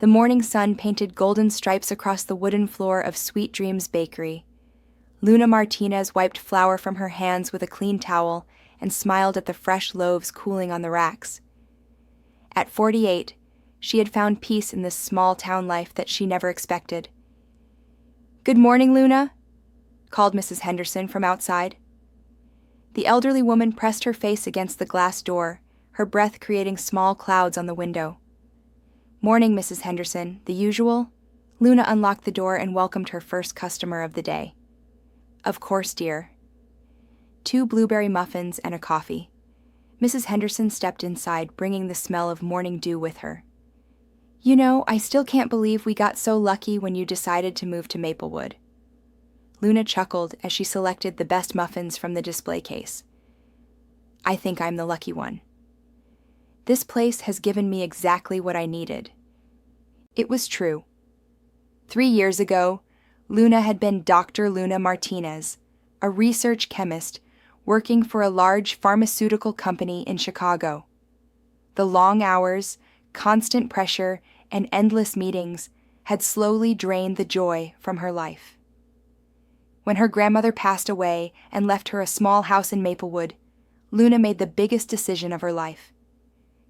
The morning sun painted golden stripes across the wooden floor of Sweet Dreams Bakery. Luna Martinez wiped flour from her hands with a clean towel and smiled at the fresh loaves cooling on the racks. At 48, she had found peace in this small-town life that she never expected. "Good morning, Luna," called Mrs. Henderson from outside. The elderly woman pressed her face against the glass door, her breath creating small clouds on the window. "Morning, Mrs. Henderson. The usual?" Luna unlocked the door and welcomed her first customer of the day. "Of course, dear." 2 blueberry muffins and a coffee. Mrs. Henderson stepped inside, bringing the smell of morning dew with her. "You know, I still can't believe we got so lucky when you decided to move to Maplewood." Luna chuckled as she selected the best muffins from the display case. "I think I'm the lucky one. This place has given me exactly what I needed." It was true. 3 years ago, Luna had been Dr. Luna Martinez, a research chemist working for a large pharmaceutical company in Chicago. The long hours, constant pressure, and endless meetings had slowly drained the joy from her life. When her grandmother passed away and left her a small house in Maplewood, Luna made the biggest decision of her life.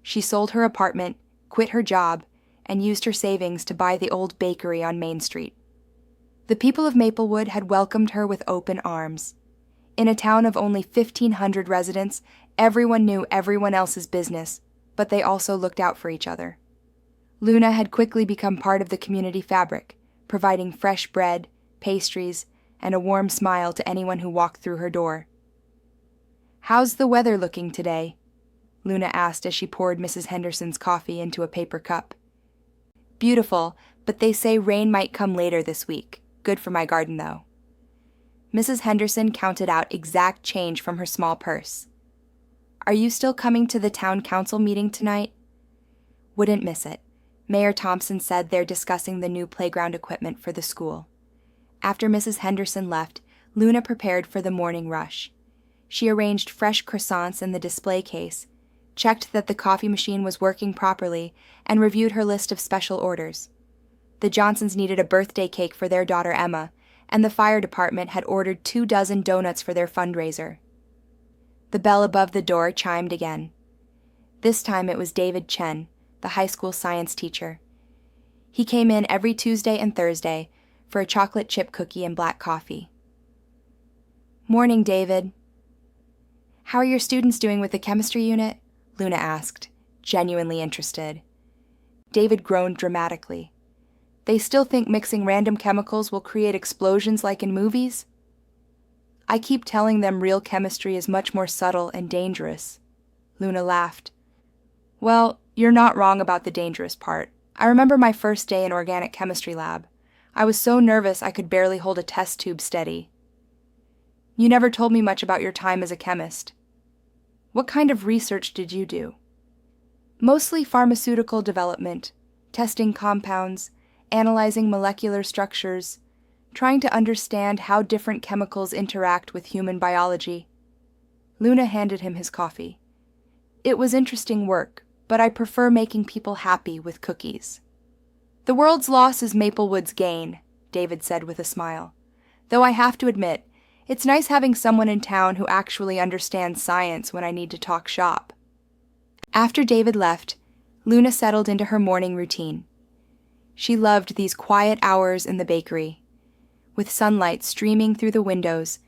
She sold her apartment, quit her job, and used her savings to buy the old bakery on Main Street. The people of Maplewood had welcomed her with open arms. In a town of only 1,500 residents, everyone knew everyone else's business, but they also looked out for each other. Luna had quickly become part of the community fabric, providing fresh bread, pastries, and a warm smile to anyone who walked through her door. "How's the weather looking today?" Luna asked as she poured Mrs. Henderson's coffee into a paper cup. "Beautiful, but they say rain might come later this week. Good for my garden, though." Mrs. Henderson counted out exact change from her small purse. "Are you still coming to the town council meeting tonight?" "Wouldn't miss it. Mayor Thompson said they're discussing the new playground equipment for the school." After Mrs. Henderson left, Luna prepared for the morning rush. She arranged fresh croissants in the display case, checked that the coffee machine was working properly, and reviewed her list of special orders. The Johnsons needed a birthday cake for their daughter Emma, and the fire department had ordered 24 donuts for their fundraiser. The bell above the door chimed again. This time it was David Chen, the high school science teacher. He came in every Tuesday and Thursday for a chocolate chip cookie and black coffee. "Morning, David." "How are your students doing with the chemistry unit?" Luna asked, genuinely interested. David groaned dramatically. "They still think mixing random chemicals will create explosions like in movies?" "I keep telling them real chemistry is much more subtle and dangerous." Luna laughed. "Well, you're not wrong about the dangerous part. I remember my first day in organic chemistry lab. I was so nervous I could barely hold a test tube steady." "You never told me much about your time as a chemist. What kind of research did you do?" "Mostly pharmaceutical development, testing compounds, analyzing molecular structures, trying to understand how different chemicals interact with human biology." Luna handed him his coffee. "It was interesting work, but I prefer making people happy with cookies." "The world's loss is Maplewood's gain," David said with a smile. "Though I have to admit, it's nice having someone in town who actually understands science when I need to talk shop." After David left, Luna settled into her morning routine. She loved these quiet hours in the bakery, with sunlight streaming through the windows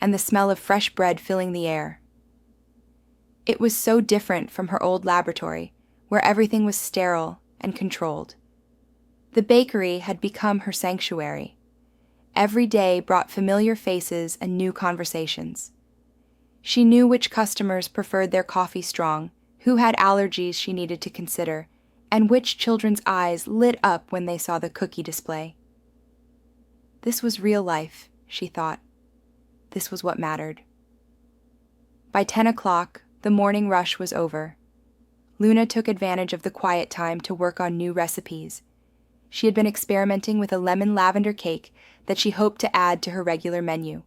and the smell of fresh bread filling the air. It was so different from her old laboratory, where everything was sterile and controlled. The bakery had become her sanctuary. Every day brought familiar faces and new conversations. She knew which customers preferred their coffee strong, who had allergies she needed to consider, and which children's eyes lit up when they saw the cookie display. This was real life, she thought. This was what mattered. By 10 o'clock, the morning rush was over. Luna took advantage of the quiet time to work on new recipes. She had been experimenting with a lemon lavender cake that she hoped to add to her regular menu.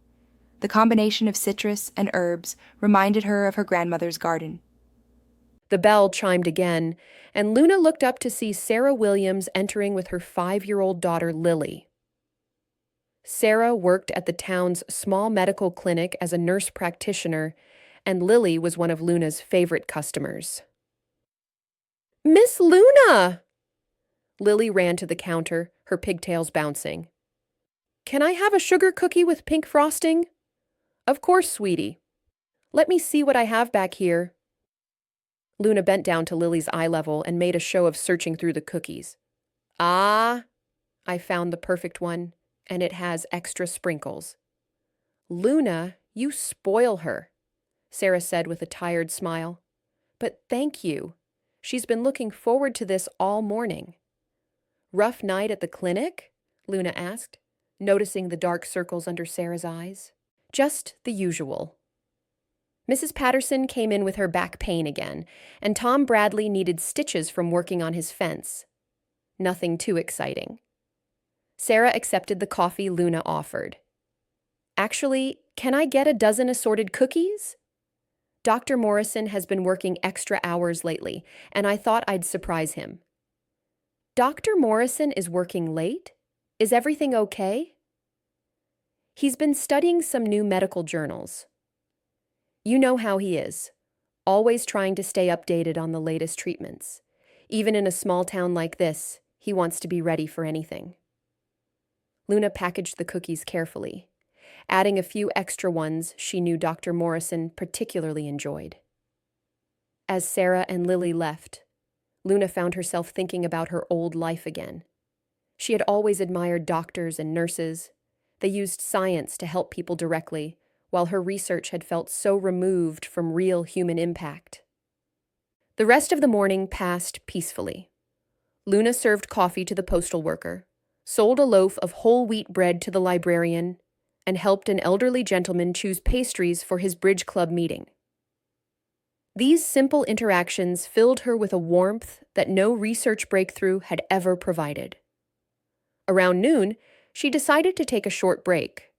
The combination of citrus and herbs reminded her of her grandmother's garden. The bell chimed again, and Luna looked up to see Sarah Williams entering with her 5-year-old daughter, Lily. Sarah worked at the town's small medical clinic as a nurse practitioner, and Lily was one of Luna's favorite customers. "Miss Luna!" Lily ran to the counter, her pigtails bouncing. "Can I have a sugar cookie with pink frosting?" "Of course, sweetie. Let me see what I have back here." Luna bent down to Lily's eye level and made a show of searching through the cookies. "Ah, I found the perfect one, and it has extra sprinkles." "Luna, you spoil her," Sarah said with a tired smile. "But thank you. She's been looking forward to this all morning." "Rough night at the clinic?" Luna asked, noticing the dark circles under Sarah's eyes. "Just the usual." Mrs. Patterson came in with her back pain again, and Tom Bradley needed stitches from working on his fence. Nothing too exciting. Sarah accepted the coffee Luna offered. "Actually, can I get a dozen assorted cookies?" "Dr. Morrison has been working extra hours lately, and I thought I'd surprise him." "Dr. Morrison is working late? Is everything okay?" "He's been studying some new medical journals. You know how he is, always trying to stay updated on the latest treatments. Even in a small town like this, he wants to be ready for anything." Luna packaged the cookies carefully, adding a few extra ones she knew Dr. Morrison particularly enjoyed. As Sarah and Lily left, Luna found herself thinking about her old life again. She had always admired doctors and nurses. They used science to help people directly, while her research had felt so removed from real human impact. The rest of the morning passed peacefully. Luna served coffee to the postal worker, sold a loaf of whole wheat bread to the librarian, and helped an elderly gentleman choose pastries for his bridge club meeting. These simple interactions filled her with a warmth that no research breakthrough had ever provided. Around noon, she decided to take a short break.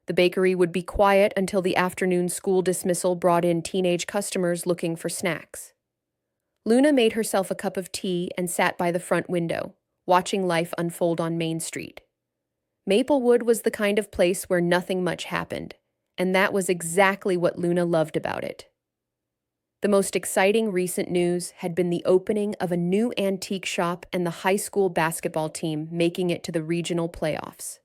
The bakery would be quiet until the afternoon school dismissal brought in teenage customers looking for snacks. Luna made herself a cup of tea and sat by the front window, watching life unfold on Main Street. Maplewood was the kind of place where nothing much happened, and that was exactly what Luna loved about it. The most exciting recent news had been the opening of a new antique shop and the high school basketball team making it to the regional playoffs.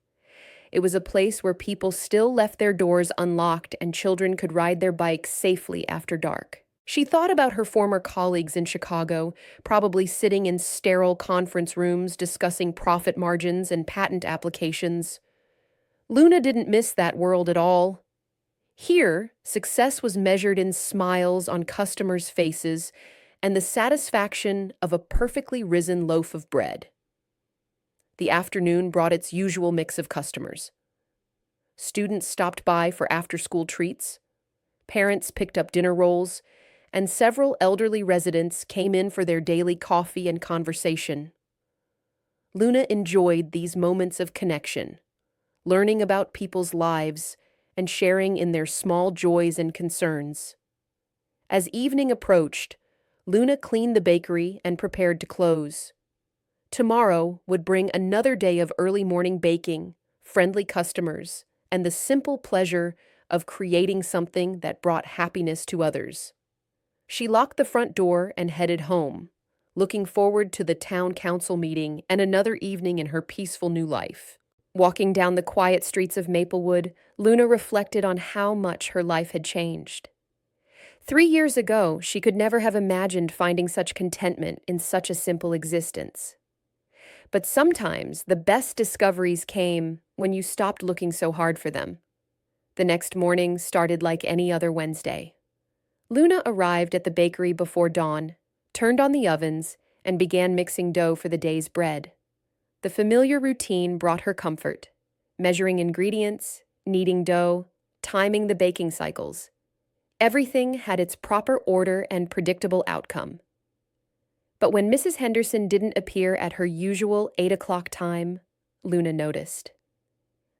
It was a place where people still left their doors unlocked and children could ride their bikes safely after dark. She thought about her former colleagues in Chicago, probably sitting in sterile conference rooms discussing profit margins and patent applications. Luna didn't miss that world at all. Here, success was measured in smiles on customers' faces and the satisfaction of a perfectly risen loaf of bread. The afternoon brought its usual mix of customers. Students stopped by for after-school treats, parents picked up dinner rolls, and several elderly residents came in for their daily coffee and conversation. Luna enjoyed these moments of connection, learning about people's lives and sharing in their small joys and concerns. As evening approached, Luna cleaned the bakery and prepared to close. Tomorrow would bring another day of early morning baking, friendly customers, and the simple pleasure of creating something that brought happiness to others. She locked the front door and headed home, looking forward to the town council meeting and another evening in her peaceful new life. Walking down the quiet streets of Maplewood, Luna reflected on how much her life had changed. 3 years ago, she could never have imagined finding such contentment in such a simple existence. But sometimes the best discoveries came when you stopped looking so hard for them. The next morning started like any other Wednesday. Luna arrived at the bakery before dawn, turned on the ovens, and began mixing dough for the day's bread. The familiar routine brought her comfort, measuring ingredients, kneading dough, timing the baking cycles. Everything had its proper order and predictable outcome. But when Mrs. Henderson didn't appear at her usual 8 o'clock time, Luna noticed.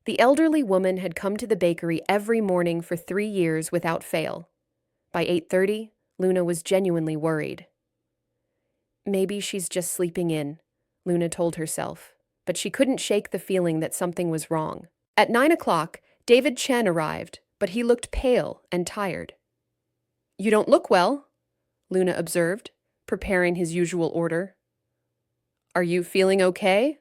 The elderly woman had come to the bakery every morning for 3 years without fail. By 8:30, Luna was genuinely worried. Maybe she's just sleeping in, Luna told herself, but she couldn't shake the feeling that something was wrong. At 9 o'clock, David Chen arrived, but he looked pale and tired. "You don't look well," Luna observed, preparing his usual order. "Are you feeling okay?"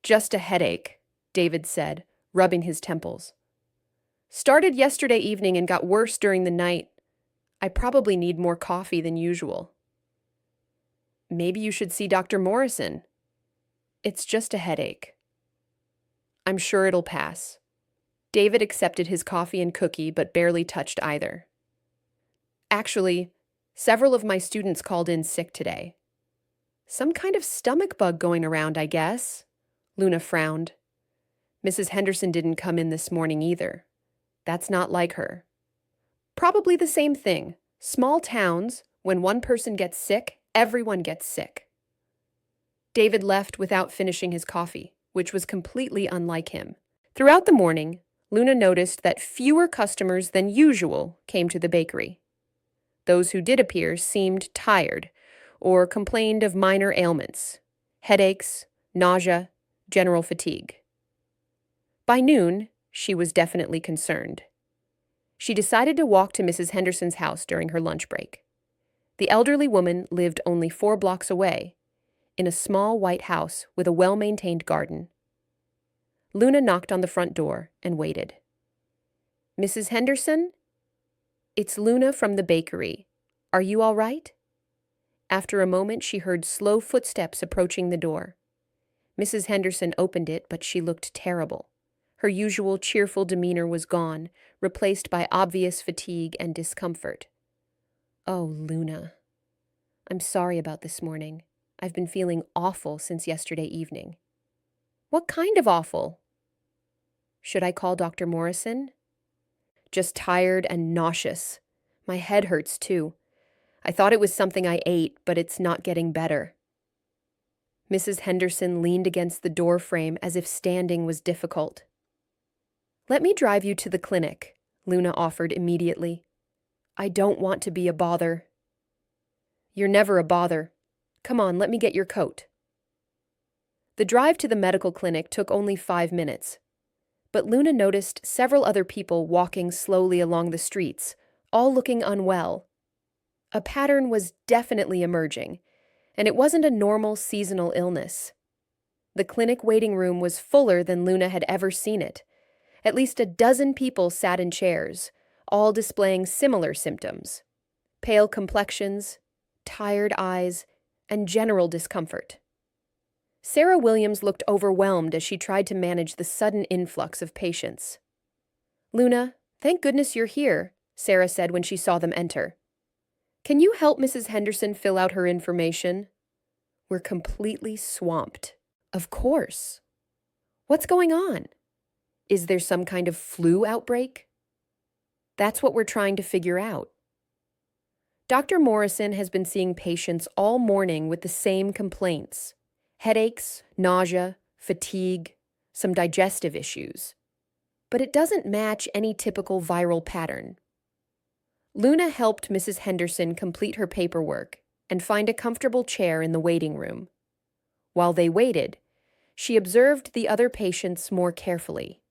"Just a headache," David said, rubbing his temples. "Started yesterday evening and got worse during the night. I probably need more coffee than usual." "Maybe you should see Dr. Morrison." "It's just a headache." "I'm sure it'll pass." David accepted his coffee and cookie but barely touched either. "Actually, several of my students called in sick today." "Some kind of stomach bug going around, I guess." Luna frowned. "Mrs. Henderson didn't come in this morning either. That's not like her." "Probably the same thing. Small towns, when one person gets sick, everyone gets sick." David left without finishing his coffee, which was completely unlike him. Throughout the morning, Luna noticed that fewer customers than usual came to the bakery. Those who did appear seemed tired or complained of minor ailments, headaches, nausea, general fatigue. By noon, she was definitely concerned. She decided to walk to Mrs. Henderson's house during her lunch break. The elderly woman lived only 4 blocks away, in a small white house with a well-maintained garden. Luna knocked on the front door and waited. "Mrs. Henderson?" "It's Luna from the bakery. Are you all right?" After a moment, she heard slow footsteps approaching the door. Mrs. Henderson opened it, but she looked terrible. Her usual cheerful demeanor was gone, replaced by obvious fatigue and discomfort. "Oh, Luna. I'm sorry about this morning. I've been feeling awful since yesterday evening." "What kind of awful?" "Should I call Dr. Morrison?" "Just tired and nauseous. My head hurts too. I thought it was something I ate, but it's not getting better." Mrs. Henderson leaned against the door frame as if standing was difficult. "Let me drive you to the clinic," Luna offered immediately. "I don't want to be a bother." "You're never a bother. Come on, let me get your coat." The drive to the medical clinic took only 5 minutes, but Luna noticed several other people walking slowly along the streets, all looking unwell. A pattern was definitely emerging, and it wasn't a normal seasonal illness. The clinic waiting room was fuller than Luna had ever seen it. At least a dozen people sat in chairs, all displaying similar symptoms: pale complexions, tired eyes, and general discomfort. Sarah Williams looked overwhelmed as she tried to manage the sudden influx of patients. "Luna, thank goodness you're here," Sarah said when she saw them enter. "Can you help Mrs. Henderson fill out her information? We're completely swamped." "Of course. What's going on? Is there some kind of flu outbreak?" "That's what we're trying to figure out." Dr. Morrison has been seeing patients all morning with the same complaints: headaches, nausea, fatigue, some digestive issues. But it doesn't match any typical viral pattern. Luna helped Mrs. Henderson complete her paperwork and find a comfortable chair in the waiting room. While they waited, she observed the other patients more carefully.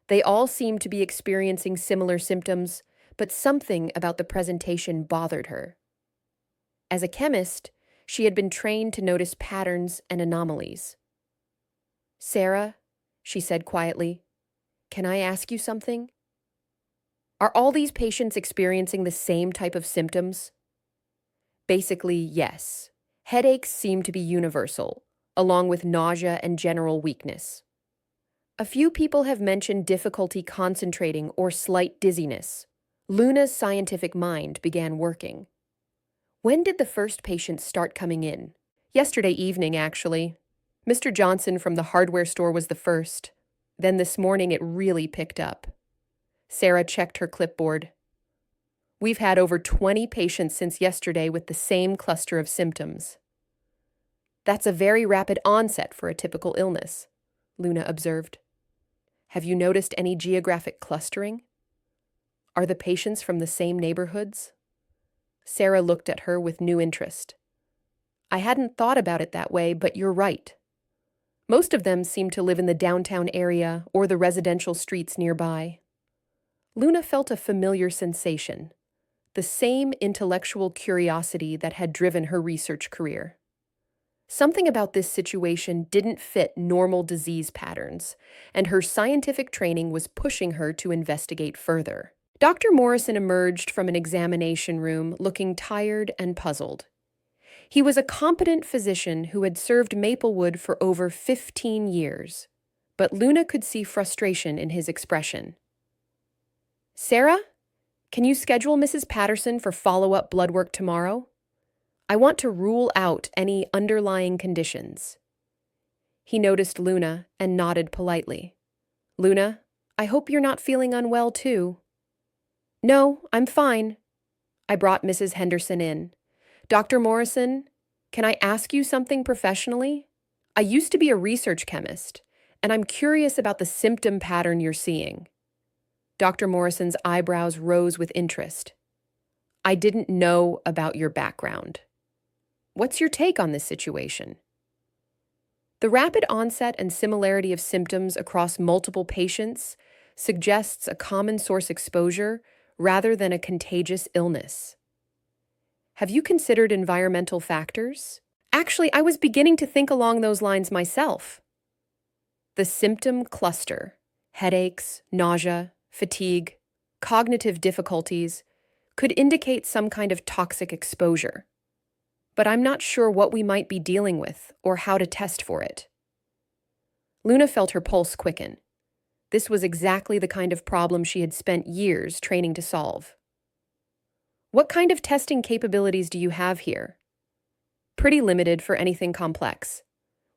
They all seemed to be experiencing similar symptoms, but something about the presentation bothered her. As a chemist, she had been trained to notice patterns and anomalies. "Sarah," she said quietly, "can I ask you something? Are all these patients experiencing the same type of symptoms?" "Basically, yes. Headaches seem to be universal, along with nausea and general weakness. A few people have mentioned difficulty concentrating or slight dizziness." Luna's scientific mind began working. "When did the first patients start coming in?" "Yesterday evening, actually. Mr. Johnson from the hardware store was the first. Then this morning it really picked up." Sarah checked her clipboard. "We've had over 20 patients since yesterday with the same cluster of symptoms." "That's a very rapid onset for a typical illness," Luna observed. "Have you noticed any geographic clustering? Are the patients from the same neighborhoods?" Sarah looked at her with new interest. I hadn't thought about it that way, but you're right. Most of them seem to live in the downtown area or the residential streets nearby. Luna felt a familiar sensation, the same intellectual curiosity that had driven her research career. Something about this situation didn't fit normal disease patterns, and her scientific training was pushing her to investigate further. Dr. Morrison emerged from an examination room looking tired and puzzled. He was a competent physician who had served Maplewood for over 15 years, but Luna could see frustration in his expression. Sarah, can you schedule Mrs. Patterson for follow-up blood work tomorrow? I want to rule out any underlying conditions. He noticed Luna and nodded politely. Luna, I hope you're not feeling unwell too. No, I'm fine. I brought Mrs. Henderson in. Dr. Morrison, can I ask you something professionally? I used to be a research chemist, and I'm curious about the symptom pattern you're seeing. Dr. Morrison's eyebrows rose with interest. I didn't know about your background. What's your take on this situation? The rapid onset and similarity of symptoms across multiple patients suggests a common source exposure rather than a contagious illness. Have you considered environmental factors? Actually, I was beginning to think along those lines myself. The symptom cluster, headaches, nausea, fatigue, cognitive difficulties, could indicate some kind of toxic exposure. But I'm not sure what we might be dealing with or how to test for it. Luna felt her pulse quicken. This was exactly the kind of problem she had spent years training to solve. What kind of testing capabilities do you have here? Pretty limited for anything complex.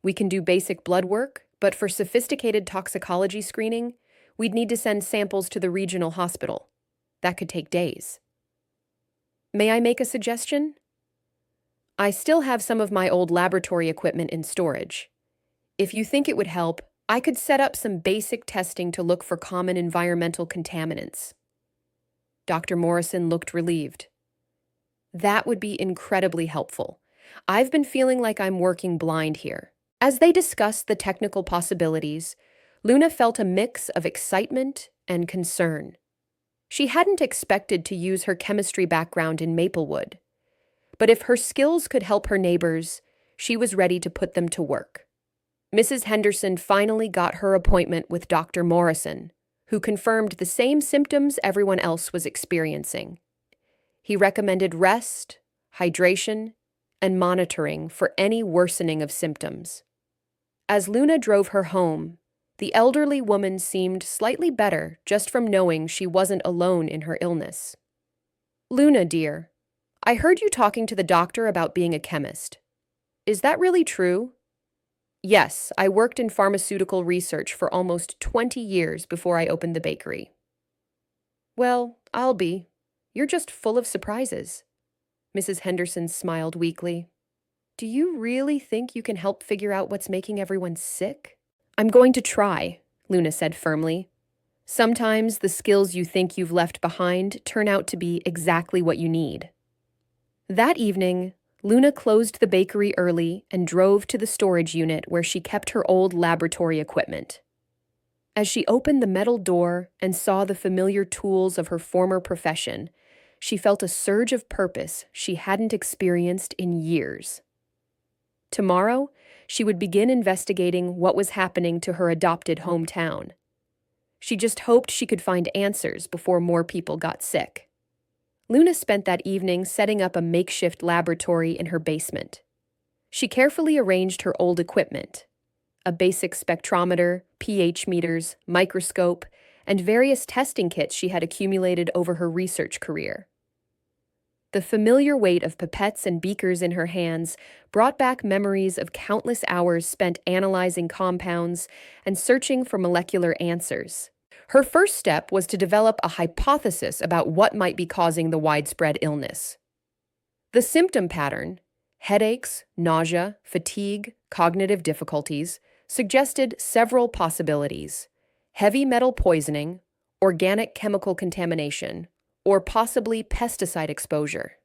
We can do basic blood work, but for sophisticated toxicology screening, we'd need to send samples to the regional hospital. That could take days. May I make a suggestion? I still have some of my old laboratory equipment in storage. If you think it would help, I could set up some basic testing to look for common environmental contaminants. Dr. Morrison looked relieved. That would be incredibly helpful. I've been feeling like I'm working blind here. As they discussed the technical possibilities, Luna felt a mix of excitement and concern. She hadn't expected to use her chemistry background in Maplewood, but if her skills could help her neighbors, she was ready to put them to work. Mrs. Henderson finally got her appointment with Dr. Morrison, who confirmed the same symptoms everyone else was experiencing. He recommended rest, hydration, and monitoring for any worsening of symptoms. As Luna drove her home, the elderly woman seemed slightly better just from knowing she wasn't alone in her illness. Luna, dear, I heard you talking to the doctor about being a chemist. Is that really true? Yes, I worked in pharmaceutical research for almost 20 years before I opened the bakery. Well, I'll be. You're just full of surprises. Mrs. Henderson smiled weakly. Do you really think you can help figure out what's making everyone sick? I'm going to try, Luna said firmly. Sometimes the skills you think you've left behind turn out to be exactly what you need. That evening, Luna closed the bakery early and drove to the storage unit where she kept her old laboratory equipment. As she opened the metal door and saw the familiar tools of her former profession, she felt a surge of purpose she hadn't experienced in years. Tomorrow, she would begin investigating what was happening to her adopted hometown. She just hoped she could find answers before more people got sick. Luna spent that evening setting up a makeshift laboratory in her basement. She carefully arranged her old equipment, a basic spectrometer, pH meters, microscope, and various testing kits she had accumulated over her research career. The familiar weight of pipettes and beakers in her hands brought back memories of countless hours spent analyzing compounds and searching for molecular answers. Her first step was to develop a hypothesis about what might be causing the widespread illness. The symptom pattern, headaches, nausea, fatigue, cognitive difficulties, suggested several possibilities: heavy metal poisoning, organic chemical contamination, or possibly pesticide exposure.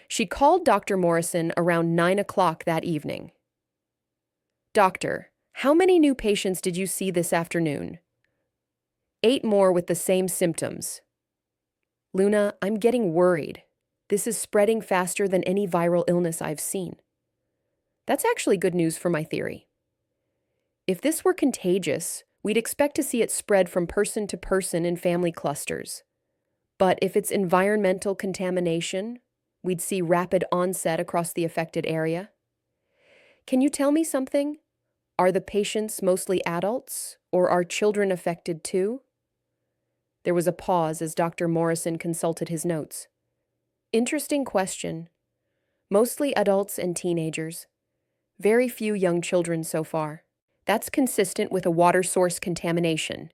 She called Dr. Morrison around 9 o'clock that evening. "Doctor, how many new patients did you see this afternoon?" "8 more with the same symptoms." "Luna, I'm getting worried. This is spreading faster than any viral illness I've seen." That's actually good news for my theory. If this were contagious, we'd expect to see it spread from person to person in family clusters. But if it's environmental contamination, we'd see rapid onset across the affected area. Can you tell me something? Are the patients mostly adults, or are children affected too? There was a pause as Dr. Morrison consulted his notes. Interesting question. Mostly adults and teenagers. Very few young children so far. That's consistent with a water source contamination.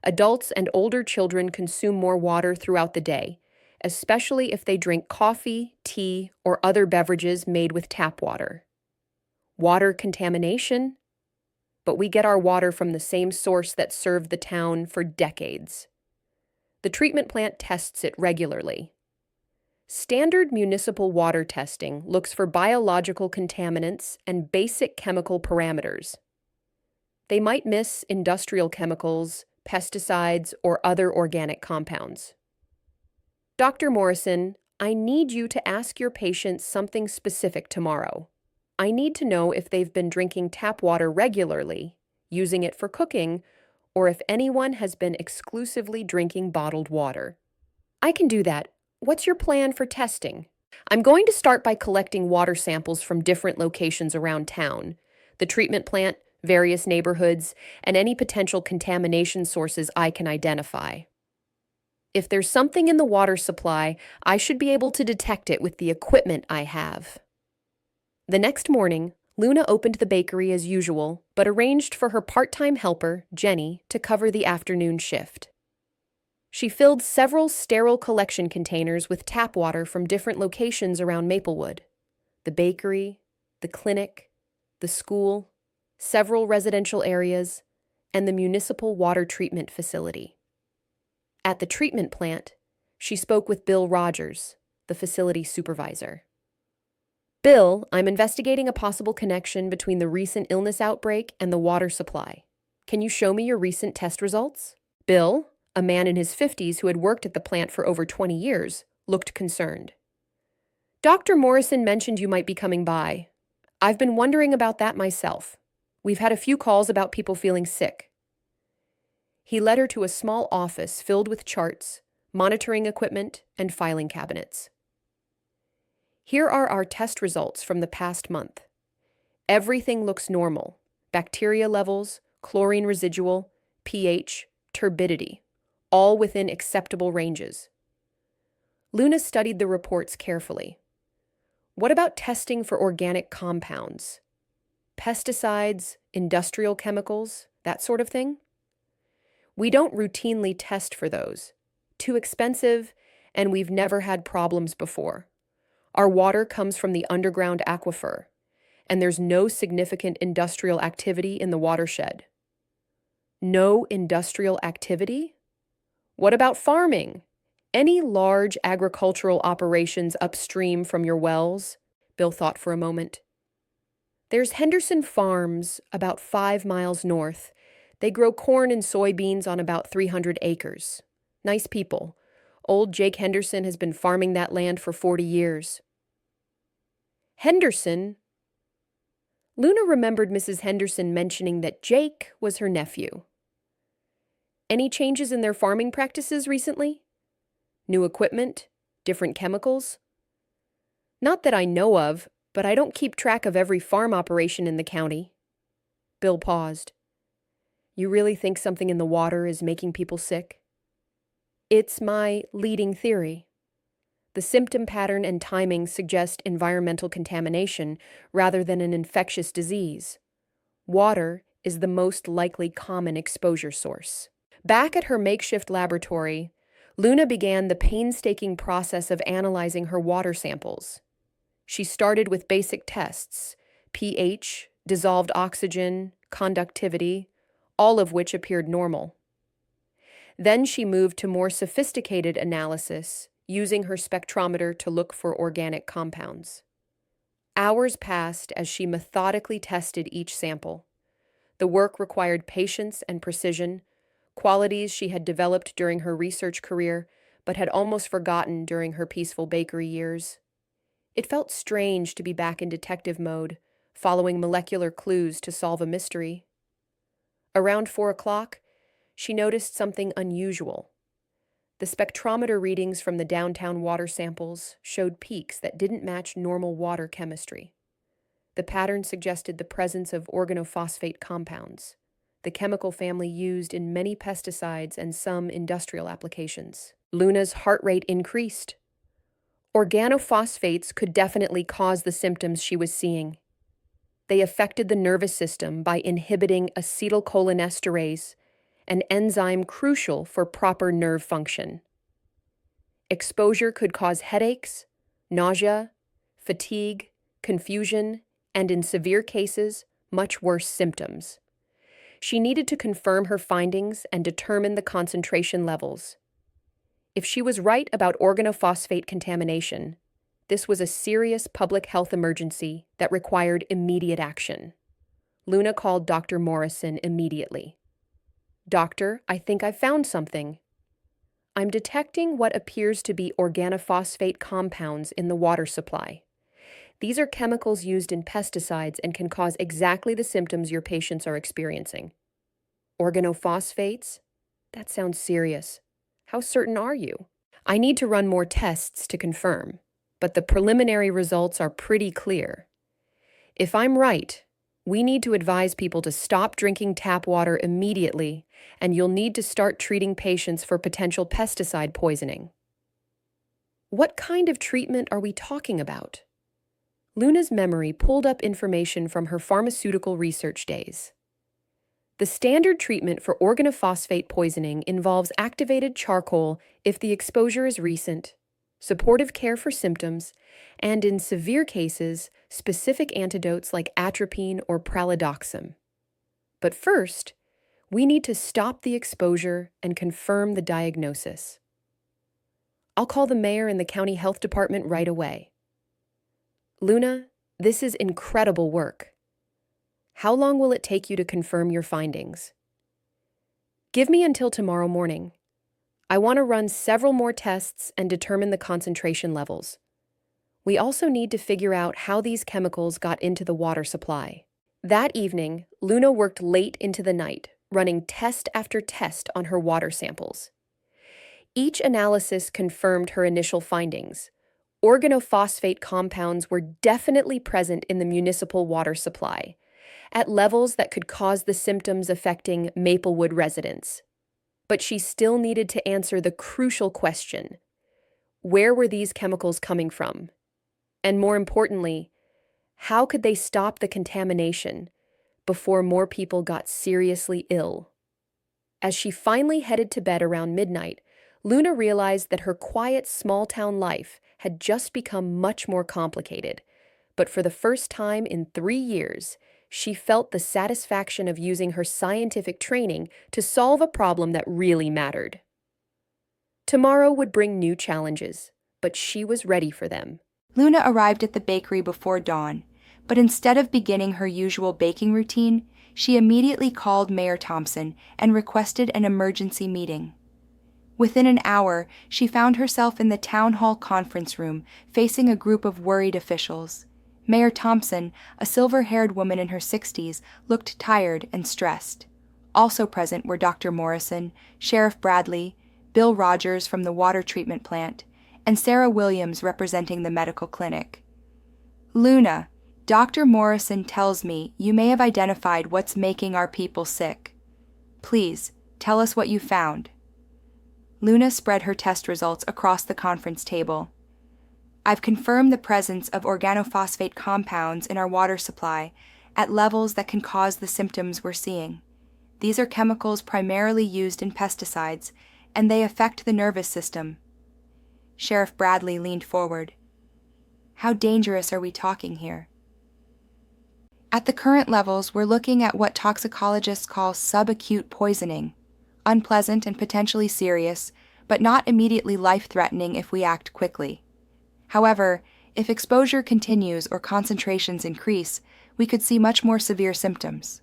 Adults and older children consume more water throughout the day, especially if they drink coffee, tea, or other beverages made with tap water. Water contamination? But we get our water from the same source that served the town for decades. The treatment plant tests it regularly. Standard municipal water testing looks for biological contaminants and basic chemical parameters. They might miss industrial chemicals, pesticides, or other organic compounds. Dr. Morrison, I need you to ask your patients something specific tomorrow. I need to know if they've been drinking tap water regularly, using it for cooking, or if anyone has been exclusively drinking bottled water. I can do that. What's your plan for testing? I'm going to start by collecting water samples from different locations around town, the treatment plant, various neighborhoods, and any potential contamination sources I can identify. If there's something in the water supply, I should be able to detect it with the equipment I have. The next morning, Luna opened the bakery as usual, but arranged for her part-time helper, Jenny, to cover the afternoon shift. She filled several sterile collection containers with tap water from different locations around Maplewood: the bakery, the clinic, the school, several residential areas, and the municipal water treatment facility. At the treatment plant, she spoke with Bill Rogers, the facility supervisor. "Bill, I'm investigating a possible connection between the recent illness outbreak and the water supply. Can you show me your recent test results?" Bill, a man in his 50s who had worked at the plant for over 20 years, looked concerned. "Dr. Morrison mentioned you might be coming by. I've been wondering about that myself. We've had a few calls about people feeling sick." He led her to a small office filled with charts, monitoring equipment, and filing cabinets. "Here are our test results from the past month. Everything looks normal: bacteria levels, chlorine residual, pH, turbidity, all within acceptable ranges." Luna studied the reports carefully. "What about testing for organic compounds? Pesticides, industrial chemicals, that sort of thing?" "We don't routinely test for those. Too expensive, and we've never had problems before. Our water comes from the underground aquifer, and there's no significant industrial activity in the watershed." "No industrial activity? What about farming? Any large agricultural operations upstream from your wells?" Bill thought for a moment. "There's Henderson Farms, about 5 miles north. They grow corn and soybeans on about 300 acres. Nice people. Old Jake Henderson has been farming that land for 40 years. Henderson? Luna remembered Mrs. Henderson mentioning that Jake was her nephew. Any changes in their farming practices recently? New equipment? Different chemicals? Not that I know of, but I don't keep track of every farm operation in the county. Bill paused. You really think something in the water is making people sick? It's my leading theory. The symptom pattern and timing suggest environmental contamination rather than an infectious disease. Water is the most likely common exposure source. Back at her makeshift laboratory, Luna began the painstaking process of analyzing her water samples. She started with basic tests: pH, dissolved oxygen, conductivity, all of which appeared normal. Then she moved to more sophisticated analysis using her spectrometer to look for organic compounds. Hours passed as she methodically tested each sample. The work required patience and precision, qualities she had developed during her research career but had almost forgotten during her peaceful bakery years. It felt strange to be back in detective mode, following molecular clues to solve a mystery. Around 4 o'clock, she noticed something unusual. The spectrometer readings from the downtown water samples showed peaks that didn't match normal water chemistry. The pattern suggested the presence of organophosphate compounds, the chemical family used in many pesticides and some industrial applications. Luna's heart rate increased. Organophosphates could definitely cause the symptoms she was seeing. They affected the nervous system by inhibiting acetylcholinesterase, an enzyme crucial for proper nerve function. Exposure could cause headaches, nausea, fatigue, confusion, and in severe cases, much worse symptoms. She needed to confirm her findings and determine the concentration levels. If she was right about organophosphate contamination, this was a serious public health emergency that required immediate action. Luna called Dr. Morrison immediately. "Doctor, I think I've found something. I'm detecting what appears to be organophosphate compounds in the water supply. These are chemicals used in pesticides and can cause exactly the symptoms your patients are experiencing." "Organophosphates? That sounds serious. How certain are you?" "I need to run more tests to confirm, but the preliminary results are pretty clear. If I'm right, we need to advise people to stop drinking tap water immediately, and you'll need to start treating patients for potential pesticide poisoning." What kind of treatment are we talking about? Luna's memory pulled up information from her pharmaceutical research days. The standard treatment for organophosphate poisoning involves activated charcoal if the exposure is recent, supportive care for symptoms, and in severe cases, specific antidotes like atropine or pralidoxim. But first, we need to stop the exposure and confirm the diagnosis. I'll call the mayor and the county health department right away. Luna, this is incredible work. How long will it take you to confirm your findings? Give me until tomorrow morning. I want to run several more tests and determine the concentration levels. We also need to figure out how these chemicals got into the water supply. That evening, Luna worked late into the night, running test after test on her water samples. Each analysis confirmed her initial findings. Organophosphate compounds were definitely present in the municipal water supply, at levels that could cause the symptoms affecting Maplewood residents. But she still needed to answer the crucial question: where were these chemicals coming from? And more importantly, how could they stop the contamination before more people got seriously ill? As she finally headed to bed around midnight, Luna realized that her quiet small-town life had just become much more complicated. But for the first time in 3 years, she felt the satisfaction of using her scientific training to solve a problem that really mattered. Tomorrow would bring new challenges, but she was ready for them. Luna arrived at the bakery before dawn, but instead of beginning her usual baking routine, she immediately called Mayor Thompson and requested an emergency meeting. Within an hour, she found herself in the town hall conference room, facing a group of worried officials. Mayor Thompson, a silver-haired woman in her 60s, looked tired and stressed. Also present were Dr. Morrison, Sheriff Bradley, Bill Rogers from the water treatment plant, and Sarah Williams representing the medical clinic. "Luna, Dr. Morrison tells me you may have identified what's making our people sick. Please, tell us what you found." Luna spread her test results across the conference table. "I've confirmed the presence of organophosphate compounds in our water supply at levels that can cause the symptoms we're seeing. These are chemicals primarily used in pesticides, and they affect the nervous system." Sheriff Bradley leaned forward. "How dangerous are we talking here?" "At the current levels, we're looking at what toxicologists call subacute poisoning. Unpleasant and potentially serious, but not immediately life-threatening if we act quickly. However, if exposure continues or concentrations increase, we could see much more severe symptoms.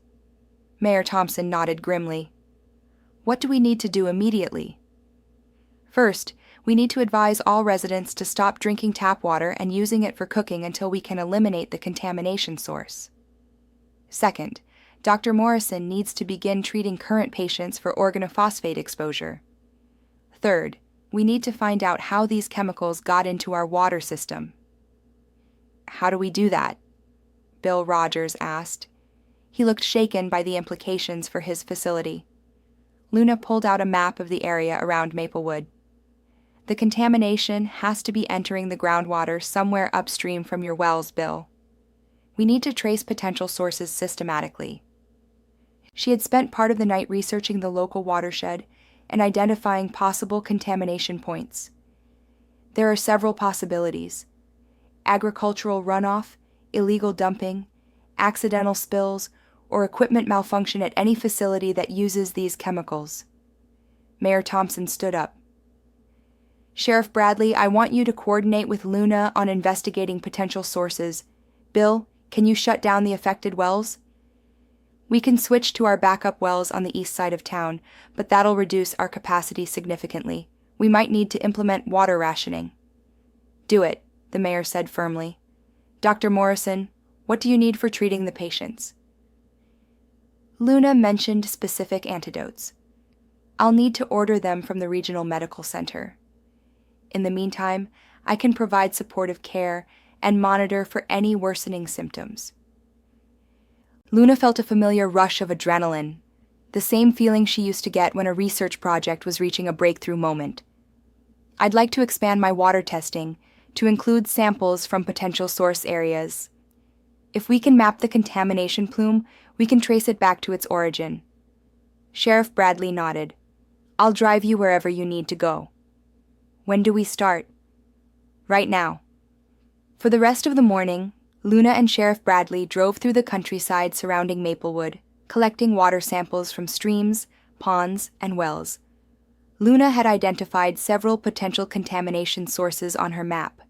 Mayor Thompson nodded grimly. What do we need to do immediately? First, we need to advise all residents to stop drinking tap water and using it for cooking until we can eliminate the contamination source. Second, Dr. Morrison needs to begin treating current patients for organophosphate exposure. Third, we need to find out how these chemicals got into our water system. How do we do that? Bill Rogers asked. He looked shaken by the implications for his facility. Luna pulled out a map of the area around Maplewood. The contamination has to be entering the groundwater somewhere upstream from your wells, Bill. We need to trace potential sources systematically. She had spent part of the night researching the local watershed and identifying possible contamination points. There are several possibilities: agricultural runoff, illegal dumping, accidental spills, or equipment malfunction at any facility that uses these chemicals. Mayor Thompson stood up. Sheriff Bradley, I want you to coordinate with Luna on investigating potential sources. Bill, can you shut down the affected wells? We can switch to our backup wells on the east side of town, but that'll reduce our capacity significantly. We might need to implement water rationing. Do it, the mayor said firmly. Dr. Morrison, what do you need for treating the patients? Luna mentioned specific antidotes. I'll need to order them from the regional medical center. In the meantime, I can provide supportive care and monitor for any worsening symptoms. Luna felt a familiar rush of adrenaline, the same feeling she used to get when a research project was reaching a breakthrough moment. I'd like to expand my water testing to include samples from potential source areas. If we can map the contamination plume, we can trace it back to its origin. Sheriff Bradley nodded. I'll drive you wherever you need to go. When do we start? Right now. For the rest of the morning, Luna and Sheriff Bradley drove through the countryside surrounding Maplewood, collecting water samples from streams, ponds, and wells. Luna had identified several potential contamination sources on her map: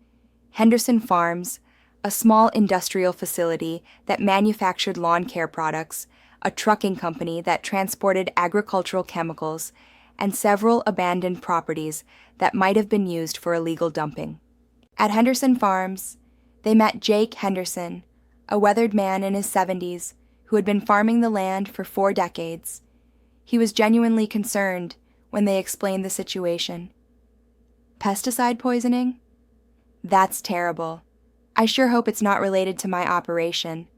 Henderson Farms, a small industrial facility that manufactured lawn care products, a trucking company that transported agricultural chemicals, and several abandoned properties that might have been used for illegal dumping. At Henderson Farms, they met Jake Henderson, a weathered man in his 70s who had been farming the land for 4 decades. He was genuinely concerned when they explained the situation. Pesticide poisoning? That's terrible. I sure hope it's not related to my operation.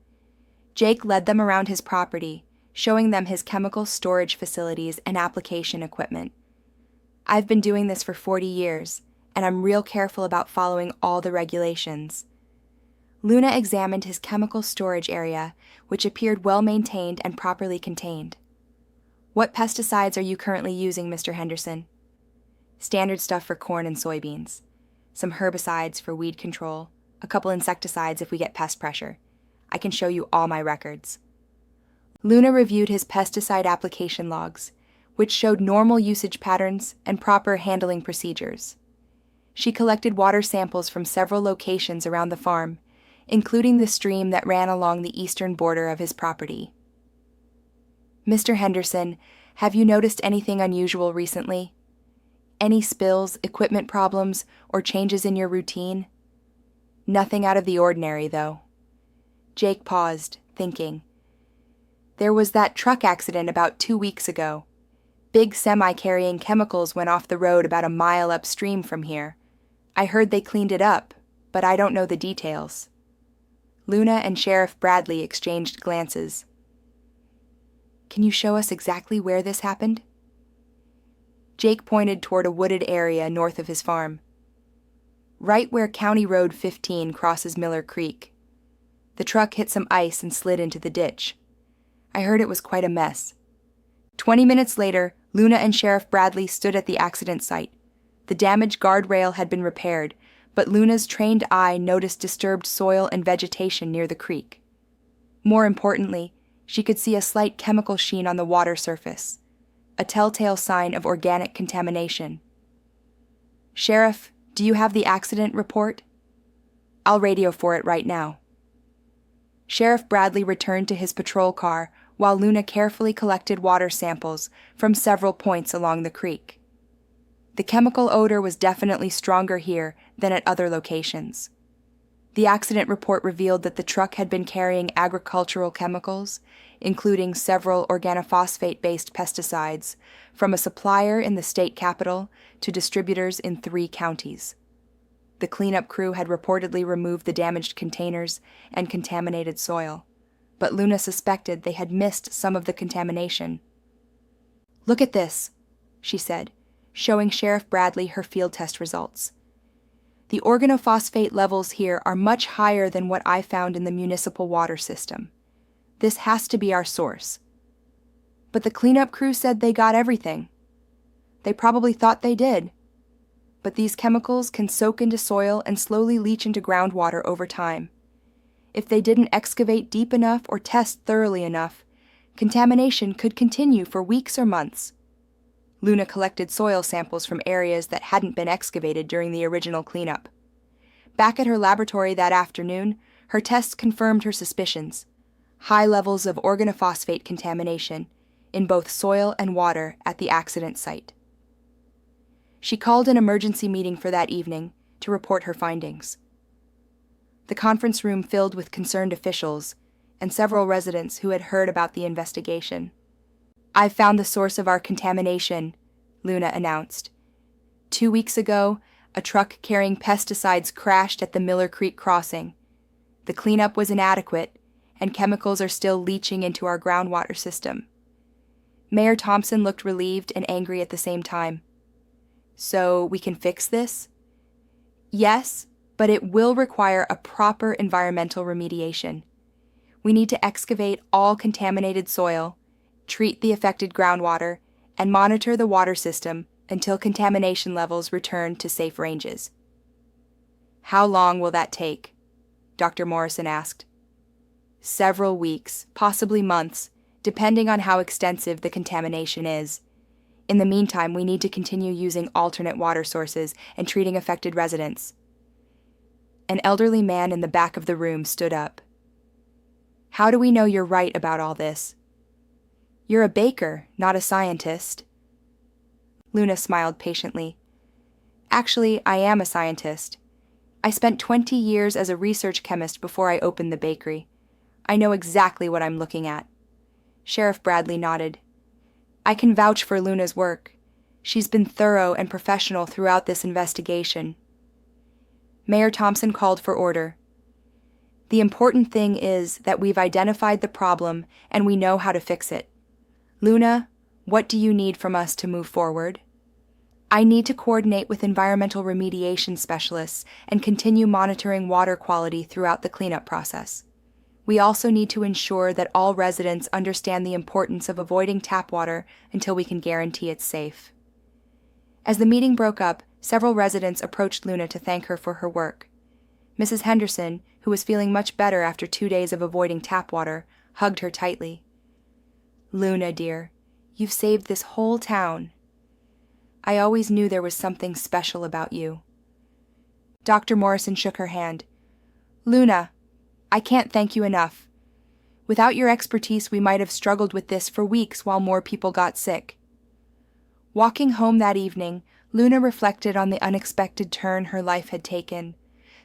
Jake led them around his property, showing them his chemical storage facilities and application equipment. I've been doing this for 40 years, and I'm real careful about following all the regulations. Luna examined his chemical storage area, which appeared well-maintained and properly contained. What pesticides are you currently using, Mr. Henderson? Standard stuff for corn and soybeans. Some herbicides for weed control, a couple insecticides if we get pest pressure. I can show you all my records. Luna reviewed his pesticide application logs, which showed normal usage patterns and proper handling procedures. She collected water samples from several locations around the farm, including the stream that ran along the eastern border of his property. Mr. Henderson, have you noticed anything unusual recently? Any spills, equipment problems, or changes in your routine? Nothing out of the ordinary, though. Jake paused, thinking. There was that truck accident about 2 weeks ago. Big semi carrying chemicals went off the road about a mile upstream from here. I heard they cleaned it up, but I don't know the details. Luna and Sheriff Bradley exchanged glances. Can you show us exactly where this happened? Jake pointed toward a wooded area north of his farm. Right where County Road 15 crosses Miller Creek. The truck hit some ice and slid into the ditch. I heard it was quite a mess. 20 minutes later, Luna and Sheriff Bradley stood at the accident site. The damaged guardrail had been repaired, but Luna's trained eye noticed disturbed soil and vegetation near the creek. More importantly, she could see a slight chemical sheen on the water surface, a telltale sign of organic contamination. Sheriff, do you have the accident report? I'll radio for it right now. Sheriff Bradley returned to his patrol car while Luna carefully collected water samples from several points along the creek. The chemical odor was definitely stronger here than at other locations. The accident report revealed that the truck had been carrying agricultural chemicals, including several organophosphate-based pesticides, from a supplier in the state capital to distributors in 3 counties. The cleanup crew had reportedly removed the damaged containers and contaminated soil, but Luna suspected they had missed some of the contamination. "Look at this," she said, showing Sheriff Bradley her field test results. "The organophosphate levels here are much higher than what I found in the municipal water system. This has to be our source." But the cleanup crew said they got everything. They probably thought they did. But these chemicals can soak into soil and slowly leach into groundwater over time. If they didn't excavate deep enough or test thoroughly enough, contamination could continue for weeks or months. Luna collected soil samples from areas that hadn't been excavated during the original cleanup. Back at her laboratory that afternoon, her tests confirmed her suspicions: high levels of organophosphate contamination in both soil and water at the accident site. She called an emergency meeting for that evening to report her findings. The conference room filled with concerned officials and several residents who had heard about the investigation. "I've found the source of our contamination," Luna announced. 2 weeks ago, a truck carrying pesticides crashed at the Miller Creek crossing. The cleanup was inadequate, and chemicals are still leaching into our groundwater system. Mayor Thompson looked relieved and angry at the same time. "So we can fix this?" "Yes, but it will require a proper environmental remediation. We need to excavate all contaminated soil, treat the affected groundwater, and monitor the water system until contamination levels return to safe ranges." "How long will that take?" Dr. Morrison asked. "Several weeks, possibly months, depending on how extensive the contamination is. In the meantime, we need to continue using alternate water sources and treating affected residents." An elderly man in the back of the room stood up. "How do we know you're right about all this?" "You're a baker, not a scientist." Luna smiled patiently. "Actually, I am a scientist. I spent 20 years as a research chemist before I opened the bakery. I know exactly what I'm looking at." Sheriff Bradley nodded. "I can vouch for Luna's work. She's been thorough and professional throughout this investigation." Mayor Thompson called for order. "The important thing is that we've identified the problem and we know how to fix it. Luna, what do you need from us to move forward?" "I need to coordinate with environmental remediation specialists and continue monitoring water quality throughout the cleanup process. We also need to ensure that all residents understand the importance of avoiding tap water until we can guarantee it's safe." As the meeting broke up, several residents approached Luna to thank her for her work. Mrs. Henderson, who was feeling much better after 2 days of avoiding tap water, hugged her tightly. "Luna, dear, you've saved this whole town. I always knew there was something special about you." Dr. Morrison shook her hand. "Luna, I can't thank you enough. Without your expertise, we might have struggled with this for weeks while more people got sick." Walking home that evening, Luna reflected on the unexpected turn her life had taken.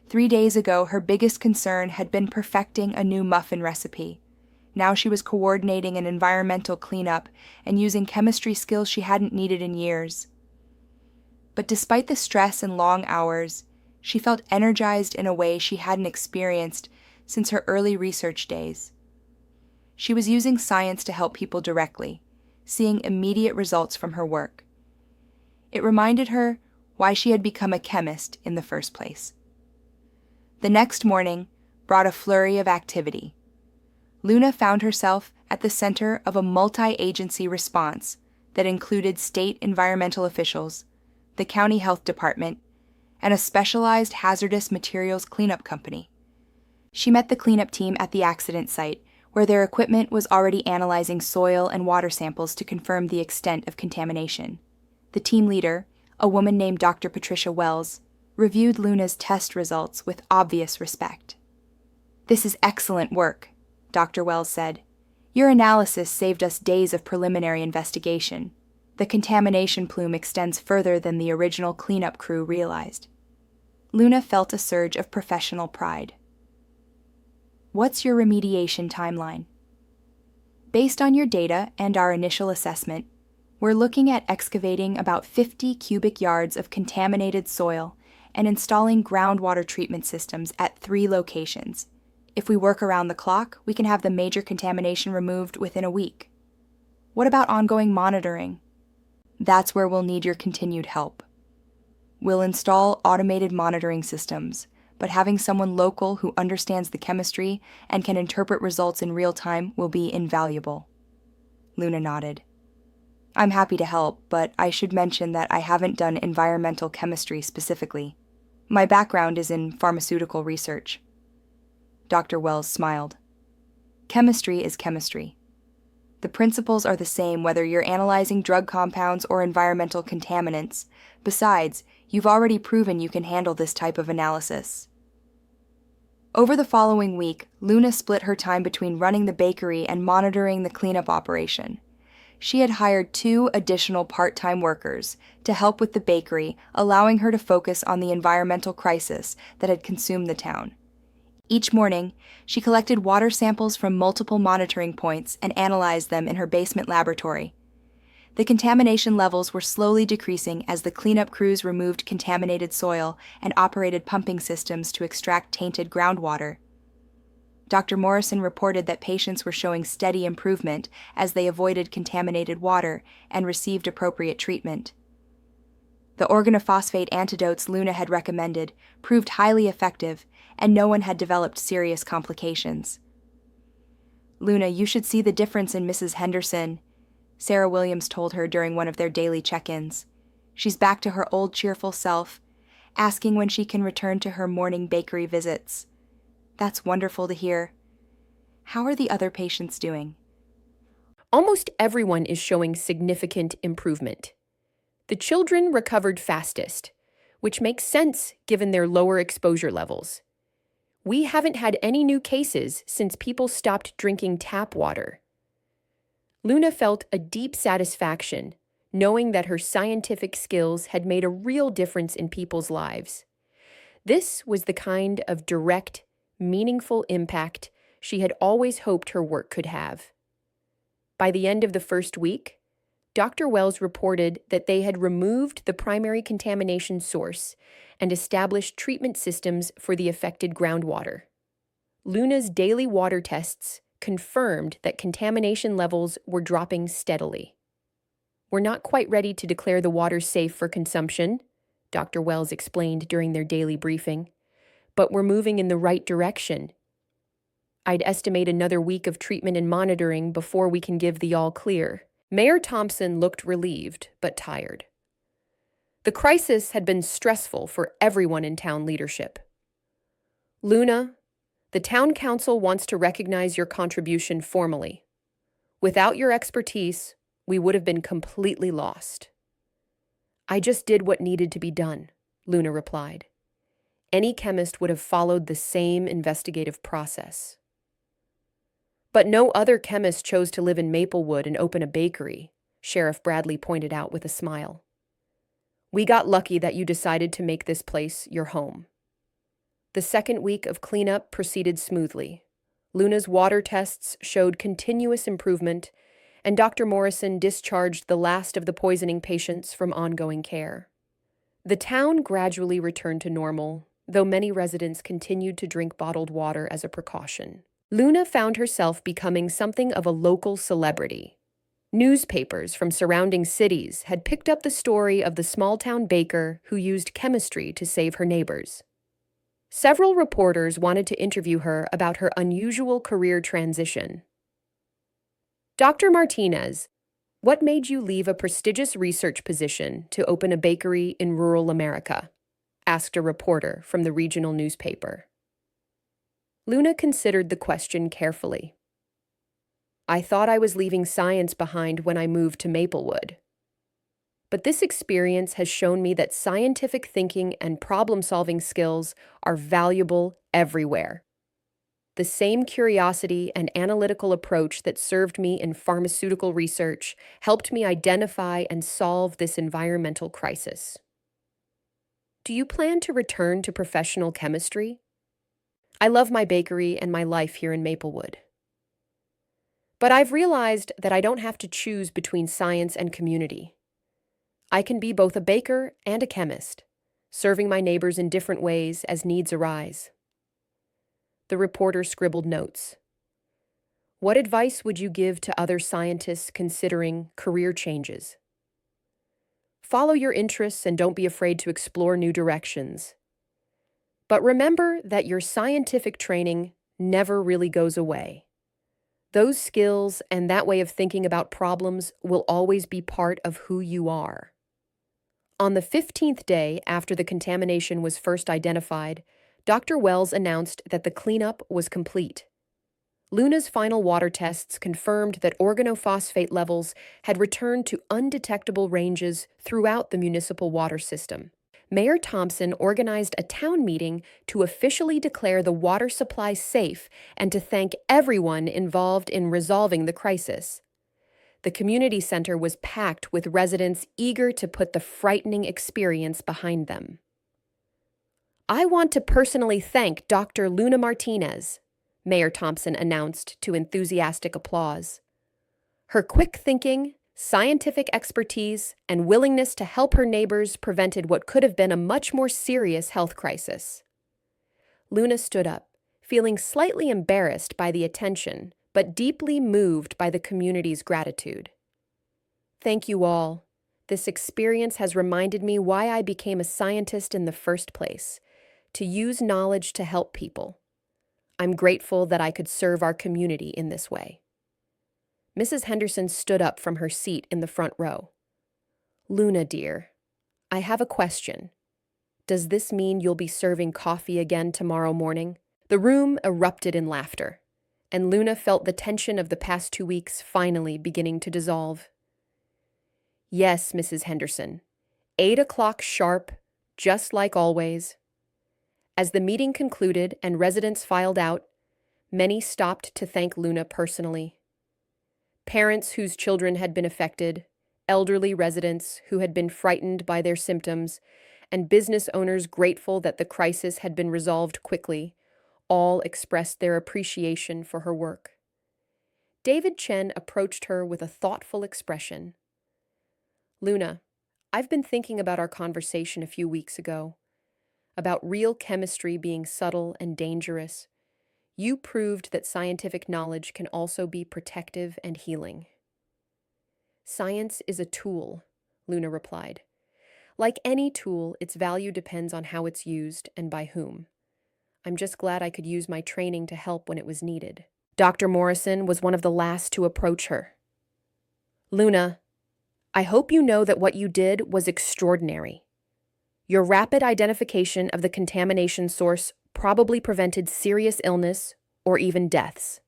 3 days ago, her biggest concern had been perfecting a new muffin recipe. Now she was coordinating an environmental cleanup and using chemistry skills she hadn't needed in years. But despite the stress and long hours, she felt energized in a way she hadn't experienced since her early research days. She was using science to help people directly, seeing immediate results from her work. It reminded her why she had become a chemist in the first place. The next morning brought a flurry of activity. Luna found herself at the center of a multi-agency response that included state environmental officials, the county health department, and a specialized hazardous materials cleanup company. She met the cleanup team at the accident site, where their equipment was already analyzing soil and water samples to confirm the extent of contamination. The team leader, a woman named Dr. Patricia Wells, reviewed Luna's test results with obvious respect. "This is excellent work," Dr. Wells said. "Your analysis saved us days of preliminary investigation. The contamination plume extends further than the original cleanup crew realized." Luna felt a surge of professional pride. "What's your remediation timeline?" "Based on your data and our initial assessment, we're looking at excavating about 50 cubic yards of contaminated soil and installing groundwater treatment systems at 3 locations. If we work around the clock, we can have the major contamination removed within a week." "What about ongoing monitoring?" "That's where we'll need your continued help. We'll install automated monitoring systems, but having someone local who understands the chemistry and can interpret results in real time will be invaluable." Luna nodded. "I'm happy to help, but I should mention that I haven't done environmental chemistry specifically. My background is in pharmaceutical research." Dr. Wells smiled. "Chemistry is chemistry. The principles are the same whether you're analyzing drug compounds or environmental contaminants. Besides, you've already proven you can handle this type of analysis." Over the following week, Luna split her time between running the bakery and monitoring the cleanup operation. She had hired 2 additional part-time workers to help with the bakery, allowing her to focus on the environmental crisis that had consumed the town. Each morning, she collected water samples from multiple monitoring points and analyzed them in her basement laboratory. The contamination levels were slowly decreasing as the cleanup crews removed contaminated soil and operated pumping systems to extract tainted groundwater. Dr. Morrison reported that patients were showing steady improvement as they avoided contaminated water and received appropriate treatment. The organophosphate antidotes Luna had recommended proved highly effective, and no one had developed serious complications. "Luna, you should see the difference in Mrs. Henderson," Sarah Williams told her during one of their daily check-ins. "She's back to her old cheerful self, asking when she can return to her morning bakery visits." "That's wonderful to hear. How are the other patients doing?" Almost everyone is showing significant improvement. The children recovered fastest, which makes sense given their lower exposure levels. We haven't had any new cases since people stopped drinking tap water. Luna felt a deep satisfaction knowing that her scientific skills had made a real difference in people's lives. This was the kind of direct, meaningful impact she had always hoped her work could have. By the end of the first week, Dr. Wells reported that they had removed the primary contamination source and established treatment systems for the affected groundwater. Luna's daily water tests confirmed that contamination levels were dropping steadily. "We're not quite ready to declare the water safe for consumption," Dr. Wells explained during their daily briefing, "but we're moving in the right direction. I'd estimate another week of treatment and monitoring before we can give the all clear." Mayor Thompson looked relieved but tired. The crisis had been stressful for everyone in town leadership. "Luna, the town council wants to recognize your contribution formally. Without your expertise, we would have been completely lost." "I just did what needed to be done," Luna replied. "Any chemist would have followed the same investigative process." "But no other chemist chose to live in Maplewood and open a bakery," Sheriff Bradley pointed out with a smile. "We got lucky that you decided to make this place your home." The second week of cleanup proceeded smoothly. Luna's water tests showed continuous improvement, and Dr. Morrison discharged the last of the poisoning patients from ongoing care. The town gradually returned to normal, though many residents continued to drink bottled water as a precaution. Luna found herself becoming something of a local celebrity. Newspapers from surrounding cities had picked up the story of the small-town baker who used chemistry to save her neighbors. Several reporters wanted to interview her about her unusual career transition. "Dr. Martinez, what made you leave a prestigious research position to open a bakery in rural America?" asked a reporter from the regional newspaper. Luna considered the question carefully. "I thought I was leaving science behind when I moved to Maplewood." But this experience has shown me that scientific thinking and problem-solving skills are valuable everywhere. The same curiosity and analytical approach that served me in pharmaceutical research helped me identify and solve this environmental crisis. Do you plan to return to professional chemistry? I love my bakery and my life here in Maplewood. But I've realized that I don't have to choose between science and community. I can be both a baker and a chemist, serving my neighbors in different ways as needs arise. The reporter scribbled notes. What advice would you give to other scientists considering career changes? Follow your interests and don't be afraid to explore new directions. But remember that your scientific training never really goes away. Those skills and that way of thinking about problems will always be part of who you are. On the 15th day after the contamination was first identified, Dr. Wells announced that the cleanup was complete. Luna's final water tests confirmed that organophosphate levels had returned to undetectable ranges throughout the municipal water system. Mayor Thompson organized a town meeting to officially declare the water supply safe and to thank everyone involved in resolving the crisis. The community center was packed with residents eager to put the frightening experience behind them. I want to personally thank Dr. Luna Martinez, Mayor Thompson announced to enthusiastic applause. Her quick thinking, scientific expertise, and willingness to help her neighbors prevented what could have been a much more serious health crisis. Luna stood up, feeling slightly embarrassed by the attention, but deeply moved by the community's gratitude. Thank you all. This experience has reminded me why I became a scientist in the first place, to use knowledge to help people. I'm grateful that I could serve our community in this way. Mrs. Henderson stood up from her seat in the front row. Luna, dear, I have a question. Does this mean you'll be serving coffee again tomorrow morning? The room erupted in laughter, and Luna felt the tension of the past 2 weeks finally beginning to dissolve. Yes, Mrs. Henderson. 8 o'clock sharp, just like always. As the meeting concluded and residents filed out, many stopped to thank Luna personally. Parents whose children had been affected, elderly residents who had been frightened by their symptoms, and business owners grateful that the crisis had been resolved quickly, all expressed their appreciation for her work. David Chen approached her with a thoughtful expression. Luna, I've been thinking about our conversation a few weeks ago, about real chemistry being subtle and dangerous. You proved that scientific knowledge can also be protective and healing. Science is a tool, Luna replied. Like any tool, its value depends on how it's used and by whom. I'm just glad I could use my training to help when it was needed. Dr. Morrison was one of the last to approach her. Luna, I hope you know that what you did was extraordinary. Your rapid identification of the contamination source probably prevented serious illness or even deaths.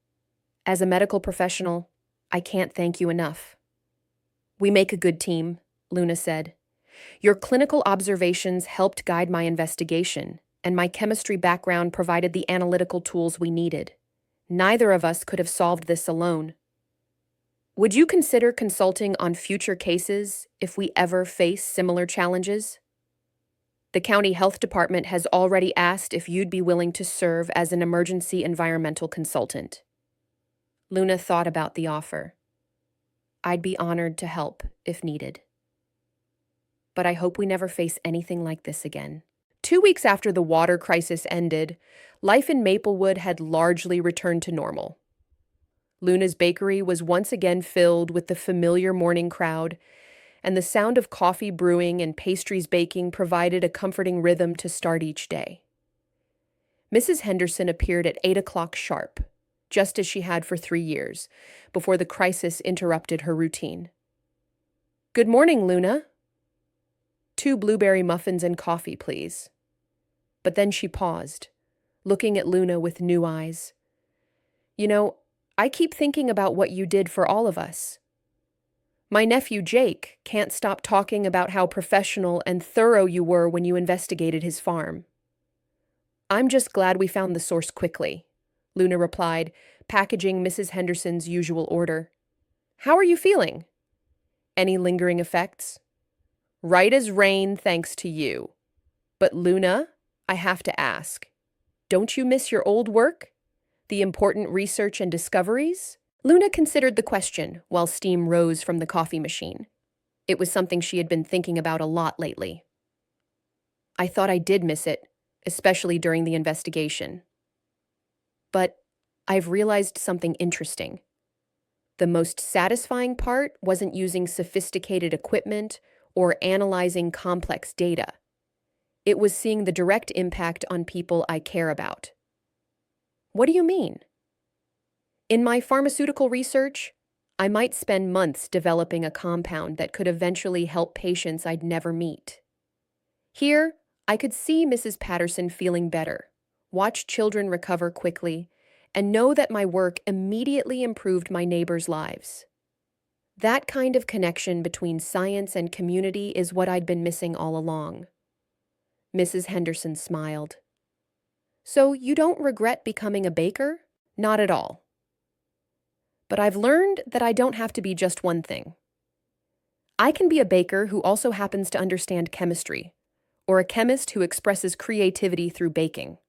As a medical professional, I can't thank you enough. We make a good team, Luna said. Your clinical observations helped guide my investigation, and my chemistry background provided the analytical tools we needed. Neither of us could have solved this alone. Would you consider consulting on future cases if we ever face similar challenges? The county health department has already asked if you'd be willing to serve as an emergency environmental consultant. Luna thought about the offer. I'd be honored to help if needed. But I hope we never face anything like this again. 2 weeks after the water crisis ended, life in Maplewood had largely returned to normal. Luna's bakery was once again filled with the familiar morning crowd, and the sound of coffee brewing and pastries baking provided a comforting rhythm to start each day. Mrs. Henderson appeared at 8 o'clock sharp, just as she had for 3 years, before the crisis interrupted her routine. Good morning, Luna. 2 blueberry muffins and coffee, please. But then she paused, looking at Luna with new eyes. You know, I keep thinking about what you did for all of us. My nephew Jake can't stop talking about how professional and thorough you were when you investigated his farm. I'm just glad we found the source quickly, Luna replied, packaging Mrs. Henderson's usual order. How are you feeling? Any lingering effects? Right as rain, thanks to you. But Luna, I have to ask, don't you miss your old work? The important research and discoveries? Luna considered the question while steam rose from the coffee machine. It was something she had been thinking about a lot lately. I thought I did miss it, especially during the investigation. But I've realized something interesting. The most satisfying part wasn't using sophisticated equipment or analyzing complex data. It was seeing the direct impact on people I care about. What do you mean? In my pharmaceutical research, I might spend months developing a compound that could eventually help patients I'd never meet. Here, I could see Mrs. Patterson feeling better, watch children recover quickly, and know that my work immediately improved my neighbors' lives. That kind of connection between science and community is what I'd been missing all along. Mrs. Henderson smiled. So you don't regret becoming a baker? Not at all. But I've learned that I don't have to be just one thing. I can be a baker who also happens to understand chemistry, or a chemist who expresses creativity through baking.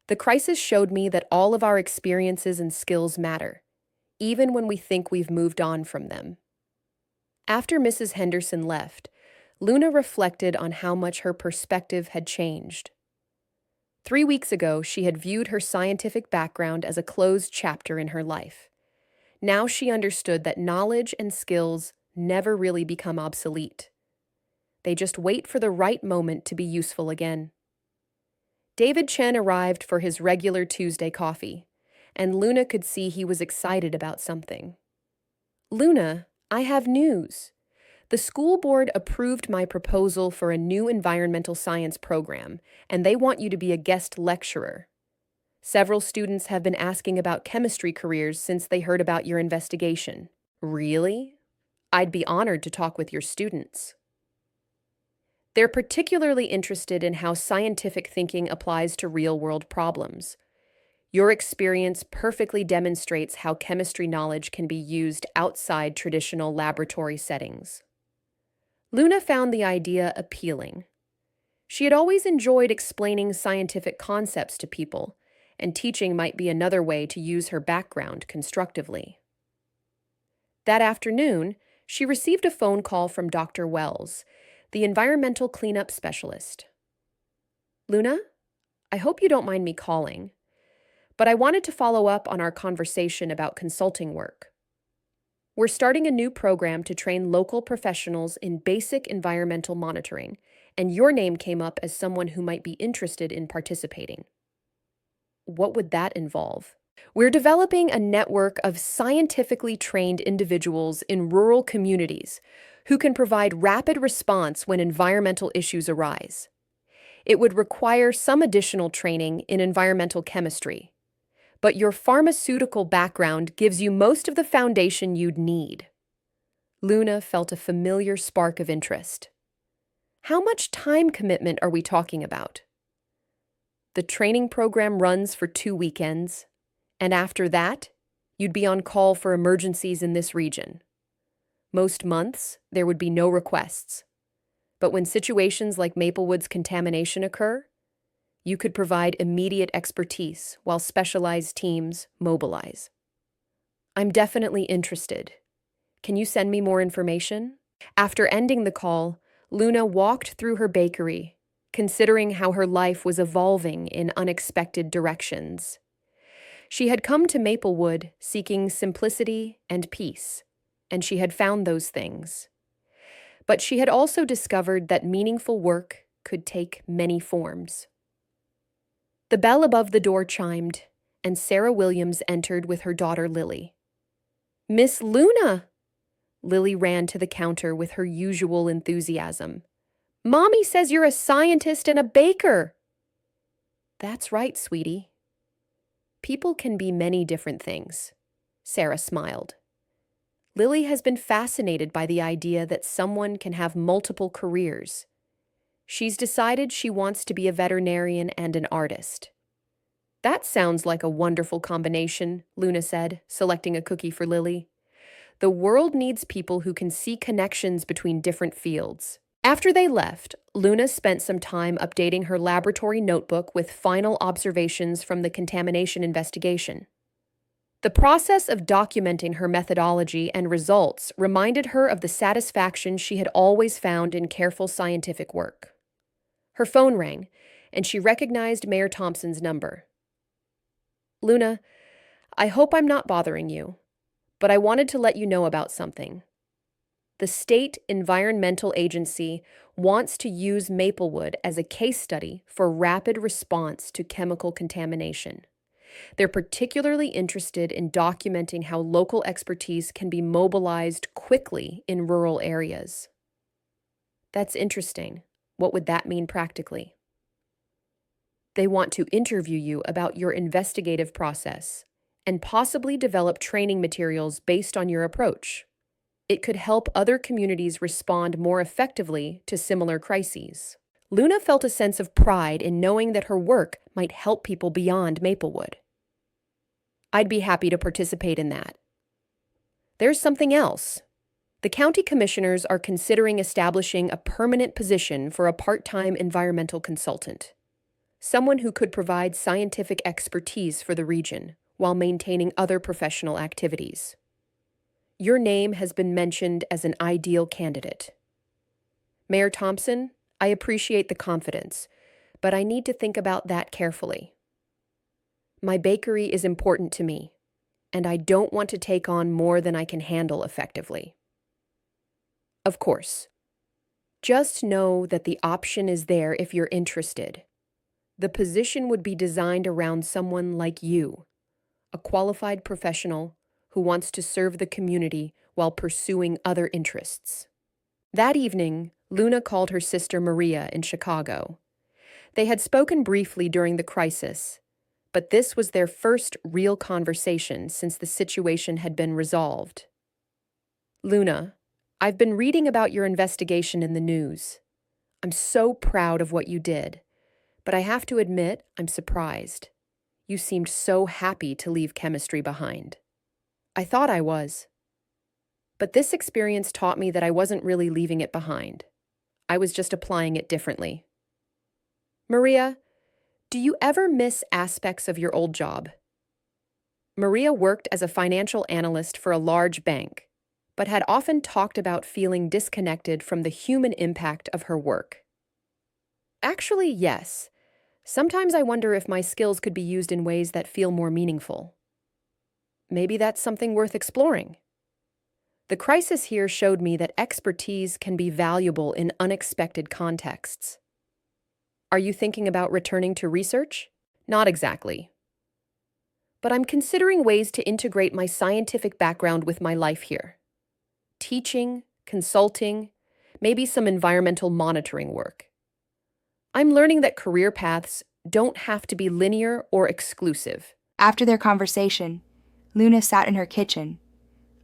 The crisis showed me that all of our experiences and skills matter, even when we think we've moved on from them. After Mrs. Henderson left, Luna reflected on how much her perspective had changed. 3 weeks ago, she had viewed her scientific background as a closed chapter in her life. Now she understood that knowledge and skills never really become obsolete. They just wait for the right moment to be useful again. David Chen arrived for his regular Tuesday coffee, and Luna could see he was excited about something. Luna, I have news. The school board approved my proposal for a new environmental science program, and they want you to be a guest lecturer. Several students have been asking about chemistry careers since they heard about your investigation. Really? I'd be honored to talk with your students. They're particularly interested in how scientific thinking applies to real-world problems. Your experience perfectly demonstrates how chemistry knowledge can be used outside traditional laboratory settings. Luna found the idea appealing. She had always enjoyed explaining scientific concepts to people, and teaching might be another way to use her background constructively. That afternoon, she received a phone call from Dr. Wells, the environmental cleanup specialist. Luna, I hope you don't mind me calling, but I wanted to follow up on our conversation about consulting work. We're starting a new program to train local professionals in basic environmental monitoring, and your name came up as someone who might be interested in participating. What would that involve? We're developing a network of scientifically trained individuals in rural communities who can provide rapid response when environmental issues arise. It would require some additional training in environmental chemistry, but your pharmaceutical background gives you most of the foundation you'd need. Luna felt a familiar spark of interest. How much time commitment are we talking about? The training program runs for 2 weekends, and after that, you'd be on call for emergencies in this region. Most months, there would be no requests, but when situations like Maplewood's contamination occur, you could provide immediate expertise while specialized teams mobilize. I'm definitely interested. Can you send me more information? After ending the call, Luna walked through her bakery, considering how her life was evolving in unexpected directions. She had come to Maplewood seeking simplicity and peace, and she had found those things. But she had also discovered that meaningful work could take many forms. The bell above the door chimed, and Sarah Williams entered with her daughter Lily. "Miss Luna!" Lily ran to the counter with her usual enthusiasm. "Mommy says you're a scientist and a baker!" "That's right, sweetie. People can be many different things," Sarah smiled. Lily has been fascinated by the idea that someone can have multiple careers. She's decided she wants to be a veterinarian and an artist. That sounds like a wonderful combination, Luna said, selecting a cookie for Lily. The world needs people who can see connections between different fields. After they left, Luna spent some time updating her laboratory notebook with final observations from the contamination investigation. The process of documenting her methodology and results reminded her of the satisfaction she had always found in careful scientific work. Her phone rang, and she recognized Mayor Thompson's number. Luna, I hope I'm not bothering you, but I wanted to let you know about something. The State Environmental Agency wants to use Maplewood as a case study for rapid response to chemical contamination. They're particularly interested in documenting how local expertise can be mobilized quickly in rural areas. That's interesting. What would that mean practically? They want to interview you about your investigative process and possibly develop training materials based on your approach. It could help other communities respond more effectively to similar crises. Luna felt a sense of pride in knowing that her work might help people beyond Maplewood. I'd be happy to participate in that. There's something else. The county commissioners are considering establishing a permanent position for a part-time environmental consultant, someone who could provide scientific expertise for the region while maintaining other professional activities. Your name has been mentioned as an ideal candidate. Mayor Thompson, I appreciate the confidence, but I need to think about that carefully. My bakery is important to me, and I don't want to take on more than I can handle effectively. Of course. Just know that the option is there if you're interested. The position would be designed around someone like you, a qualified professional who wants to serve the community while pursuing other interests. That evening, Luna called her sister Maria in Chicago. They had spoken briefly during the crisis, but this was their first real conversation since the situation had been resolved. Luna, I've been reading about your investigation in the news. I'm so proud of what you did, but I have to admit I'm surprised. You seemed so happy to leave chemistry behind. I thought I was. But this experience taught me that I wasn't really leaving it behind. I was just applying it differently. Maria, do you ever miss aspects of your old job? Maria worked as a financial analyst for a large bank, but had often talked about feeling disconnected from the human impact of her work. Actually, yes. Sometimes I wonder if my skills could be used in ways that feel more meaningful. Maybe that's something worth exploring. The crisis here showed me that expertise can be valuable in unexpected contexts. Are you thinking about returning to research? Not exactly. But I'm considering ways to integrate my scientific background with my life here. Teaching, consulting, maybe some environmental monitoring work. I'm learning that career paths don't have to be linear or exclusive. After their conversation, Luna sat in her kitchen,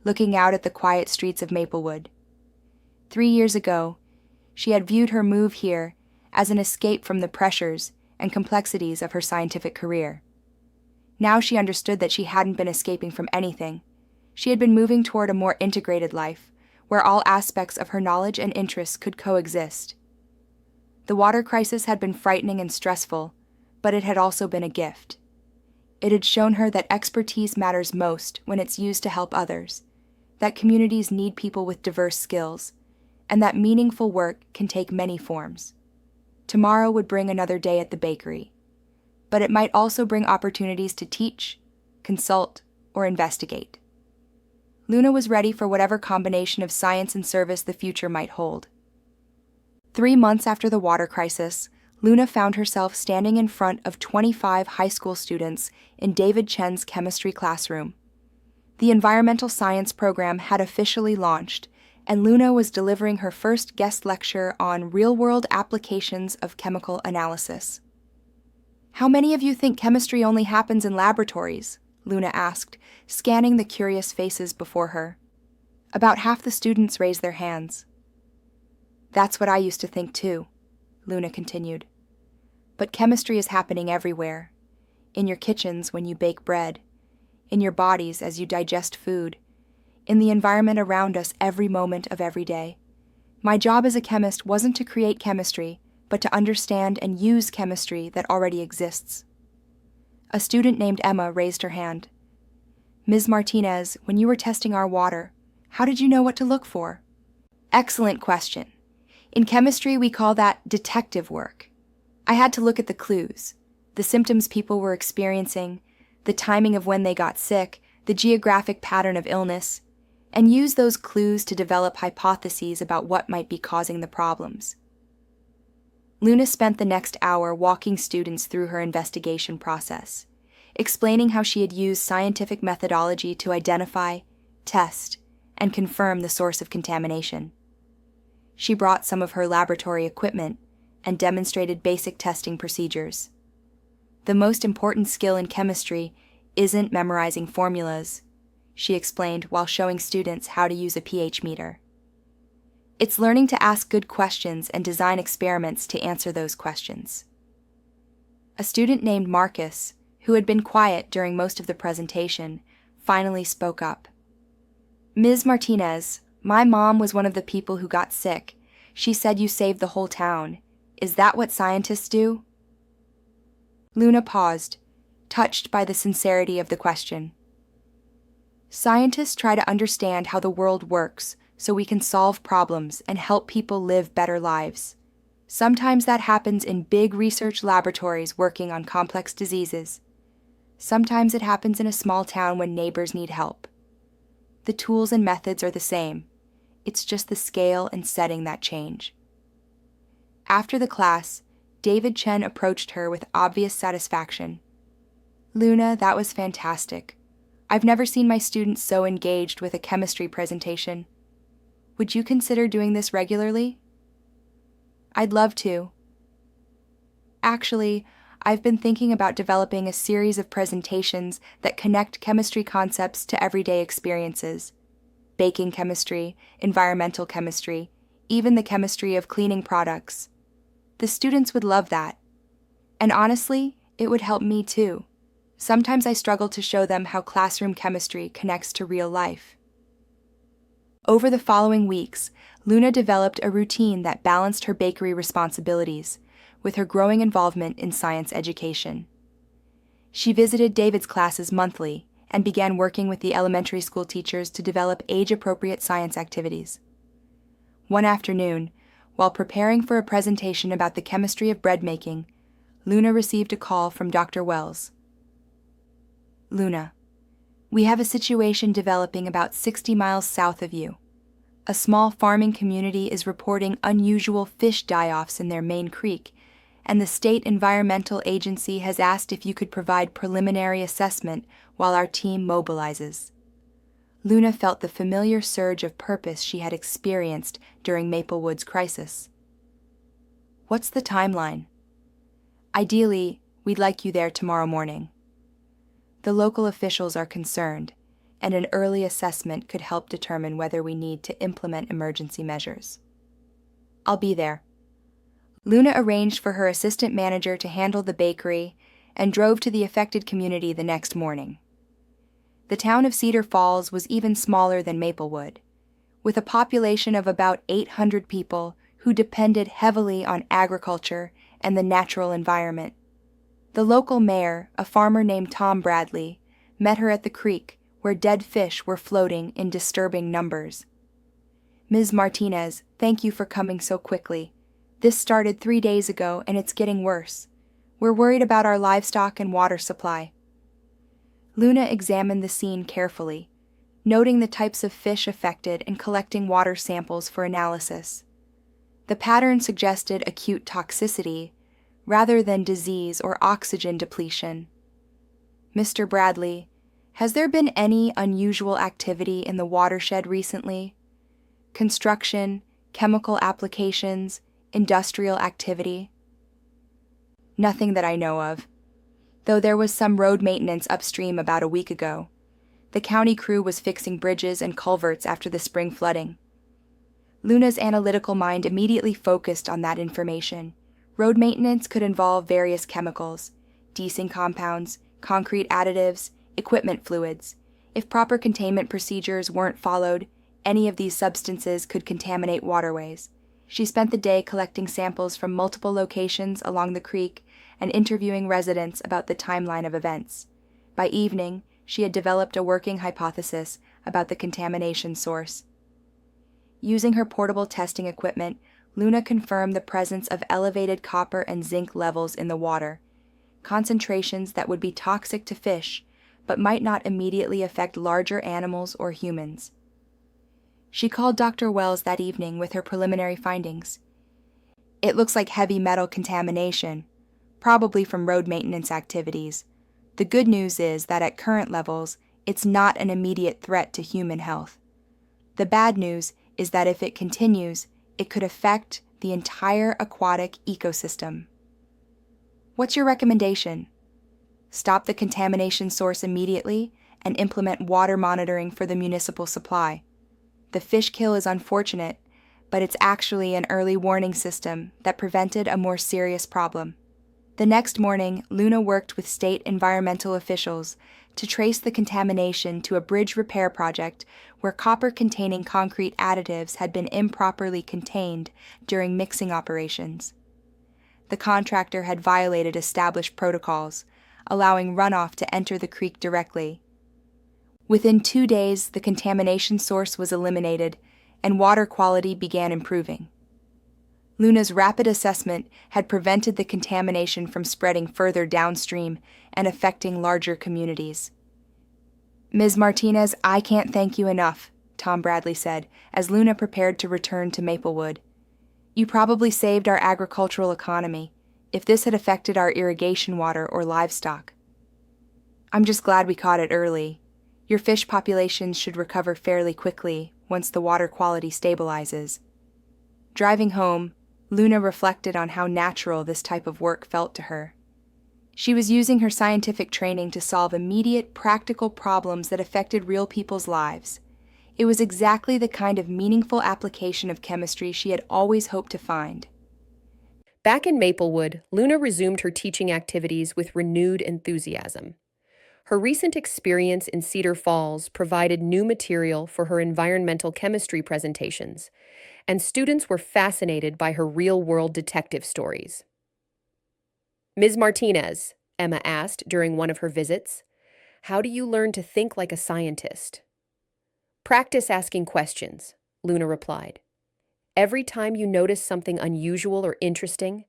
looking out at the quiet streets of Maplewood. 3 years ago, she had viewed her move here as an escape from the pressures and complexities of her scientific career. Now she understood that she hadn't been escaping from anything. She had been moving toward a more integrated life, where all aspects of her knowledge and interests could coexist. The water crisis had been frightening and stressful, but it had also been a gift. It had shown her that expertise matters most when it's used to help others, that communities need people with diverse skills, and that meaningful work can take many forms. Tomorrow would bring another day at the bakery, but it might also bring opportunities to teach, consult, or investigate. Luna was ready for whatever combination of science and service the future might hold. 3 months after the water crisis, Luna found herself standing in front of 25 high school students in David Chen's chemistry classroom. The environmental science program had officially launched, and Luna was delivering her first guest lecture on real-world applications of chemical analysis. "How many of you think chemistry only happens in laboratories?" Luna asked, scanning the curious faces before her. About half the students raised their hands. That's what I used to think too, Luna continued. But chemistry is happening everywhere. In your kitchens when you bake bread, in your bodies as you digest food, in the environment around us every moment of every day. My job as a chemist wasn't to create chemistry, but to understand and use chemistry that already exists. A student named Emma raised her hand. Ms. Martinez, when you were testing our water, how did you know what to look for? Excellent question. In chemistry, we call that detective work. I had to look at the clues, the symptoms people were experiencing, the timing of when they got sick, the geographic pattern of illness, and use those clues to develop hypotheses about what might be causing the problems. Luna spent the next hour walking students through her investigation process, explaining how she had used scientific methodology to identify, test, and confirm the source of contamination. She brought some of her laboratory equipment and demonstrated basic testing procedures. The most important skill in chemistry isn't memorizing formulas, she explained while showing students how to use a pH meter. It's learning to ask good questions and design experiments to answer those questions. A student named Marcus, who had been quiet during most of the presentation, finally spoke up. Ms. Martinez, my mom was one of the people who got sick. She said you saved the whole town. Is that what scientists do? Luna paused, touched by the sincerity of the question. Scientists try to understand how the world works so we can solve problems and help people live better lives. Sometimes that happens in big research laboratories working on complex diseases. Sometimes it happens in a small town when neighbors need help. The tools and methods are the same. It's just the scale and setting that change. After the class, David Chen approached her with obvious satisfaction. Luna, that was fantastic. I've never seen my students so engaged with a chemistry presentation. Would you consider doing this regularly? I'd love to. Actually, I've been thinking about developing a series of presentations that connect chemistry concepts to everyday experiences. Baking chemistry, environmental chemistry, even the chemistry of cleaning products. The students would love that. And honestly, it would help me too. Sometimes I struggle to show them how classroom chemistry connects to real life. Over the following weeks, Luna developed a routine that balanced her bakery responsibilities with her growing involvement in science education. She visited David's classes monthly and began working with the elementary school teachers to develop age-appropriate science activities. One afternoon, while preparing for a presentation about the chemistry of bread making, Luna received a call from Dr. Wells. Luna, we have a situation developing about 60 miles south of you. A small farming community is reporting unusual fish die-offs in their main creek, and the State Environmental Agency has asked if you could provide preliminary assessment while our team mobilizes. Luna felt the familiar surge of purpose she had experienced during Maplewood's crisis. What's the timeline? Ideally, we'd like you there tomorrow morning. The local officials are concerned, and an early assessment could help determine whether we need to implement emergency measures. I'll be there. Luna arranged for her assistant manager to handle the bakery and drove to the affected community the next morning. The town of Cedar Falls was even smaller than Maplewood, with a population of about 800 people who depended heavily on agriculture and the natural environment. The local mayor, a farmer named Tom Bradley, met her at the creek where dead fish were floating in disturbing numbers. Ms. Martinez, thank you for coming so quickly. This started 3 days ago and it's getting worse. We're worried about our livestock and water supply. Luna examined the scene carefully, noting the types of fish affected and collecting water samples for analysis. The pattern suggested acute toxicity, rather than disease or oxygen depletion. Mr. Bradley, has there been any unusual activity in the watershed recently? Construction, chemical applications, industrial activity? Nothing that I know of, though there was some road maintenance upstream about a week ago. The county crew was fixing bridges and culverts after the spring flooding. Luna's analytical mind immediately focused on that information. Road maintenance could involve various chemicals, desing compounds, concrete additives, equipment fluids. If proper containment procedures weren't followed, any of these substances could contaminate waterways. She spent the day collecting samples from multiple locations along the creek and interviewing residents about the timeline of events. By evening, she had developed a working hypothesis about the contamination source. Using her portable testing equipment, Luna confirmed the presence of elevated copper and zinc levels in the water, concentrations that would be toxic to fish, but might not immediately affect larger animals or humans. She called Dr. Wells that evening with her preliminary findings. It looks like heavy metal contamination, probably from road maintenance activities. The good news is that at current levels, it's not an immediate threat to human health. The bad news is that if it continues, it could affect the entire aquatic ecosystem. What's your recommendation? Stop the contamination source immediately and implement water monitoring for the municipal supply. The fish kill is unfortunate, but it's actually an early warning system that prevented a more serious problem. The next morning, Luna worked with state environmental officials to trace the contamination to a bridge repair project where copper-containing concrete additives had been improperly contained during mixing operations. The contractor had violated established protocols, allowing runoff to enter the creek directly. Within 2 days, the contamination source was eliminated, and water quality began improving. Luna's rapid assessment had prevented the contamination from spreading further downstream and affecting larger communities. Ms. Martinez, I can't thank you enough, Tom Bradley said, as Luna prepared to return to Maplewood. You probably saved our agricultural economy, if this had affected our irrigation water or livestock. I'm just glad we caught it early. Your fish populations should recover fairly quickly once the water quality stabilizes. Driving home, Luna reflected on how natural this type of work felt to her. She was using her scientific training to solve immediate, practical problems that affected real people's lives. It was exactly the kind of meaningful application of chemistry she had always hoped to find. Back in Maplewood, Luna resumed her teaching activities with renewed enthusiasm. Her recent experience in Cedar Falls provided new material for her environmental chemistry presentations, and students were fascinated by her real-world detective stories. Ms. Martinez, Emma asked during one of her visits, how do you learn to think like a scientist? Practice asking questions, Luna replied. Every time you notice something unusual or interesting,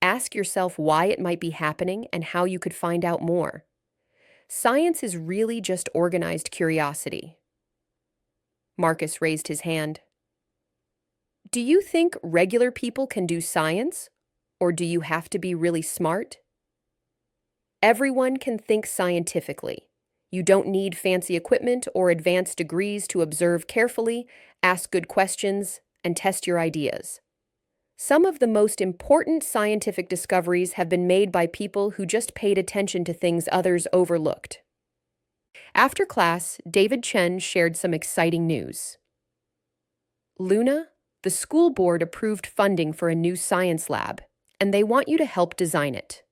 ask yourself why it might be happening and how you could find out more. Science is really just organized curiosity. Marcus raised his hand. Do you think regular people can do science, or do you have to be really smart? Everyone can think scientifically. You don't need fancy equipment or advanced degrees to observe carefully, ask good questions, and test your ideas. Some of the most important scientific discoveries have been made by people who just paid attention to things others overlooked. After class, David Chen shared some exciting news. Luna, the school board approved funding for a new science lab, and they want you to help design it.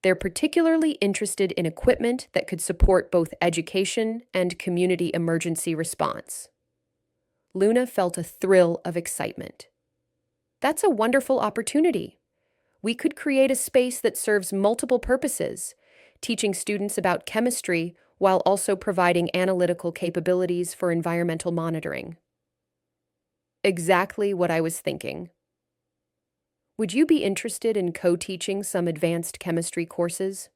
They're particularly interested in equipment that could support both education and community emergency response. Luna felt a thrill of excitement. That's a wonderful opportunity. We could create a space that serves multiple purposes, teaching students about chemistry while also providing analytical capabilities for environmental monitoring. Exactly what I was thinking. Would you be interested in co-teaching some advanced chemistry courses?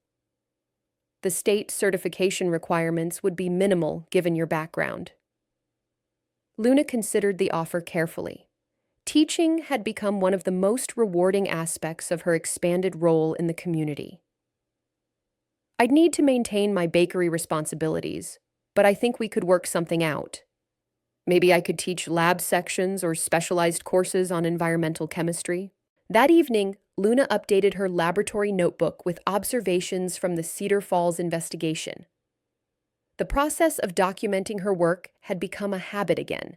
The state certification requirements would be minimal given your background. Luna considered the offer carefully. Teaching had become one of the most rewarding aspects of her expanded role in the community. I'd need to maintain my bakery responsibilities, but I think we could work something out. Maybe I could teach lab sections or specialized courses on environmental chemistry. That evening, Luna updated her laboratory notebook with observations from the Cedar Falls investigation. The process of documenting her work had become a habit again,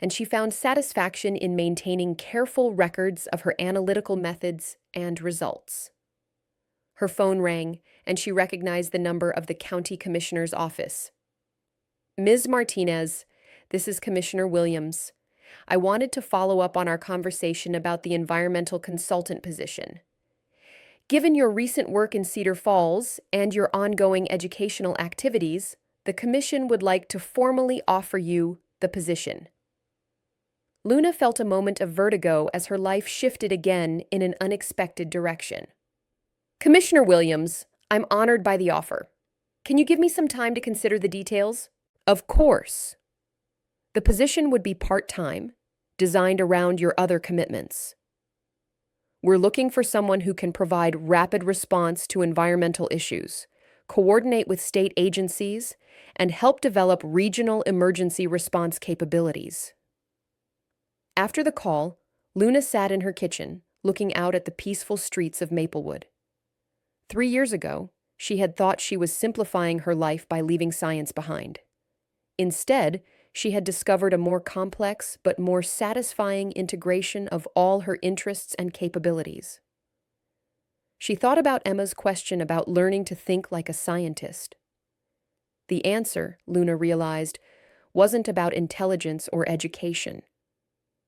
and she found satisfaction in maintaining careful records of her analytical methods and results. Her phone rang, and she recognized the number of the county commissioner's office. "Ms. Martinez, this is Commissioner Williams. I wanted to follow up on our conversation about the environmental consultant position. Given your recent work in Cedar Falls and your ongoing educational activities, the Commission would like to formally offer you the position." Luna felt a moment of vertigo as her life shifted again in an unexpected direction. "Commissioner Williams, I'm honored by the offer. Can you give me some time to consider the details?" "Of course." The position would be part-time, designed around your other commitments. "We're looking for someone who can provide rapid response to environmental issues, coordinate with state agencies, and help develop regional emergency response capabilities." After the call, Luna sat in her kitchen, looking out at the peaceful streets of Maplewood. 3 years ago, she had thought she was simplifying her life by leaving science behind. Instead, she had discovered a more complex but more satisfying integration of all her interests and capabilities. She thought about Emma's question about learning to think like a scientist. The answer, Luna realized, wasn't about intelligence or education.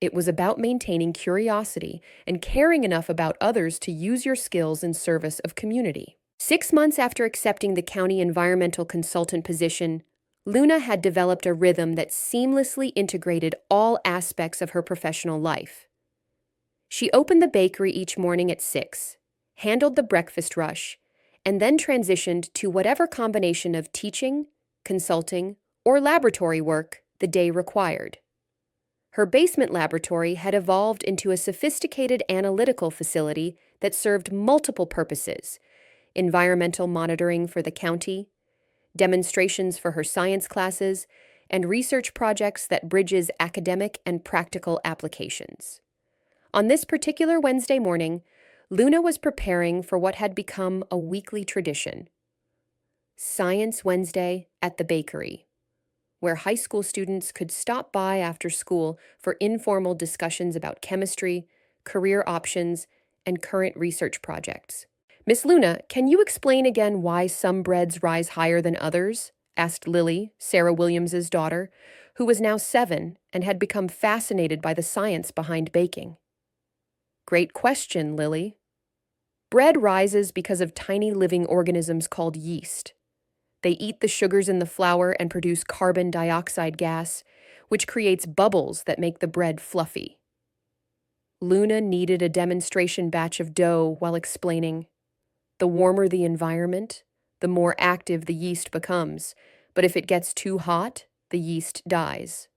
It was about maintaining curiosity and caring enough about others to use your skills in service of community. 6 months after accepting the county environmental consultant position, Luna had developed a rhythm that seamlessly integrated all aspects of her professional life. She opened the bakery each morning at 6, handled the breakfast rush, and then transitioned to whatever combination of teaching, consulting, or laboratory work the day required. Her basement laboratory had evolved into a sophisticated analytical facility that served multiple purposes: environmental monitoring for the county, demonstrations for her science classes, and research projects that bridges academic and practical applications. On this particular Wednesday morning, Luna was preparing for what had become a weekly tradition: Science Wednesday at the bakery, where high school students could stop by after school for informal discussions about chemistry, career options, and current research projects. "Miss Luna, can you explain again why some breads rise higher than others?" asked Lily, Sarah Williams's daughter, who was now 7 and had become fascinated by the science behind baking. "Great question, Lily. Bread rises because of tiny living organisms called yeast. They eat the sugars in the flour and produce carbon dioxide gas, which creates bubbles that make the bread fluffy." Luna kneaded a demonstration batch of dough while explaining, "The warmer the environment, the more active the yeast becomes, but if it gets too hot, the yeast dies.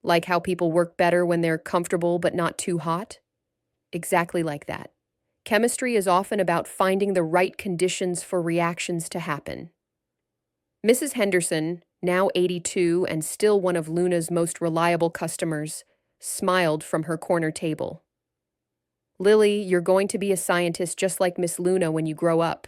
Like how people work better when they're comfortable but not too hot? Exactly like that. Chemistry is often about finding the right conditions for reactions to happen." Mrs. Henderson, now 82 and still one of Luna's most reliable customers, smiled from her corner table. "Lily, you're going to be a scientist just like Miss Luna when you grow up."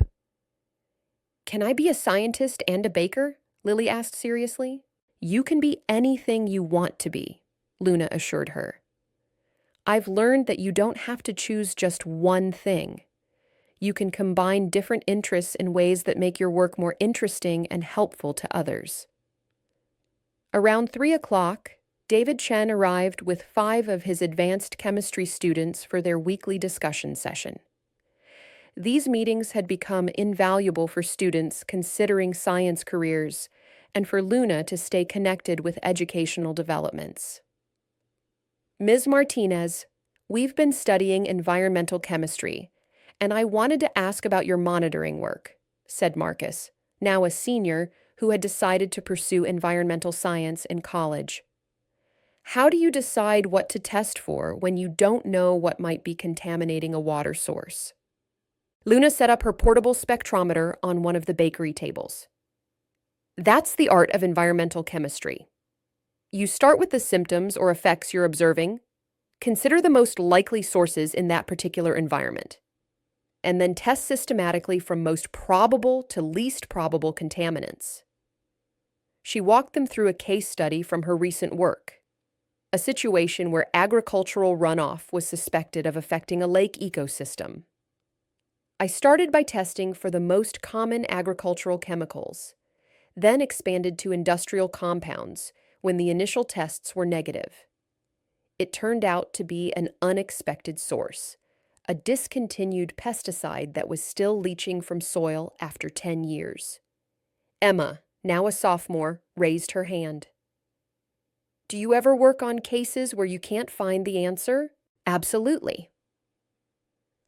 "Can I be a scientist and a baker?" Lily asked seriously. "You can be anything you want to be," Luna assured her. "I've learned that you don't have to choose just one thing. You can combine different interests in ways that make your work more interesting and helpful to others." Around 3 o'clock, David Chen arrived with 5 of his advanced chemistry students for their weekly discussion session. These meetings had become invaluable for students considering science careers and for Luna to stay connected with educational developments. "Ms. Martinez, we've been studying environmental chemistry, and I wanted to ask about your monitoring work," said Marcus, now a senior who had decided to pursue environmental science in college. "How do you decide what to test for when you don't know what might be contaminating a water source?" Luna set up her portable spectrometer on one of the bakery tables. "That's the art of environmental chemistry. You start with the symptoms or effects you're observing, consider the most likely sources in that particular environment, and then test systematically from most probable to least probable contaminants. She walked them through a case study from her recent work, a situation where agricultural runoff was suspected of affecting a lake ecosystem. I started by testing for the most common agricultural chemicals, then expanded to industrial compounds when the initial tests were negative. It turned out to be an unexpected source, a discontinued pesticide that was still leaching from soil after 10 years. Emma, now a sophomore, raised her hand. Do you ever work on cases where you can't find the answer? Absolutely.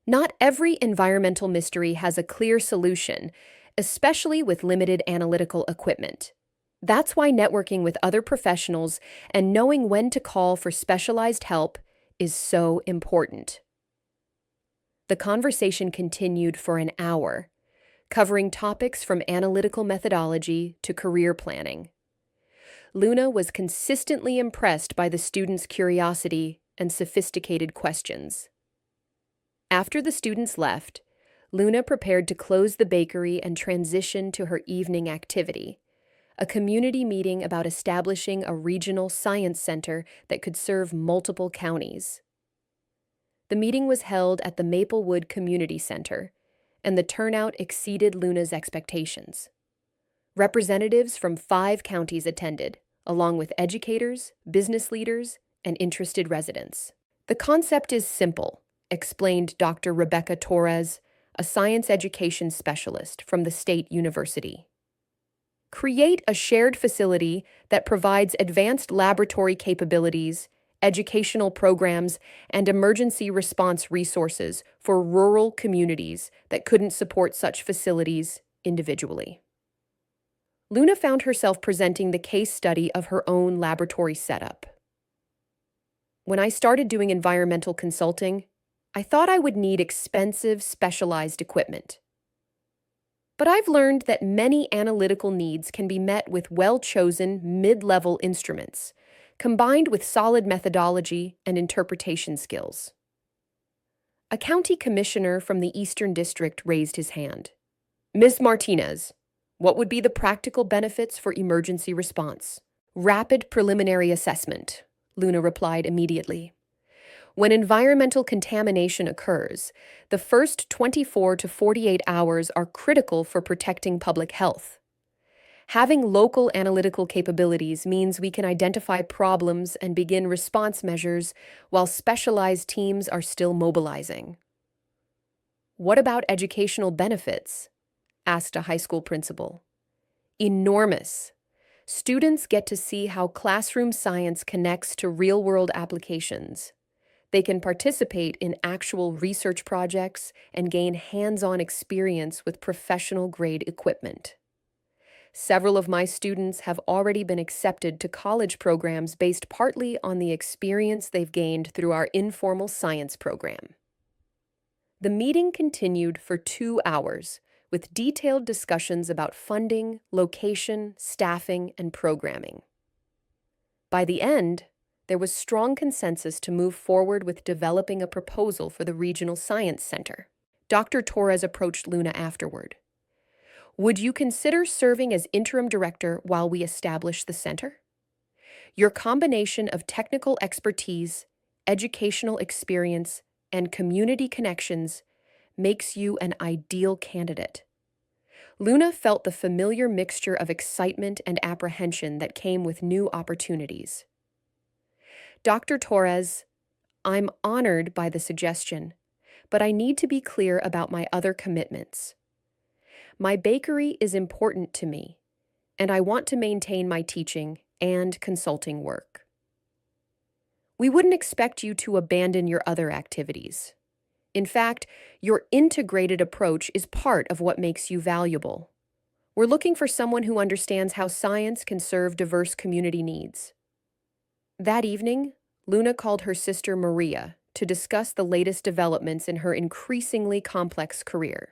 Not every environmental mystery has a clear solution, especially with limited analytical equipment. That's why networking with other professionals and knowing when to call for specialized help is so important. The conversation continued for an hour, covering topics from analytical methodology to career planning. Luna was consistently impressed by the students' curiosity and sophisticated questions. After the students left, Luna prepared to close the bakery and transition to her evening activity, a community meeting about establishing a regional science center that could serve multiple counties. The meeting was held at the Maplewood Community Center, and the turnout exceeded Luna's expectations. Representatives from 5 counties attended, along with educators, business leaders, and interested residents. The concept is simple, explained Dr. Rebecca Torres, a science education specialist from the State University. Create a shared facility that provides advanced laboratory capabilities, educational programs, and emergency response resources for rural communities that couldn't support such facilities individually. Luna found herself presenting the case study of her own laboratory setup. When I started doing environmental consulting, I thought I would need expensive, specialized equipment. But I've learned that many analytical needs can be met with well-chosen, mid-level instruments, combined with solid methodology and interpretation skills. A county commissioner from the Eastern District raised his hand. Ms. Martinez, what would be the practical benefits for emergency response? Rapid preliminary assessment, Luna replied immediately. When environmental contamination occurs, the first 24 to 48 hours are critical for protecting public health. Having local analytical capabilities means we can identify problems and begin response measures while specialized teams are still mobilizing. What about educational benefits? Asked a high school principal. Enormous. Students get to see how classroom science connects to real-world applications. They can participate in actual research projects and gain hands-on experience with professional-grade equipment. Several of my students have already been accepted to college programs based partly on the experience they've gained through our informal science program. The meeting continued for 2 hours, with detailed discussions about funding, location, staffing, and programming. By the end, there was strong consensus to move forward with developing a proposal for the Regional Science Center. Dr. Torres approached Luna afterward. Would you consider serving as interim director while we establish the center? Your combination of technical expertise, educational experience, and community connections makes you an ideal candidate. Luna felt the familiar mixture of excitement and apprehension that came with new opportunities. Dr. Torres, I'm honored by the suggestion, but I need to be clear about my other commitments. My bakery is important to me, and I want to maintain my teaching and consulting work. We wouldn't expect you to abandon your other activities. In fact, your integrated approach is part of what makes you valuable. We're looking for someone who understands how science can serve diverse community needs. That evening, Luna called her sister Maria to discuss the latest developments in her increasingly complex career.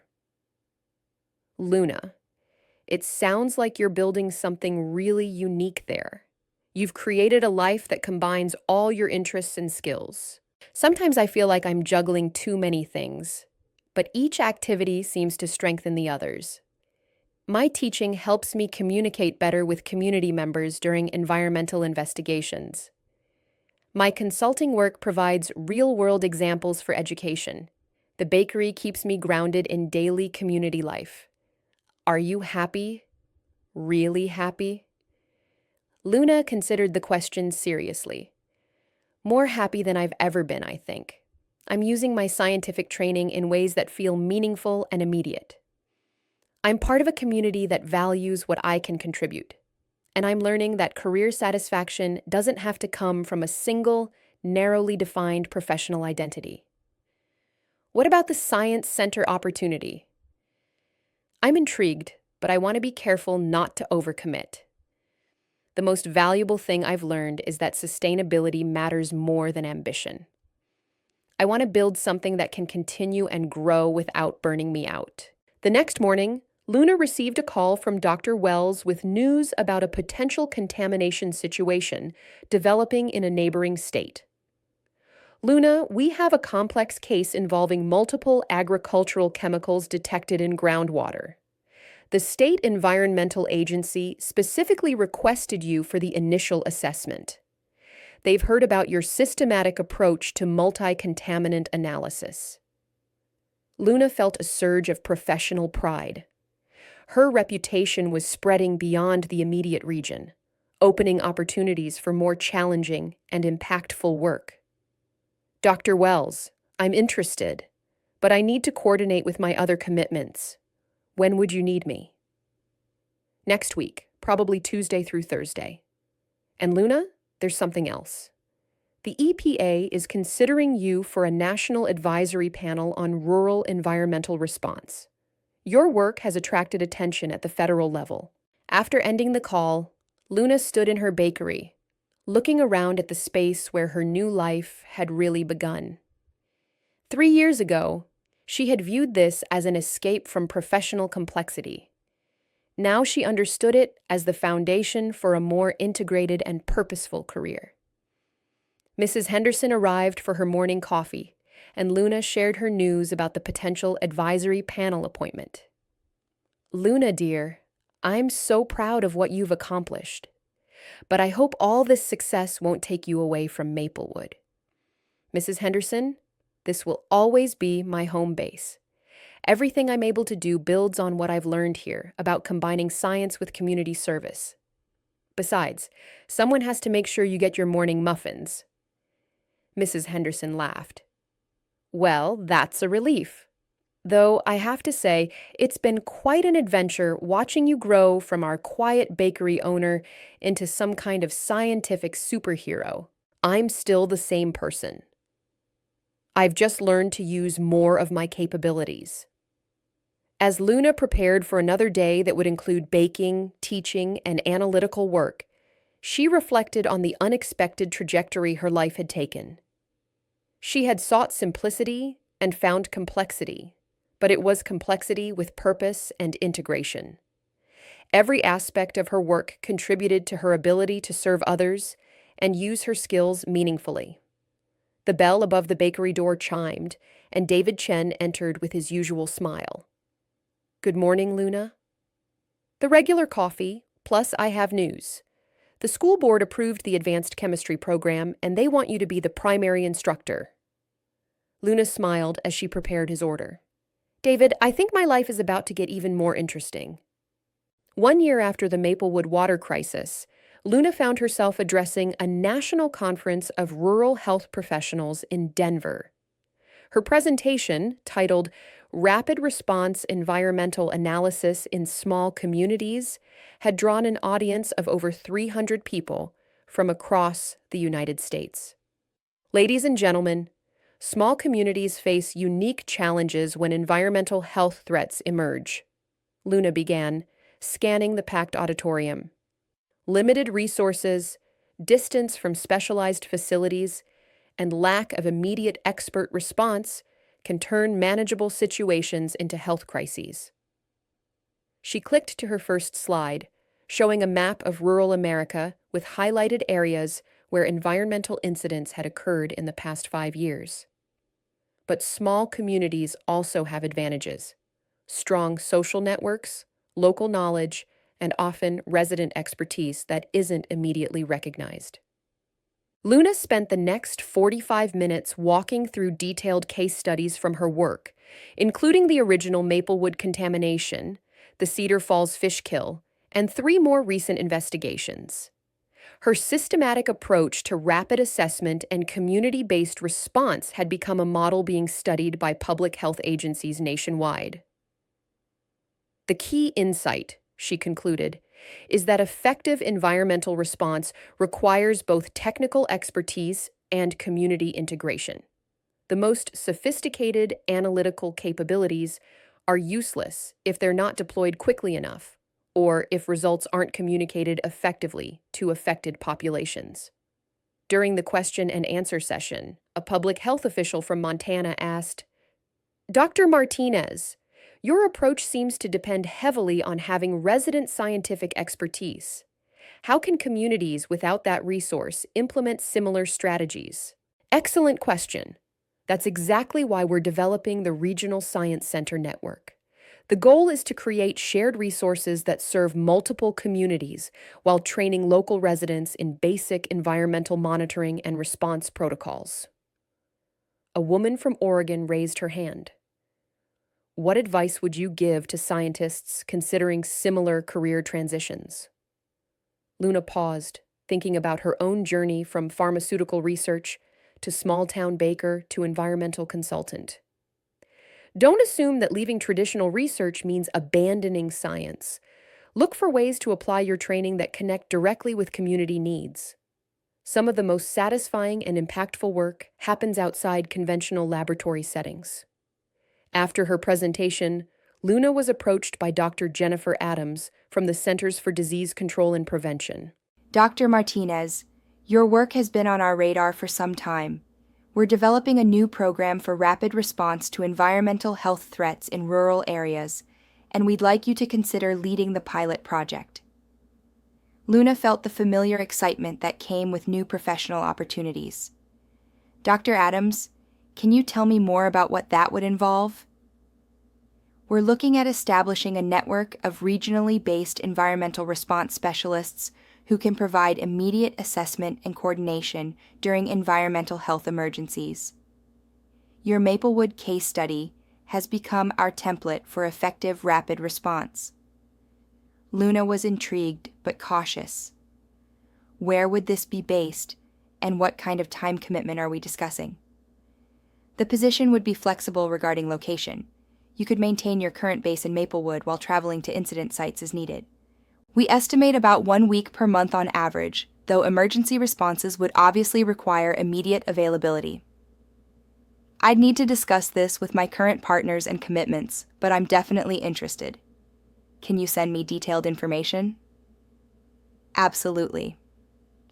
Luna, it sounds like you're building something really unique there. You've created a life that combines all your interests and skills. Sometimes I feel like I'm juggling too many things, but each activity seems to strengthen the others. My teaching helps me communicate better with community members during environmental investigations. My consulting work provides real-world examples for education. The bakery keeps me grounded in daily community life. Are you happy? Really happy? Luna considered the question seriously. More happy than I've ever been, I think. I'm using my scientific training in ways that feel meaningful and immediate. I'm part of a community that values what I can contribute. And I'm learning that career satisfaction doesn't have to come from a single, narrowly defined professional identity. What about the science center opportunity? I'm intrigued, but I want to be careful not to overcommit. The most valuable thing I've learned is that sustainability matters more than ambition. I want to build something that can continue and grow without burning me out. The next morning, Luna received a call from Dr. Wells with news about a potential contamination situation developing in a neighboring state. Luna, we have a complex case involving multiple agricultural chemicals detected in groundwater. The State Environmental Agency specifically requested you for the initial assessment. They've heard about your systematic approach to multi-contaminant analysis. Luna felt a surge of professional pride. Her reputation was spreading beyond the immediate region, opening opportunities for more challenging and impactful work. Dr. Wells, I'm interested, but I need to coordinate with my other commitments. When would you need me? Next week, probably Tuesday through Thursday. And Luna, there's something else. The EPA is considering you for a national advisory panel on rural environmental response. Your work has attracted attention at the federal level. After ending the call, Luna stood in her bakery, looking around at the space where her new life had really begun. 3 years ago, she had viewed this as an escape from professional complexity. Now she understood it as the foundation for a more integrated and purposeful career. Mrs. Henderson arrived for her morning coffee, and Luna shared her news about the potential advisory panel appointment. Luna, dear, I'm so proud of what you've accomplished, but I hope all this success won't take you away from Maplewood. Mrs. Henderson, this will always be my home base. Everything I'm able to do builds on what I've learned here about combining science with community service. Besides, someone has to make sure you get your morning muffins. Mrs. Henderson laughed. Well, that's a relief. Though I have to say, it's been quite an adventure watching you grow from our quiet bakery owner into some kind of scientific superhero. I'm still the same person. I've just learned to use more of my capabilities. As Luna prepared for another day that would include baking, teaching, and analytical work, she reflected on the unexpected trajectory her life had taken. She had sought simplicity and found complexity, but it was complexity with purpose and integration. Every aspect of her work contributed to her ability to serve others and use her skills meaningfully. The bell above the bakery door chimed, and David Chen entered with his usual smile. Good morning, Luna. The regular coffee, plus I have news. The school board approved the advanced chemistry program, and they want you to be the primary instructor. Luna smiled as she prepared his order. David, I think my life is about to get even more interesting. 1 year after the Maplewood water crisis, Luna found herself addressing a national conference of rural health professionals in Denver. Her presentation, titled Rapid Response Environmental Analysis in Small Communities, had drawn an audience of over 300 people from across the United States. Ladies and gentlemen, small communities face unique challenges when environmental health threats emerge. Luna began, scanning the packed auditorium. Limited resources, distance from specialized facilities, and lack of immediate expert response can turn manageable situations into health crises. She clicked to her first slide, showing a map of rural America with highlighted areas where environmental incidents had occurred in the past 5 years. But small communities also have advantages: strong social networks, local knowledge, and often resident expertise that isn't immediately recognized. Luna spent the next 45 minutes walking through detailed case studies from her work, including the original Maplewood contamination, the Cedar Falls fish kill, and 3 more recent investigations. Her systematic approach to rapid assessment and community-based response had become a model being studied by public health agencies nationwide. The key insight, she concluded, is that effective environmental response requires both technical expertise and community integration. The most sophisticated analytical capabilities are useless if they're not deployed quickly enough, or if results aren't communicated effectively to affected populations. During the question and answer session, a public health official from Montana asked, "Dr. Martinez, your approach seems to depend heavily on having resident scientific expertise. How can communities without that resource implement similar strategies?" Excellent question. That's exactly why we're developing the Regional Science Center Network. The goal is to create shared resources that serve multiple communities while training local residents in basic environmental monitoring and response protocols. A woman from Oregon raised her hand. What advice would you give to scientists considering similar career transitions? Luna paused, thinking about her own journey from pharmaceutical research to small-town baker to environmental consultant. Don't assume that leaving traditional research means abandoning science. Look for ways to apply your training that connect directly with community needs. Some of the most satisfying and impactful work happens outside conventional laboratory settings. After her presentation, Luna was approached by Dr. Jennifer Adams from the Centers for Disease Control and Prevention. Dr. Martinez, your work has been on our radar for some time. We're developing a new program for rapid response to environmental health threats in rural areas, and we'd like you to consider leading the pilot project. Luna felt the familiar excitement that came with new professional opportunities. Dr. Adams, can you tell me more about what that would involve? We're looking at establishing a network of regionally based environmental response specialists who can provide immediate assessment and coordination during environmental health emergencies. Your Maplewood case study has become our template for effective rapid response. Luna was intrigued but cautious. Where would this be based, and what kind of time commitment are we discussing? The position would be flexible regarding location. You could maintain your current base in Maplewood while traveling to incident sites as needed. We estimate about 1 week per month on average, though emergency responses would obviously require immediate availability. I'd need to discuss this with my current partners and commitments, but I'm definitely interested. Can you send me detailed information? Absolutely.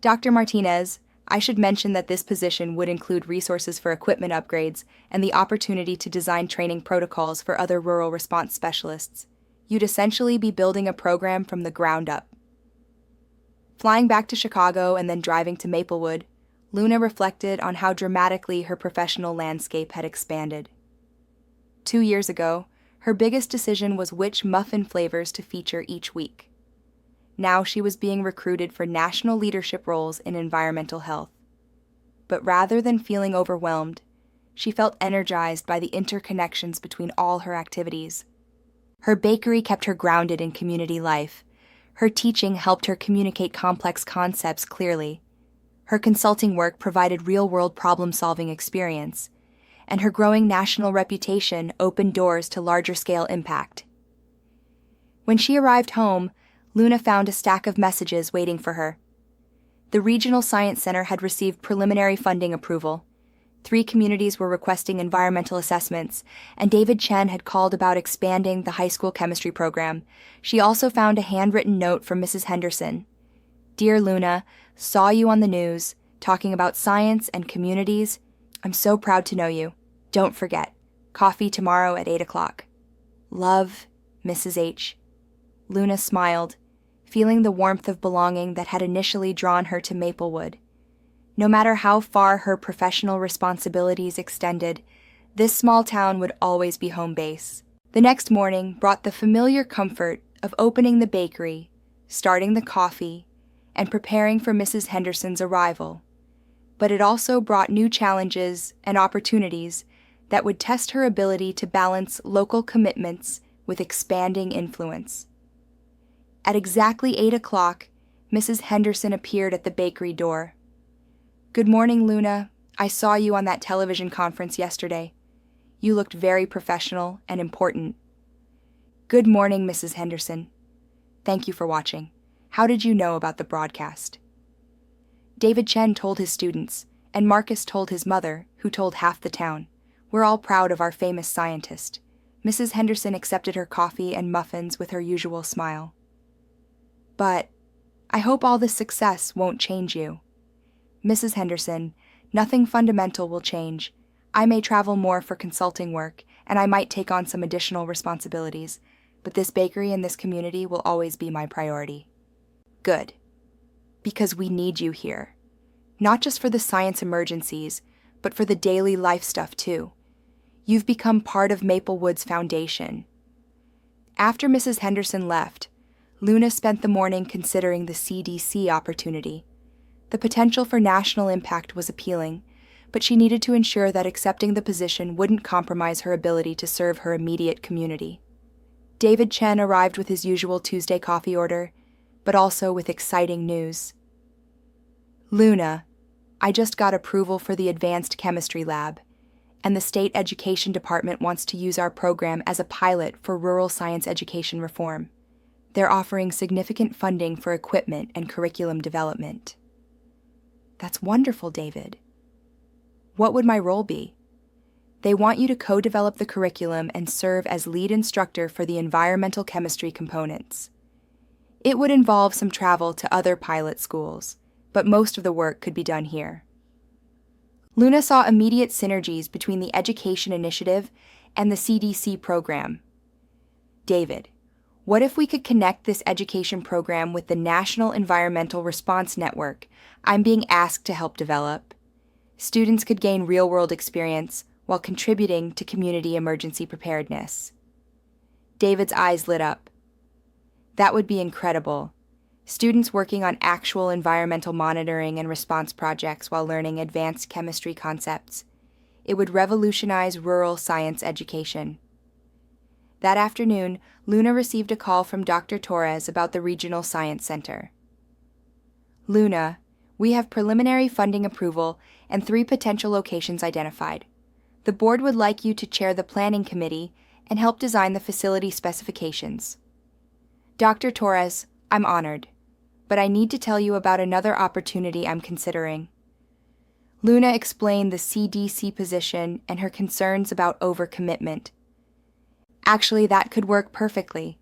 Dr. Martinez, I should mention that this position would include resources for equipment upgrades and the opportunity to design training protocols for other rural response specialists. You'd essentially be building a program from the ground up. Flying back to Chicago and then driving to Maplewood, Luna reflected on how dramatically her professional landscape had expanded. 2 years ago, her biggest decision was which muffin flavors to feature each week. Now she was being recruited for national leadership roles in environmental health. But rather than feeling overwhelmed, she felt energized by the interconnections between all her activities. Her bakery kept her grounded in community life. Her teaching helped her communicate complex concepts clearly. Her consulting work provided real-world problem-solving experience, and her growing national reputation opened doors to larger-scale impact. When she arrived home, Luna found a stack of messages waiting for her. The Regional Science Center had received preliminary funding approval. 3 communities were requesting environmental assessments, and David Chen had called about expanding the high school chemistry program. She also found a handwritten note from Mrs. Henderson. "Dear Luna, saw you on the news, talking about science and communities. I'm so proud to know you. Don't forget, coffee tomorrow at 8 o'clock. Love, Mrs. H." Luna smiled, feeling the warmth of belonging that had initially drawn her to Maplewood. No matter how far her professional responsibilities extended, this small town would always be home base. The next morning brought the familiar comfort of opening the bakery, starting the coffee, and preparing for Mrs. Henderson's arrival, but it also brought new challenges and opportunities that would test her ability to balance local commitments with expanding influence. At exactly 8 o'clock, Mrs. Henderson appeared at the bakery door. "Good morning, Luna. I saw you on that television conference yesterday. You looked very professional and important." "Good morning, Mrs. Henderson. Thank you for watching. How did you know about the broadcast?" David Chen told his students, and Marcus told his mother, who told half the town. "We're all proud of our famous scientist." Mrs. Henderson accepted her coffee and muffins with her usual smile. "But I hope all this success won't change you." "Mrs. Henderson, nothing fundamental will change. I may travel more for consulting work, and I might take on some additional responsibilities, but this bakery and this community will always be my priority." "Good. Because we need you here. Not just for the science emergencies, but for the daily life stuff too. You've become part of Maplewood's foundation." After Mrs. Henderson left, Luna spent the morning considering the CDC opportunity. The potential for national impact was appealing, but she needed to ensure that accepting the position wouldn't compromise her ability to serve her immediate community. David Chen arrived with his usual Tuesday coffee order, but also with exciting news. "Luna, I just got approval for the advanced chemistry lab, and the state education department wants to use our program as a pilot for rural science education reform. They're offering significant funding for equipment and curriculum development." "That's wonderful, David. What would my role be?" "They want you to co-develop the curriculum and serve as lead instructor for the environmental chemistry components. It would involve some travel to other pilot schools, but most of the work could be done here." Luna saw immediate synergies between the education initiative and the CDC program. "David, what if we could connect this education program with the National Environmental Response Network I'm being asked to help develop? Students could gain real-world experience while contributing to community emergency preparedness." David's eyes lit up. "That would be incredible. Students working on actual environmental monitoring and response projects while learning advanced chemistry concepts. It would revolutionize rural science education." That afternoon, Luna received a call from Dr. Torres about the Regional Science Center. "Luna, we have preliminary funding approval and 3 potential locations identified. The board would like you to chair the planning committee and help design the facility specifications." "Dr. Torres, I'm honored, but I need to tell you about another opportunity I'm considering." Luna explained the CDC position and her concerns about overcommitment. "Actually, that could work perfectly.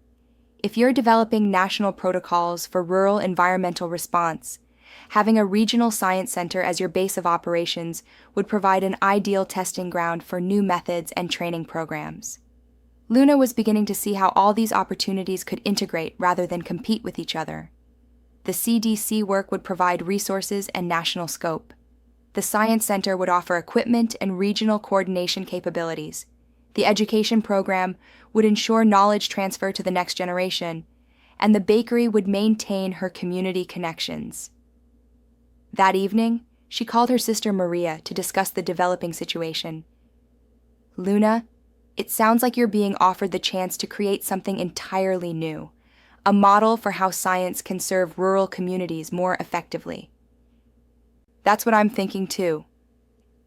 If you're developing national protocols for rural environmental response, having a regional science center as your base of operations would provide an ideal testing ground for new methods and training programs." Luna was beginning to see how all these opportunities could integrate rather than compete with each other. The CDC work would provide resources and national scope. The Science Center would offer equipment and regional coordination capabilities. The education program would ensure knowledge transfer to the next generation, and the bakery would maintain her community connections. That evening, she called her sister Maria to discuss the developing situation. "Luna, it sounds like you're being offered the chance to create something entirely new, a model for how science can serve rural communities more effectively." "That's what I'm thinking too.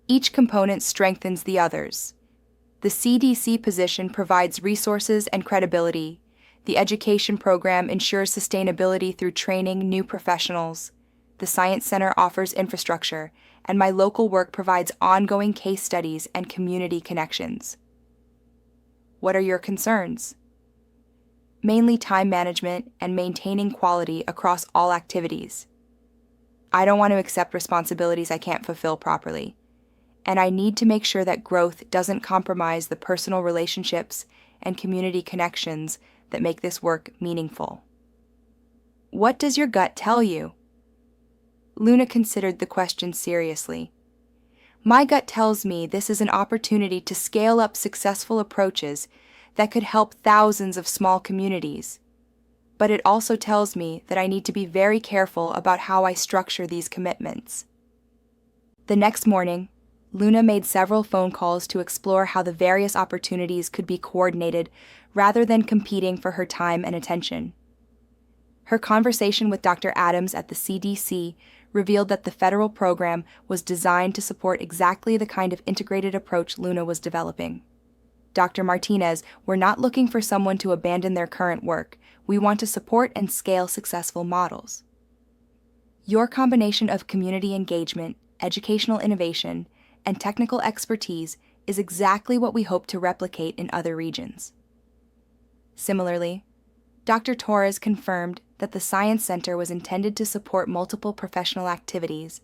Each component strengthens the others. The CDC position provides resources and credibility. The education program ensures sustainability through training new professionals. The Science Center offers infrastructure, and my local work provides ongoing case studies and community connections." "What are your concerns?" "Mainly time management and maintaining quality across all activities. I don't want to accept responsibilities I can't fulfill properly, and I need to make sure that growth doesn't compromise the personal relationships and community connections that make this work meaningful." "What does your gut tell you?" Luna considered the question seriously. "My gut tells me this is an opportunity to scale up successful approaches that could help thousands of small communities. but it also tells me that I need to be very careful about how I structure these commitments. The next morning, Luna made several phone calls to explore how the various opportunities could be coordinated rather than competing for her time and attention. Her conversation with Dr. Adams at the CDC revealed that the federal program was designed to support exactly the kind of integrated approach Luna was developing. Dr. Martinez, we're not looking for someone to abandon their current work. We want to support and scale successful models. Your combination of community engagement, educational innovation, and technical expertise is exactly what we hope to replicate in other regions. Similarly, Dr. Torres confirmed that the Science Center was intended to support multiple professional activities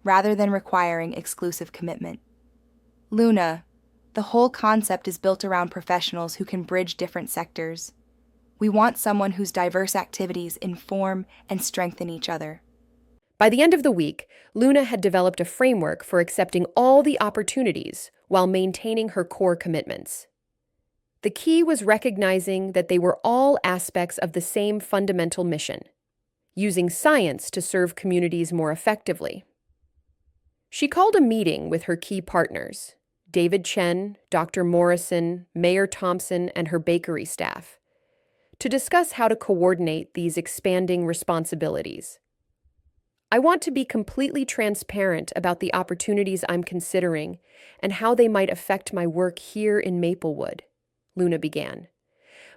rather than requiring exclusive commitment. Luna, the whole concept is built around professionals who can bridge different sectors. We want someone whose diverse activities inform and strengthen each other. By the end of the week, Luna had developed a framework for accepting all the opportunities while maintaining her core commitments. The key was recognizing that they were all aspects of the same fundamental mission, using science to serve communities more effectively. She called a meeting with her key partners, David Chen, Dr. Morrison, Mayor Thompson, and her bakery staff, to discuss how to coordinate these expanding responsibilities. I want to be completely transparent about the opportunities I'm considering and how they might affect my work here in Maplewood, Luna began.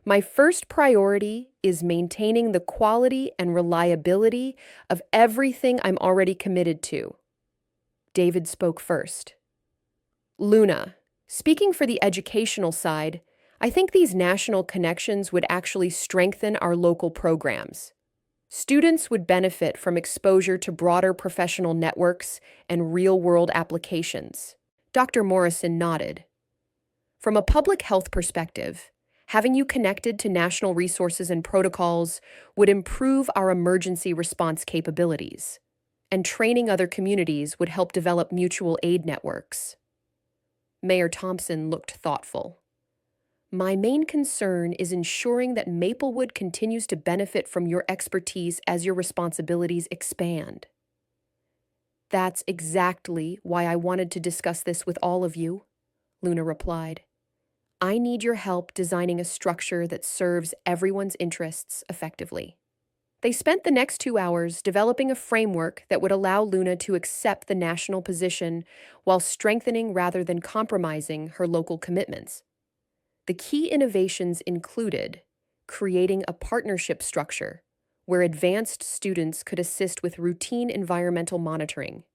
My first priority is maintaining the quality and reliability of everything I'm already committed to. David spoke first. Luna, speaking for the educational side, I think these national connections would actually strengthen our local programs. Students would benefit from exposure to broader professional networks and real-world applications. Dr. Morrison nodded. From a public health perspective, having you connected to national resources and protocols would improve our emergency response capabilities, and training other communities would help develop mutual aid networks. Mayor Thompson looked thoughtful. My main concern is ensuring that Maplewood continues to benefit from your expertise as your responsibilities expand. That's exactly why I wanted to discuss this with all of you, Luna replied. I need your help designing a structure that serves everyone's interests effectively. They spent the next 2 hours developing a framework that would allow Luna to accept the national position while strengthening rather than compromising her local commitments. The key innovations included creating a partnership structure where advanced students could assist with routine environmental monitoring,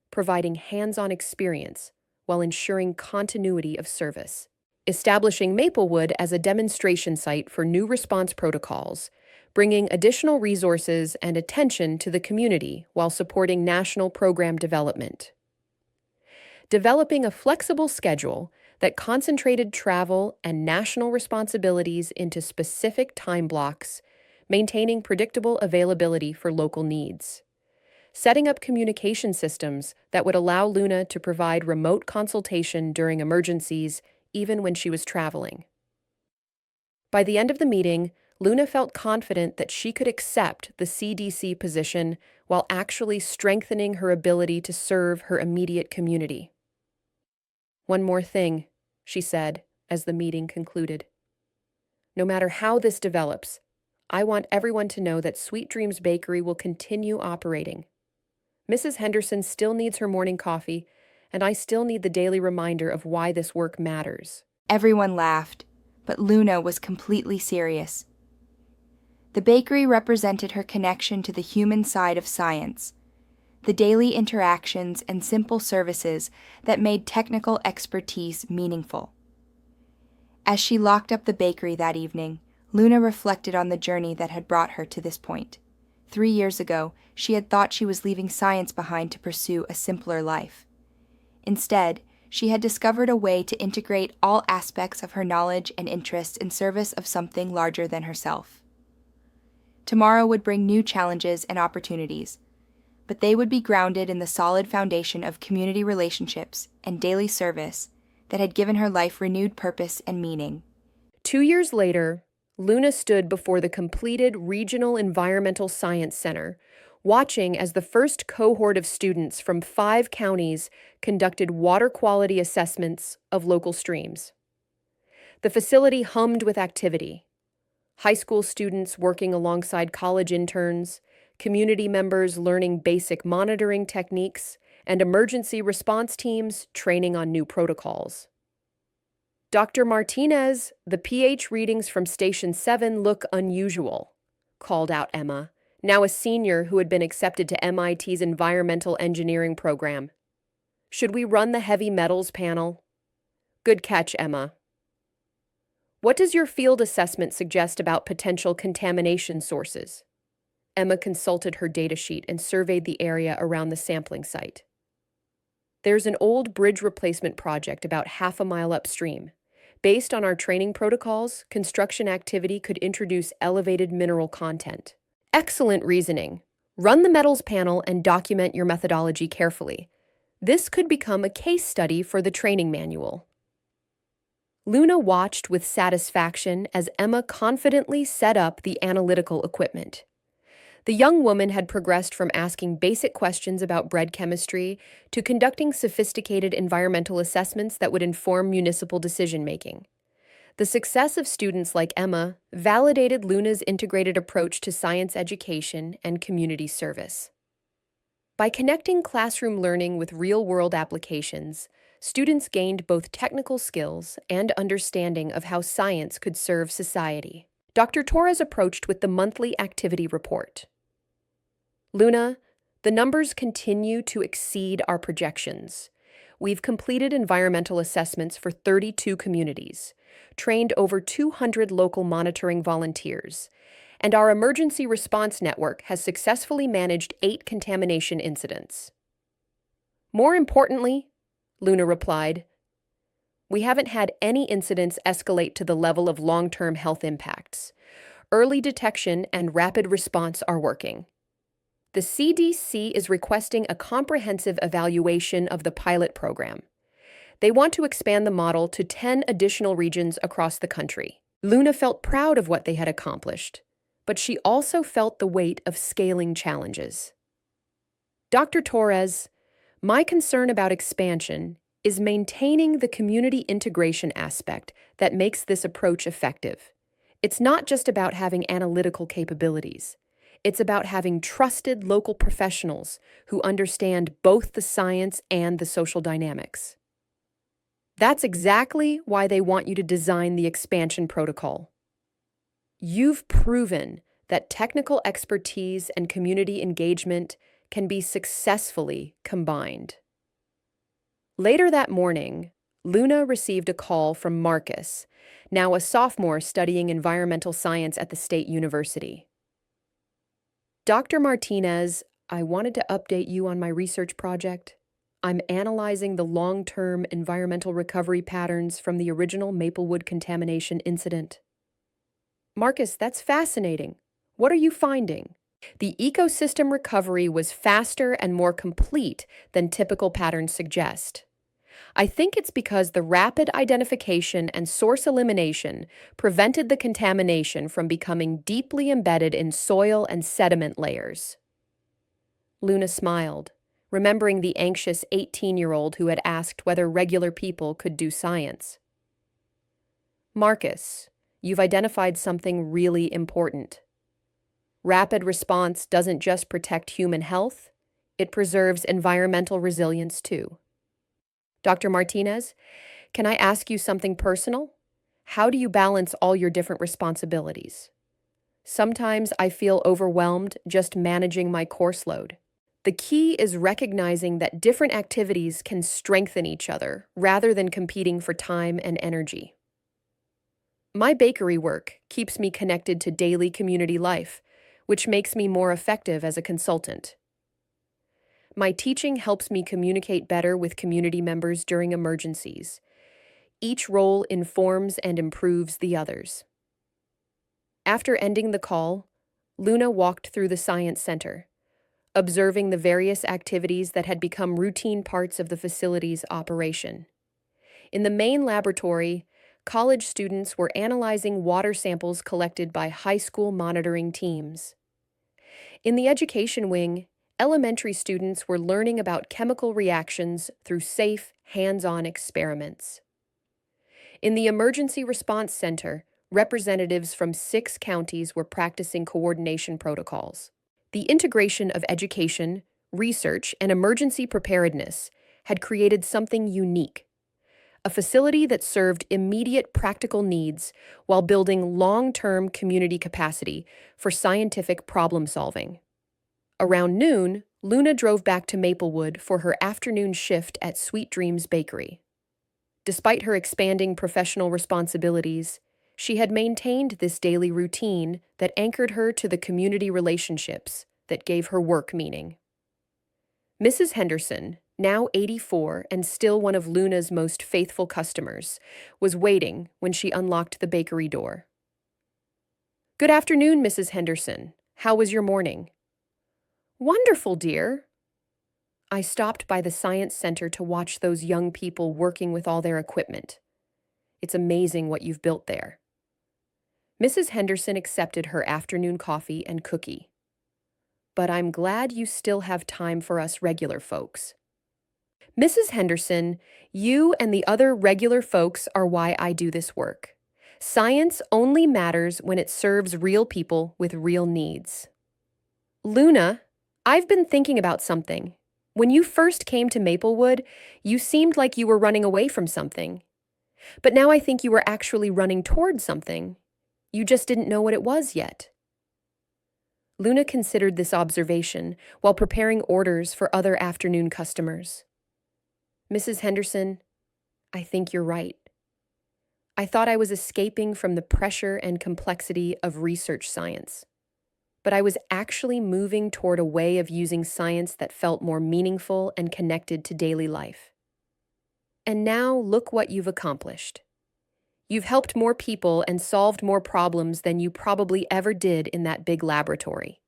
providing hands-on experience while ensuring continuity of service, establishing Maplewood as a demonstration site for new response protocols, bringing additional resources and attention to the community while supporting national program development, developing a flexible schedule that concentrated travel and national responsibilities into specific time blocks, maintaining predictable availability for local needs. Setting up communication systems that would allow Luna to provide remote consultation during emergencies, even when she was traveling. By the end of the meeting, Luna felt confident that she could accept the CDC position while actually strengthening her ability to serve her immediate community. One more thing, she said as the meeting concluded. No matter how this develops, I want everyone to know that Sweet Dreams Bakery will continue operating. Mrs. Henderson still needs her morning coffee, and I still need the daily reminder of why this work matters. Everyone laughed, but Luna was completely serious. The bakery represented her connection to the human side of science, the daily interactions and simple services that made technical expertise meaningful. As she locked up the bakery that evening, Luna reflected on the journey that had brought her to this point. 3 years ago, she had thought she was leaving science behind to pursue a simpler life. Instead, she had discovered a way to integrate all aspects of her knowledge and interests in service of something larger than herself. Tomorrow would bring new challenges and opportunities, but they would be grounded in the solid foundation of community relationships and daily service that had given her life renewed purpose and meaning. 2 years later, Luna stood before the completed Regional Environmental Science Center, watching as the first cohort of students from 5 counties conducted water quality assessments of local streams. The facility hummed with activity. High school students working alongside college interns, community members learning basic monitoring techniques, and emergency response teams training on new protocols. Dr. Martinez, the pH readings from Station 7 look unusual, called out Emma, now a senior who had been accepted to MIT's environmental engineering program. Should we run the heavy metals panel? Good catch, Emma. What does your field assessment suggest about potential contamination sources? Emma consulted her datasheet and surveyed the area around the sampling site. There's an old bridge replacement project about half a mile upstream. Based on our training protocols, construction activity could introduce elevated mineral content. Excellent reasoning. Run the metals panel and document your methodology carefully. This could become a case study for the training manual. Luna watched with satisfaction as Emma confidently set up the analytical equipment. The young woman had progressed from asking basic questions about bread chemistry to conducting sophisticated environmental assessments that would inform municipal decision-making. The success of students like Emma validated Luna's integrated approach to science education and community service. By connecting classroom learning with real-world applications, students gained both technical skills and understanding of how science could serve society. Dr. Torres approached with the monthly activity report. Luna, the numbers continue to exceed our projections. We've completed environmental assessments for 32 communities, trained over 200 local monitoring volunteers, and our emergency response network has successfully managed 8 contamination incidents. More importantly, Luna replied, we haven't had any incidents escalate to the level of long-term health impacts. Early detection and rapid response are working. The CDC is requesting a comprehensive evaluation of the pilot program. They want to expand the model to 10 additional regions across the country. Luna felt proud of what they had accomplished, but she also felt the weight of scaling challenges. Dr. Torres, my concern about expansion is maintaining the community integration aspect that makes this approach effective. It's not just about having analytical capabilities. It's about having trusted local professionals who understand both the science and the social dynamics. That's exactly why they want you to design the expansion protocol. You've proven that technical expertise and community engagement can be successfully combined. Later that morning, Luna received a call from Marcus, now a sophomore studying environmental science at the State University. Dr. Martinez, I wanted to update you on my research project. I'm analyzing the long-term environmental recovery patterns from the original Maplewood contamination incident. Marcus, that's fascinating. What are you finding? The ecosystem recovery was faster and more complete than typical patterns suggest. I think it's because the rapid identification and source elimination prevented the contamination from becoming deeply embedded in soil and sediment layers. Luna smiled, remembering the anxious 18-year-old who had asked whether regular people could do science. Marcus, you've identified something really important. Rapid response doesn't just protect human health, it preserves environmental resilience too. Dr. Martinez, can I ask you something personal? How do you balance all your different responsibilities? Sometimes I feel overwhelmed just managing my course load. The key is recognizing that different activities can strengthen each other rather than competing for time and energy. My bakery work keeps me connected to daily community life, which makes me more effective as a consultant. My teaching helps me communicate better with community members during emergencies. Each role informs and improves the others. After ending the call, Luna walked through the Science Center, observing the various activities that had become routine parts of the facility's operation. In the main laboratory, college students were analyzing water samples collected by high school monitoring teams. In the education wing, elementary students were learning about chemical reactions through safe, hands-on experiments. In the Emergency Response Center, representatives from 6 counties were practicing coordination protocols. The integration of education, research, and emergency preparedness had created something unique, a facility that served immediate practical needs while building long-term community capacity for scientific problem-solving. Around noon, Luna drove back to Maplewood for her afternoon shift at Sweet Dreams Bakery. Despite her expanding professional responsibilities, she had maintained this daily routine that anchored her to the community relationships that gave her work meaning. Mrs. Henderson, now 84 and still one of Luna's most faithful customers, was waiting when she unlocked the bakery door. "Good afternoon, Mrs. Henderson. How was your morning?" "Wonderful, dear." I stopped by the Science Center to watch those young people working with all their equipment. It's amazing what you've built there. Mrs. Henderson accepted her afternoon coffee and cookie. "But I'm glad you still have time for us regular folks." "Mrs. Henderson, you and the other regular folks are why I do this work. Science only matters when it serves real people with real needs." "Luna, I've been thinking about something. When you first came to Maplewood, you seemed like you were running away from something. But now I think you were actually running toward something. You just didn't know what it was yet." Luna considered this observation while preparing orders for other afternoon customers. "Mrs. Henderson, I think you're right. I thought I was escaping from the pressure and complexity of research science. But I was actually moving toward a way of using science that felt more meaningful and connected to daily life. And now look what you've accomplished. You've helped more people and solved more problems than you probably ever did in that big laboratory."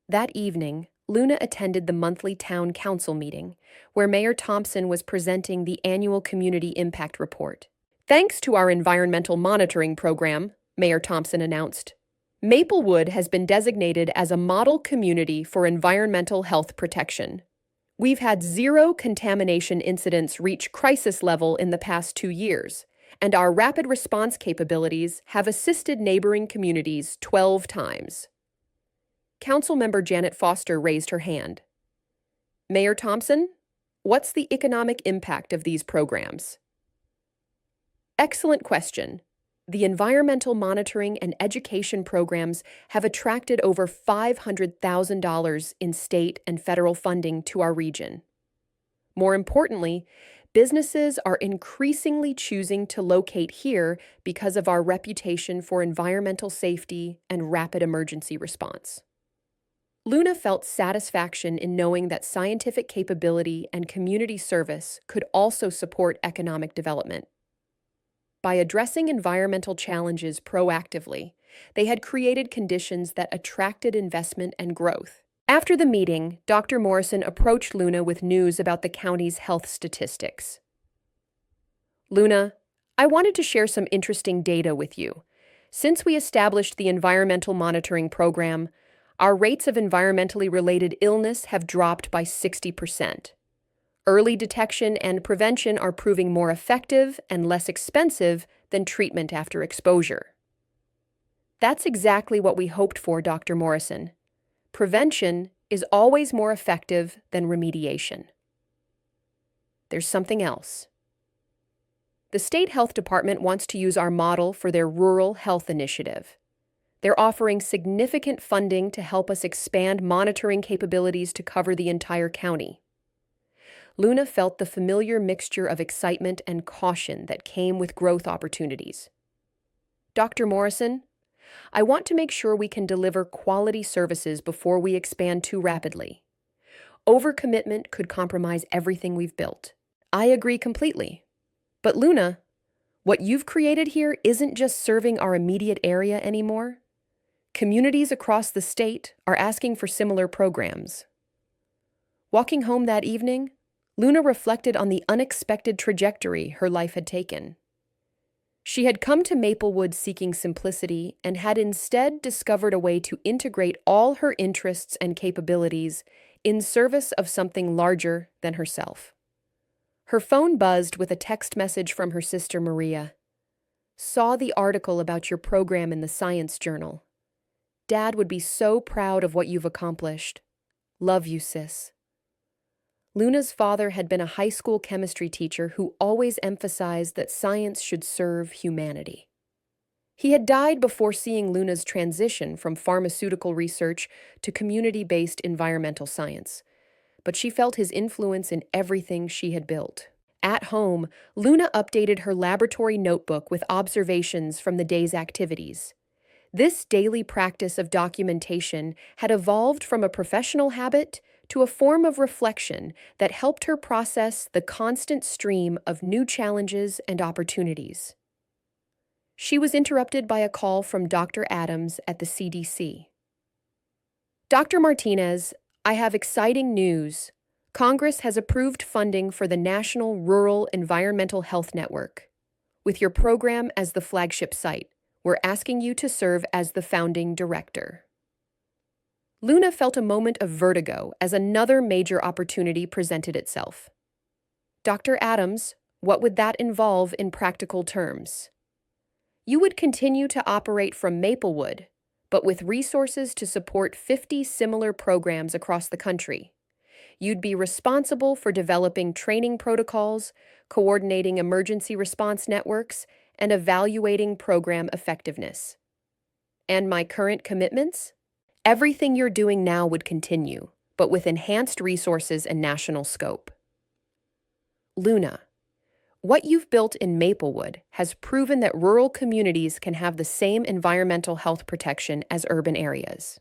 That evening, Luna attended the monthly town council meeting, where Mayor Thompson was presenting the annual community impact report. "Thanks to our environmental monitoring program," Mayor Thompson announced, "Maplewood has been designated as a model community for environmental health protection. We've had 0 contamination incidents reach crisis level in the past 2 years, and our rapid response capabilities have assisted neighboring communities 12 times. Councilmember Janet Foster raised her hand. "Mayor Thompson, what's the economic impact of these programs?" Excellent question. The environmental monitoring and education programs have attracted over $500,000 in state and federal funding to our region. More importantly, businesses are increasingly choosing to locate here because of our reputation for environmental safety and rapid emergency response. Luna felt satisfaction in knowing that scientific capability and community service could also support economic development. By addressing environmental challenges proactively, they had created conditions that attracted investment and growth. After the meeting, Dr. Morrison approached Luna with news about the county's health statistics. "Luna, I wanted to share some interesting data with you. Since we established the environmental monitoring program, our rates of environmentally related illness have dropped by 60%. Early detection and prevention are proving more effective and less expensive than treatment after exposure." "That's exactly what we hoped for, Dr. Morrison. Prevention is always more effective than remediation." There's something else. The state health department wants to use our model for their rural health initiative. They're offering significant funding to help us expand monitoring capabilities to cover the entire county. Luna felt the familiar mixture of excitement and caution that came with growth opportunities. "Dr. Morrison, I want to make sure we can deliver quality services before we expand too rapidly. Overcommitment could compromise everything we've built." "I agree completely. But Luna, what you've created here isn't just serving our immediate area anymore. Communities across the state are asking for similar programs." Walking home that evening, Luna reflected on the unexpected trajectory her life had taken. She had come to Maplewood seeking simplicity and had instead discovered a way to integrate all her interests and capabilities in service of something larger than herself. Her phone buzzed with a text message from her sister Maria. Saw the article about your program in the Science Journal. Dad would be so proud of what you've accomplished. Love you, sis. Luna's father had been a high school chemistry teacher who always emphasized that science should serve humanity. He had died before seeing Luna's transition from pharmaceutical research to community-based environmental science, but she felt his influence in everything she had built. At home, Luna updated her laboratory notebook with observations from the day's activities. This daily practice of documentation had evolved from a professional habit to a form of reflection that helped her process the constant stream of new challenges and opportunities. She was interrupted by a call from Dr. Adams at the CDC. Dr. Martinez, I have exciting news. Congress has approved funding for the National Rural Environmental Health Network. With your program as the flagship site, we're asking you to serve as the founding director. Luna felt a moment of vertigo as another major opportunity presented itself. Dr. Adams, what would that involve in practical terms? You would continue to operate from Maplewood, but with resources to support 50 similar programs across the country. You'd be responsible for developing training protocols, coordinating emergency response networks, and evaluating program effectiveness. And my current commitments? Everything you're doing now would continue, but with enhanced resources and national scope. Luna, what you've built in Maplewood has proven that rural communities can have the same environmental health protection as urban areas.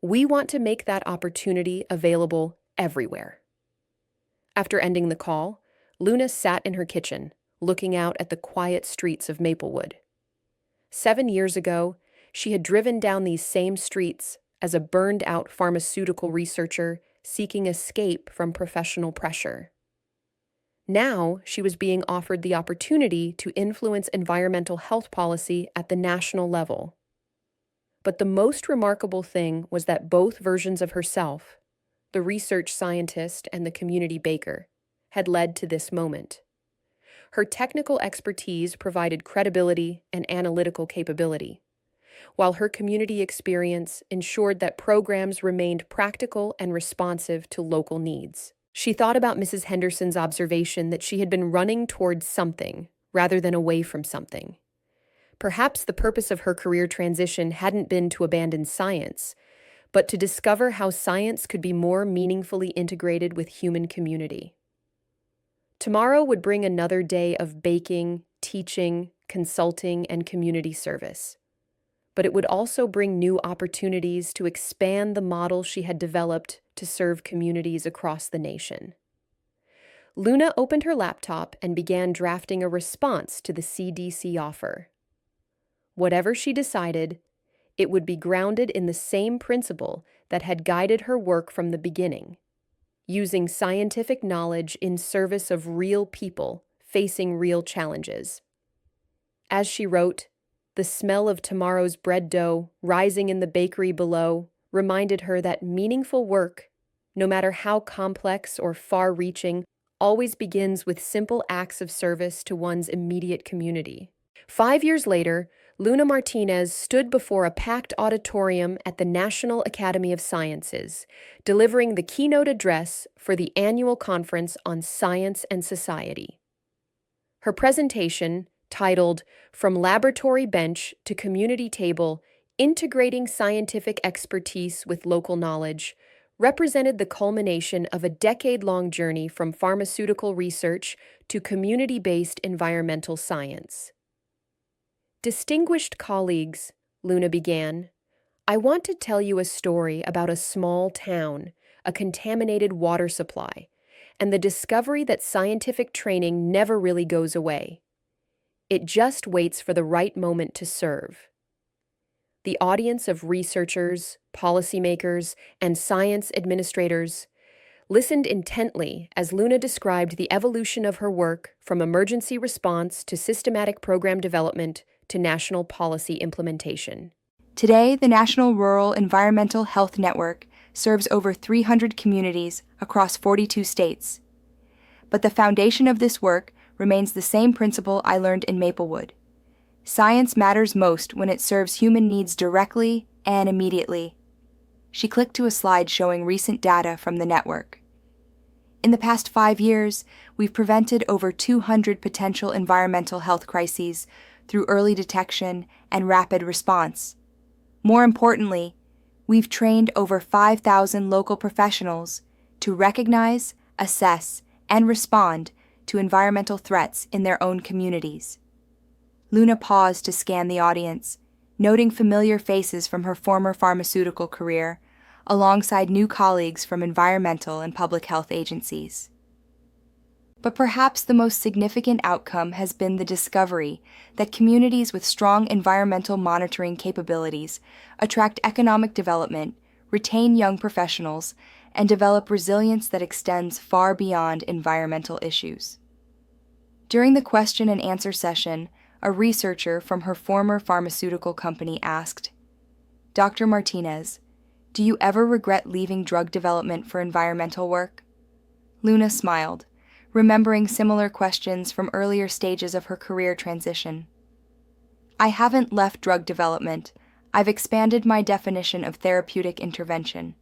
We want to make that opportunity available everywhere. After ending the call, Luna sat in her kitchen, looking out at the quiet streets of Maplewood. 7 years ago, she had driven down these same streets as a burned-out pharmaceutical researcher seeking escape from professional pressure. Now, she was being offered the opportunity to influence environmental health policy at the national level. But the most remarkable thing was that both versions of herself, the research scientist and the community baker, had led to this moment. Her technical expertise provided credibility and analytical capability, while her community experience ensured that programs remained practical and responsive to local needs. She thought about Mrs. Henderson's observation that she had been running towards something rather than away from something. Perhaps the purpose of her career transition hadn't been to abandon science, but to discover how science could be more meaningfully integrated with human community. Tomorrow would bring another day of baking, teaching, consulting, and community service. But it would also bring new opportunities to expand the model she had developed to serve communities across the nation. Luna opened her laptop and began drafting a response to the CDC offer. Whatever she decided, it would be grounded in the same principle that had guided her work from the beginning, using scientific knowledge in service of real people facing real challenges. As she wrote, the smell of tomorrow's bread dough rising in the bakery below reminded her that meaningful work, no matter how complex or far-reaching, always begins with simple acts of service to one's immediate community. 5 years later, Luna Martinez stood before a packed auditorium at the National Academy of Sciences, delivering the keynote address for the annual conference on science and society. Her presentation, titled From Laboratory Bench to Community Table, Integrating Scientific Expertise with Local Knowledge, represented the culmination of a decade-long journey from pharmaceutical research to community-based environmental science. Distinguished colleagues, Luna began, I want to tell you a story about a small town, a contaminated water supply, and the discovery that scientific training never really goes away. It just waits for the right moment to serve. The audience of researchers, policymakers, and science administrators listened intently as Luna described the evolution of her work from emergency response to systematic program development to national policy implementation. Today, the National Rural Environmental Health Network serves over 300 communities across 42 states. But the foundation of this work remains the same principle I learned in Maplewood. Science matters most when it serves human needs directly and immediately. She clicked to a slide showing recent data from the network. In the past 5 years, we've prevented over 200 potential environmental health crises through early detection and rapid response. More importantly, we've trained over 5,000 local professionals to recognize, assess, and respond to environmental threats in their own communities. Luna paused to scan the audience, noting familiar faces from her former pharmaceutical career, alongside new colleagues from environmental and public health agencies. But perhaps the most significant outcome has been the discovery that communities with strong environmental monitoring capabilities attract economic development, retain young professionals, and develop resilience that extends far beyond environmental issues. During the question and answer session, a researcher from her former pharmaceutical company asked, "Dr. Martinez, do you ever regret leaving drug development for environmental work?" Luna smiled, remembering similar questions from earlier stages of her career transition. "I haven't left drug development. I've expanded my definition of therapeutic intervention.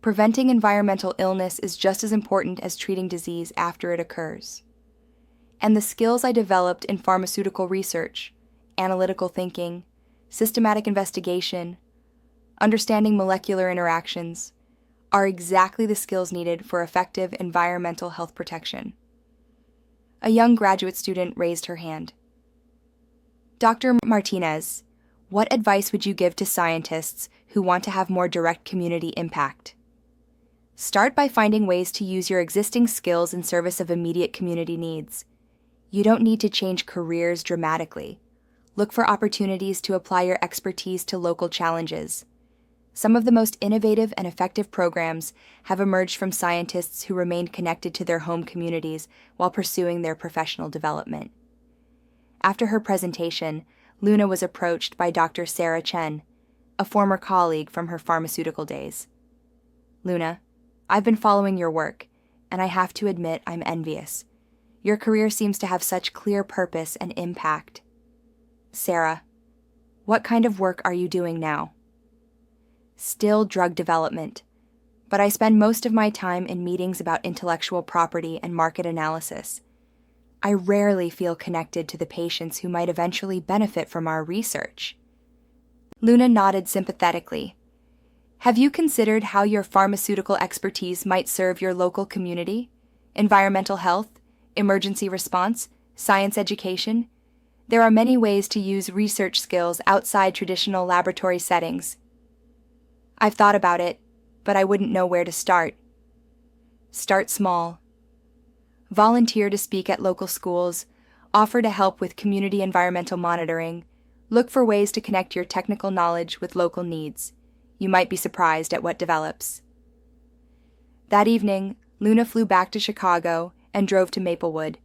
Preventing environmental illness is just as important as treating disease after it occurs. And the skills I developed in pharmaceutical research, analytical thinking, systematic investigation, understanding molecular interactions, are exactly the skills needed for effective environmental health protection." A young graduate student raised her hand. "Dr. Martinez, what advice would you give to scientists who want to have more direct community impact?" Start by finding ways to use your existing skills in service of immediate community needs. You don't need to change careers dramatically. Look for opportunities to apply your expertise to local challenges. Some of the most innovative and effective programs have emerged from scientists who remained connected to their home communities while pursuing their professional development. After her presentation, Luna was approached by Dr. Sarah Chen, a former colleague from her pharmaceutical days. "Luna, I've been following your work, and I have to admit I'm envious. Your career seems to have such clear purpose and impact." "Sarah, what kind of work are you doing now?" "Still drug development, but I spend most of my time in meetings about intellectual property and market analysis. I rarely feel connected to the patients who might eventually benefit from our research." Luna nodded sympathetically. "Have you considered how your pharmaceutical expertise might serve your local community? Environmental health, emergency response, science education? There are many ways to use research skills outside traditional laboratory settings." "I've thought about it, but I wouldn't know where to start." Start small. Volunteer to speak at local schools, offer to help with community environmental monitoring, look for ways to connect your technical knowledge with local needs. You might be surprised at what develops. That evening, Luna flew back to Chicago and drove to Maplewood,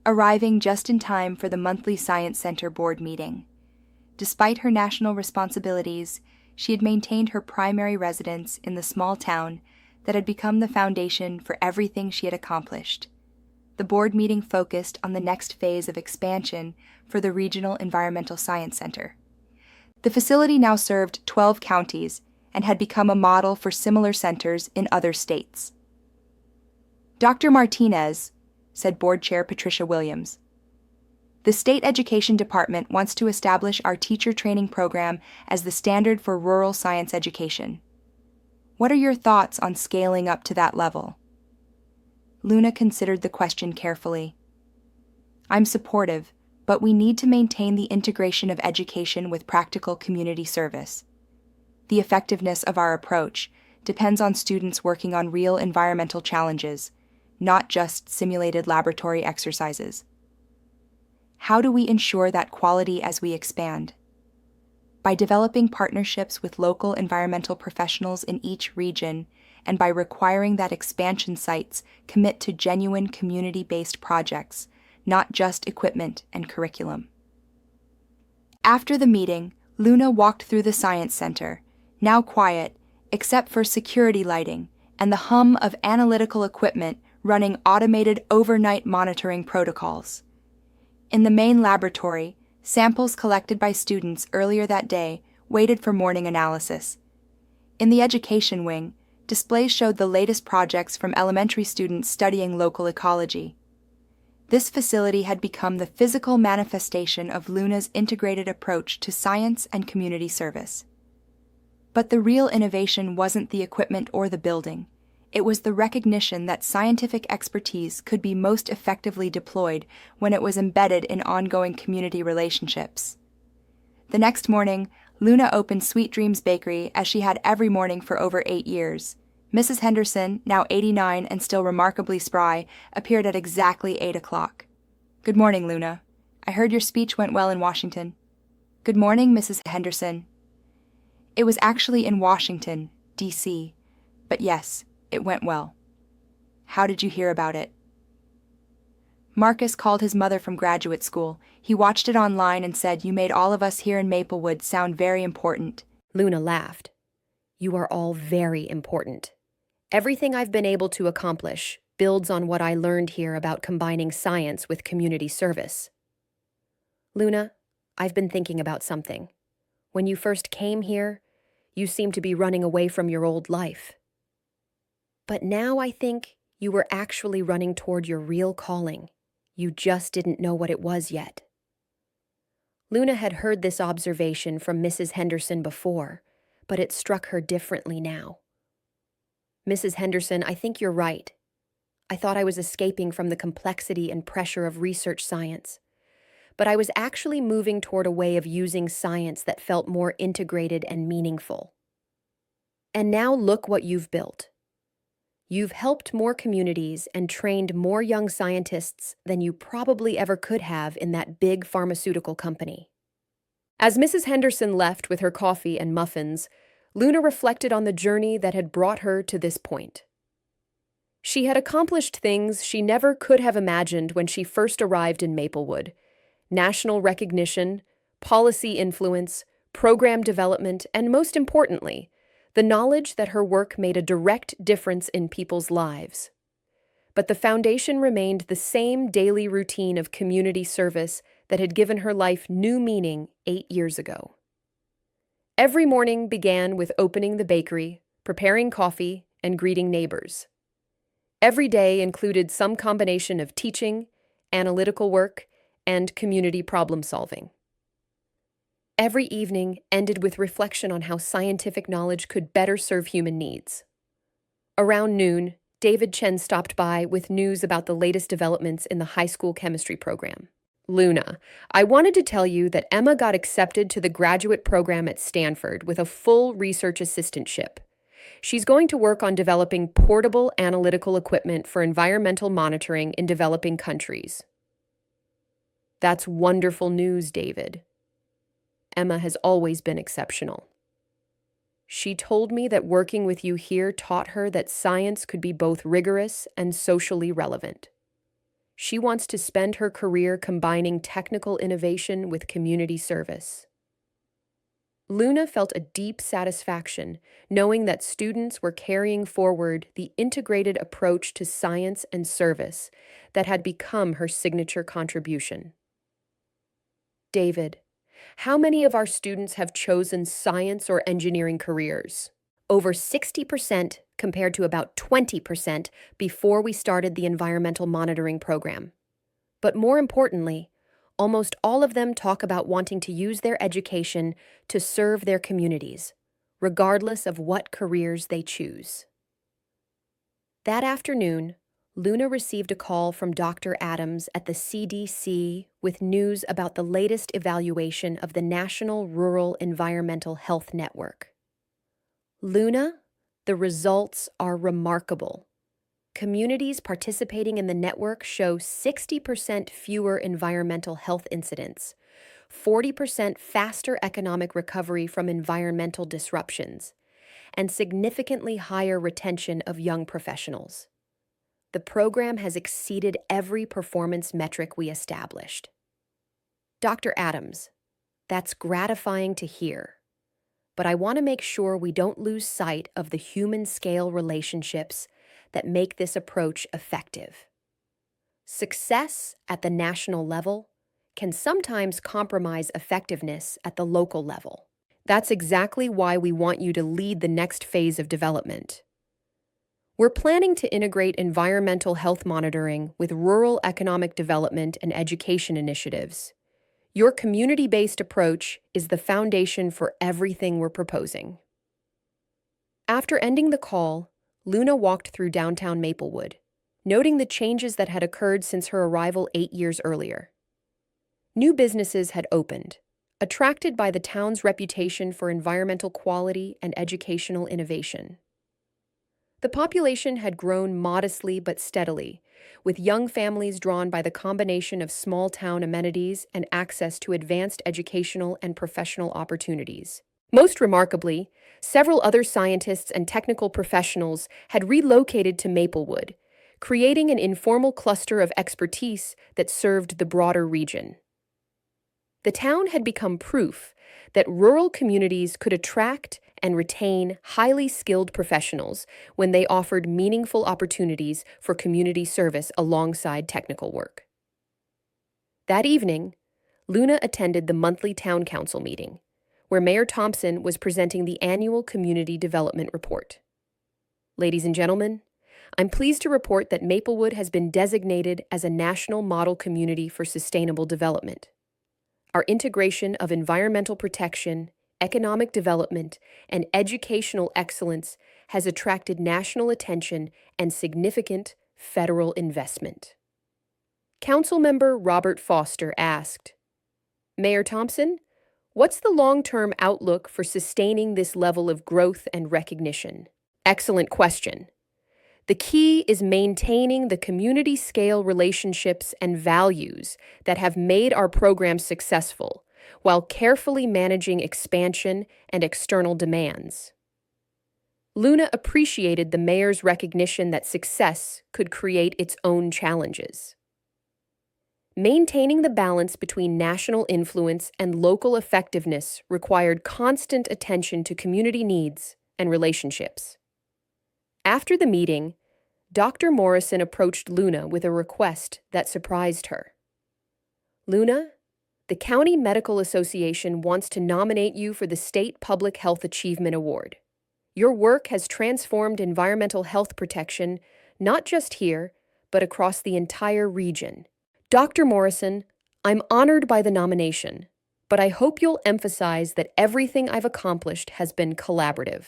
arriving just in time for the monthly Science Center board meeting. Despite her national responsibilities, she had maintained her primary residence in the small town that had become the foundation for everything she had accomplished. The board meeting focused on the next phase of expansion for the Regional Environmental Science Center. The facility now served 12 counties and had become a model for similar centers in other states. "Dr. Martinez," said Board Chair Patricia Williams, "the State Education Department wants to establish our teacher training program as the standard for rural science education. What are your thoughts on scaling up to that level?" Luna considered the question carefully. "I'm supportive, but we need to maintain the integration of education with practical community service. The effectiveness of our approach depends on students working on real environmental challenges, not just simulated laboratory exercises. How do we ensure that quality as we expand? By developing partnerships with local environmental professionals in each region and by requiring that expansion sites commit to genuine community-based projects, not just equipment and curriculum. After the meeting, Luna walked through the Science Center, now quiet, except for security lighting and the hum of analytical equipment running automated overnight monitoring protocols. In the main laboratory, samples collected by students earlier that day waited for morning analysis. In the education wing, displays showed the latest projects from elementary students studying local ecology. This facility had become the physical manifestation of Luna's integrated approach to science and community service. But the real innovation wasn't the equipment or the building. It was the recognition that scientific expertise could be most effectively deployed when it was embedded in ongoing community relationships. The next morning, Luna opened Sweet Dreams Bakery as she had every morning for over 8 years. Mrs. Henderson, now 89 and still remarkably spry, appeared at exactly 8 o'clock. "Good morning, Luna. I heard your speech went well in Washington." "Good morning, Mrs. Henderson." It was actually in Washington, D.C., but yes, it went well. "How did you hear about it?" Marcus called his mother from graduate school. He watched it online and said, "You made all of us here in Maplewood sound very important." Luna laughed. "You are all very important. Everything I've been able to accomplish builds on what I learned here about combining science with community service." "Luna, I've been thinking about something. When you first came here, you seemed to be running away from your old life. But now I think you were actually running toward your real calling. You just didn't know what it was yet." Luna had heard this observation from Mrs. Henderson before, but it struck her differently now. "Mrs. Henderson, I think you're right. I thought I was escaping from the complexity and pressure of research science, but I was actually moving toward a way of using science that felt more integrated and meaningful. And now look what you've built. You've helped more communities and trained more young scientists than you probably ever could have in that big pharmaceutical company." As Mrs. Henderson left with her coffee and muffins, Luna reflected on the journey that had brought her to this point. She had accomplished things she never could have imagined when she first arrived in Maplewood: national recognition, policy influence, program development, and most importantly, the knowledge that her work made a direct difference in people's lives. But the foundation remained the same daily routine of community service that had given her life new meaning 8 years ago. Every morning began with opening the bakery, preparing coffee, and greeting neighbors. Every day included some combination of teaching, analytical work, and community problem solving. Every evening ended with reflection on how scientific knowledge could better serve human needs. Around noon, David Chen stopped by with news about the latest developments in the high school chemistry program. "Luna, I wanted to tell you that Emma got accepted to the graduate program at Stanford with a full research assistantship. She's going to work on developing portable analytical equipment for environmental monitoring in developing countries." "That's wonderful news, David. Emma has always been exceptional. She told me that working with you here taught her that science could be both rigorous and socially relevant. She wants to spend her career combining technical innovation with community service." Luna felt a deep satisfaction knowing that students were carrying forward the integrated approach to science and service that had become her signature contribution. "David, how many of our students have chosen science or engineering careers?" "Over 60% compared to about 20% before we started the environmental monitoring program. But more importantly, almost all of them talk about wanting to use their education to serve their communities, regardless of what careers they choose." That afternoon, Luna received a call from Dr. Adams at the CDC with news about the latest evaluation of the National Rural Environmental Health Network. "Luna, the results are remarkable. Communities participating in the network show 60% fewer environmental health incidents, 40% faster economic recovery from environmental disruptions, and significantly higher retention of young professionals. The program has exceeded every performance metric we established. Dr. Adams, that's gratifying to hear, but I want to make sure we don't lose sight of the human scale relationships that make this approach effective. Success at the national level can sometimes compromise effectiveness at the local level. That's exactly why we want you to lead the next phase of development. We're planning to integrate environmental health monitoring with rural economic development and education initiatives. Your community-based approach is the foundation for everything we're proposing. After ending the call, Luna walked through downtown Maplewood, noting the changes that had occurred since her arrival 8 years earlier. New businesses had opened, attracted by the town's reputation for environmental quality and educational innovation. The population had grown modestly but steadily, with young families drawn by the combination of small-town amenities and access to advanced educational and professional opportunities. Most remarkably, several other scientists and technical professionals had relocated to Maplewood, creating an informal cluster of expertise that served the broader region. The town had become proof that rural communities could attract and retain highly skilled professionals when they offered meaningful opportunities for community service alongside technical work. That evening, Luna attended the monthly town council meeting, where Mayor Thompson was presenting the annual Community Development Report. Ladies and gentlemen, I'm pleased to report that Maplewood has been designated as a national model community for sustainable development. Our integration of environmental protection, economic development, and educational excellence has attracted national attention and significant federal investment. Councilmember Robert Foster asked, Mayor Thompson, what's the long-term outlook for sustaining this level of growth and recognition? Excellent question. The key is maintaining the community-scale relationships and values that have made our program successful, while carefully managing expansion and external demands. Luna appreciated the mayor's recognition that success could create its own challenges. Maintaining the balance between national influence and local effectiveness required constant attention to community needs and relationships. After the meeting, Dr. Morrison approached Luna with a request that surprised her. Luna, the County Medical Association wants to nominate you for the State Public Health Achievement Award. Your work has transformed environmental health protection, not just here, but across the entire region. Dr. Morrison, I'm honored by the nomination, but I hope you'll emphasize that everything I've accomplished has been collaborative.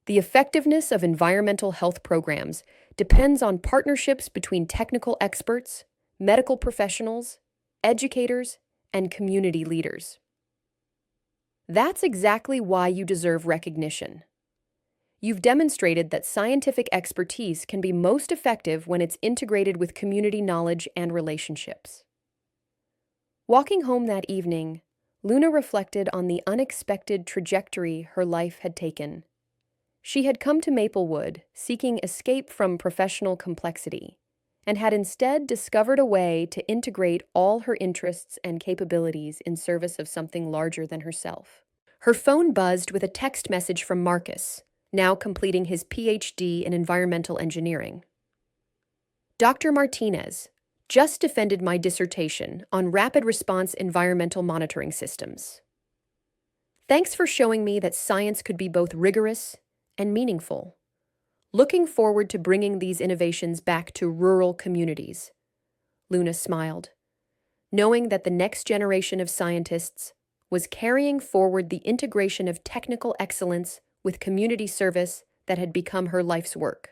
The effectiveness of environmental health programs depends on partnerships between technical experts, medical professionals, educators, and community leaders. That's exactly why you deserve recognition. You've demonstrated that scientific expertise can be most effective when it's integrated with community knowledge and relationships. Walking home that evening, Luna reflected on the unexpected trajectory her life had taken. She had come to Maplewood seeking escape from professional complexity, and had instead discovered a way to integrate all her interests and capabilities in service of something larger than herself. Her phone buzzed with a text message from Marcus, now completing his PhD in environmental engineering. Dr. Martinez, just defended my dissertation on rapid response environmental monitoring systems. Thanks for showing me that science could be both rigorous and meaningful. Looking forward to bringing these innovations back to rural communities. Luna smiled, knowing that the next generation of scientists was carrying forward the integration of technical excellence with community service that had become her life's work.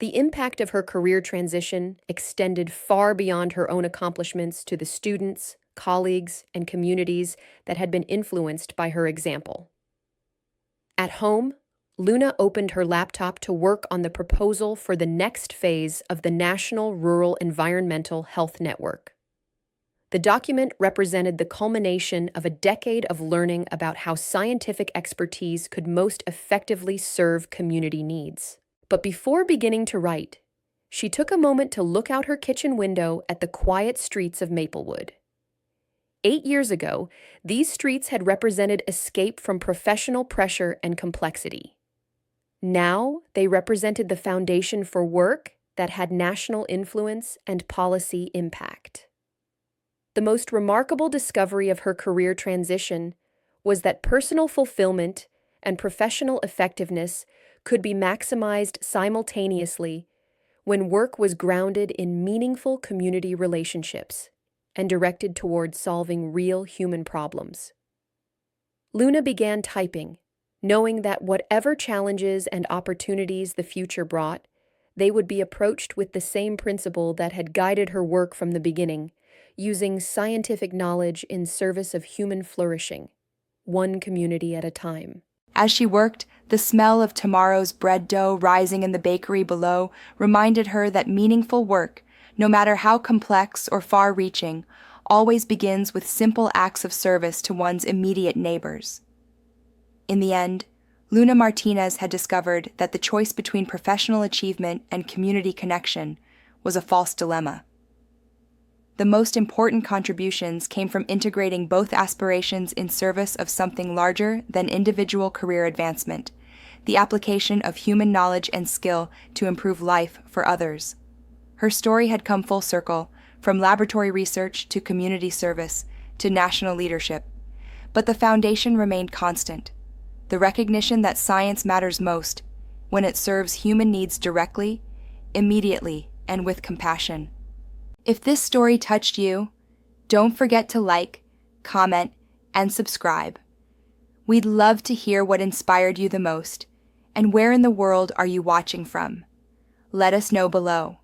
The impact of her career transition extended far beyond her own accomplishments to the students, colleagues, and communities that had been influenced by her example. At home, Luna opened her laptop to work on the proposal for the next phase of the National Rural Environmental Health Network. The document represented the culmination of a decade of learning about how scientific expertise could most effectively serve community needs. But before beginning to write, she took a moment to look out her kitchen window at the quiet streets of Maplewood. 8 years ago, these streets had represented escape from professional pressure and complexity. Now, they represented the foundation for work that had national influence and policy impact. The most remarkable discovery of her career transition was that personal fulfillment and professional effectiveness could be maximized simultaneously when work was grounded in meaningful community relationships and directed toward solving real human problems. Luna began typing, knowing that whatever challenges and opportunities the future brought, they would be approached with the same principle that had guided her work from the beginning, using scientific knowledge in service of human flourishing, one community at a time. As she worked, the smell of tomorrow's bread dough rising in the bakery below reminded her that meaningful work, no matter how complex or far-reaching, always begins with simple acts of service to one's immediate neighbors. In the end, Luna Martinez had discovered that the choice between professional achievement and community connection was a false dilemma. The most important contributions came from integrating both aspirations in service of something larger than individual career advancement, the application of human knowledge and skill to improve life for others. Her story had come full circle, from laboratory research to community service to national leadership, but the foundation remained constant: the recognition that science matters most when it serves human needs directly, immediately, and with compassion. If this story touched you, don't forget to like, comment, and subscribe. We'd love to hear what inspired you the most, and where in the world are you watching from? Let us know below.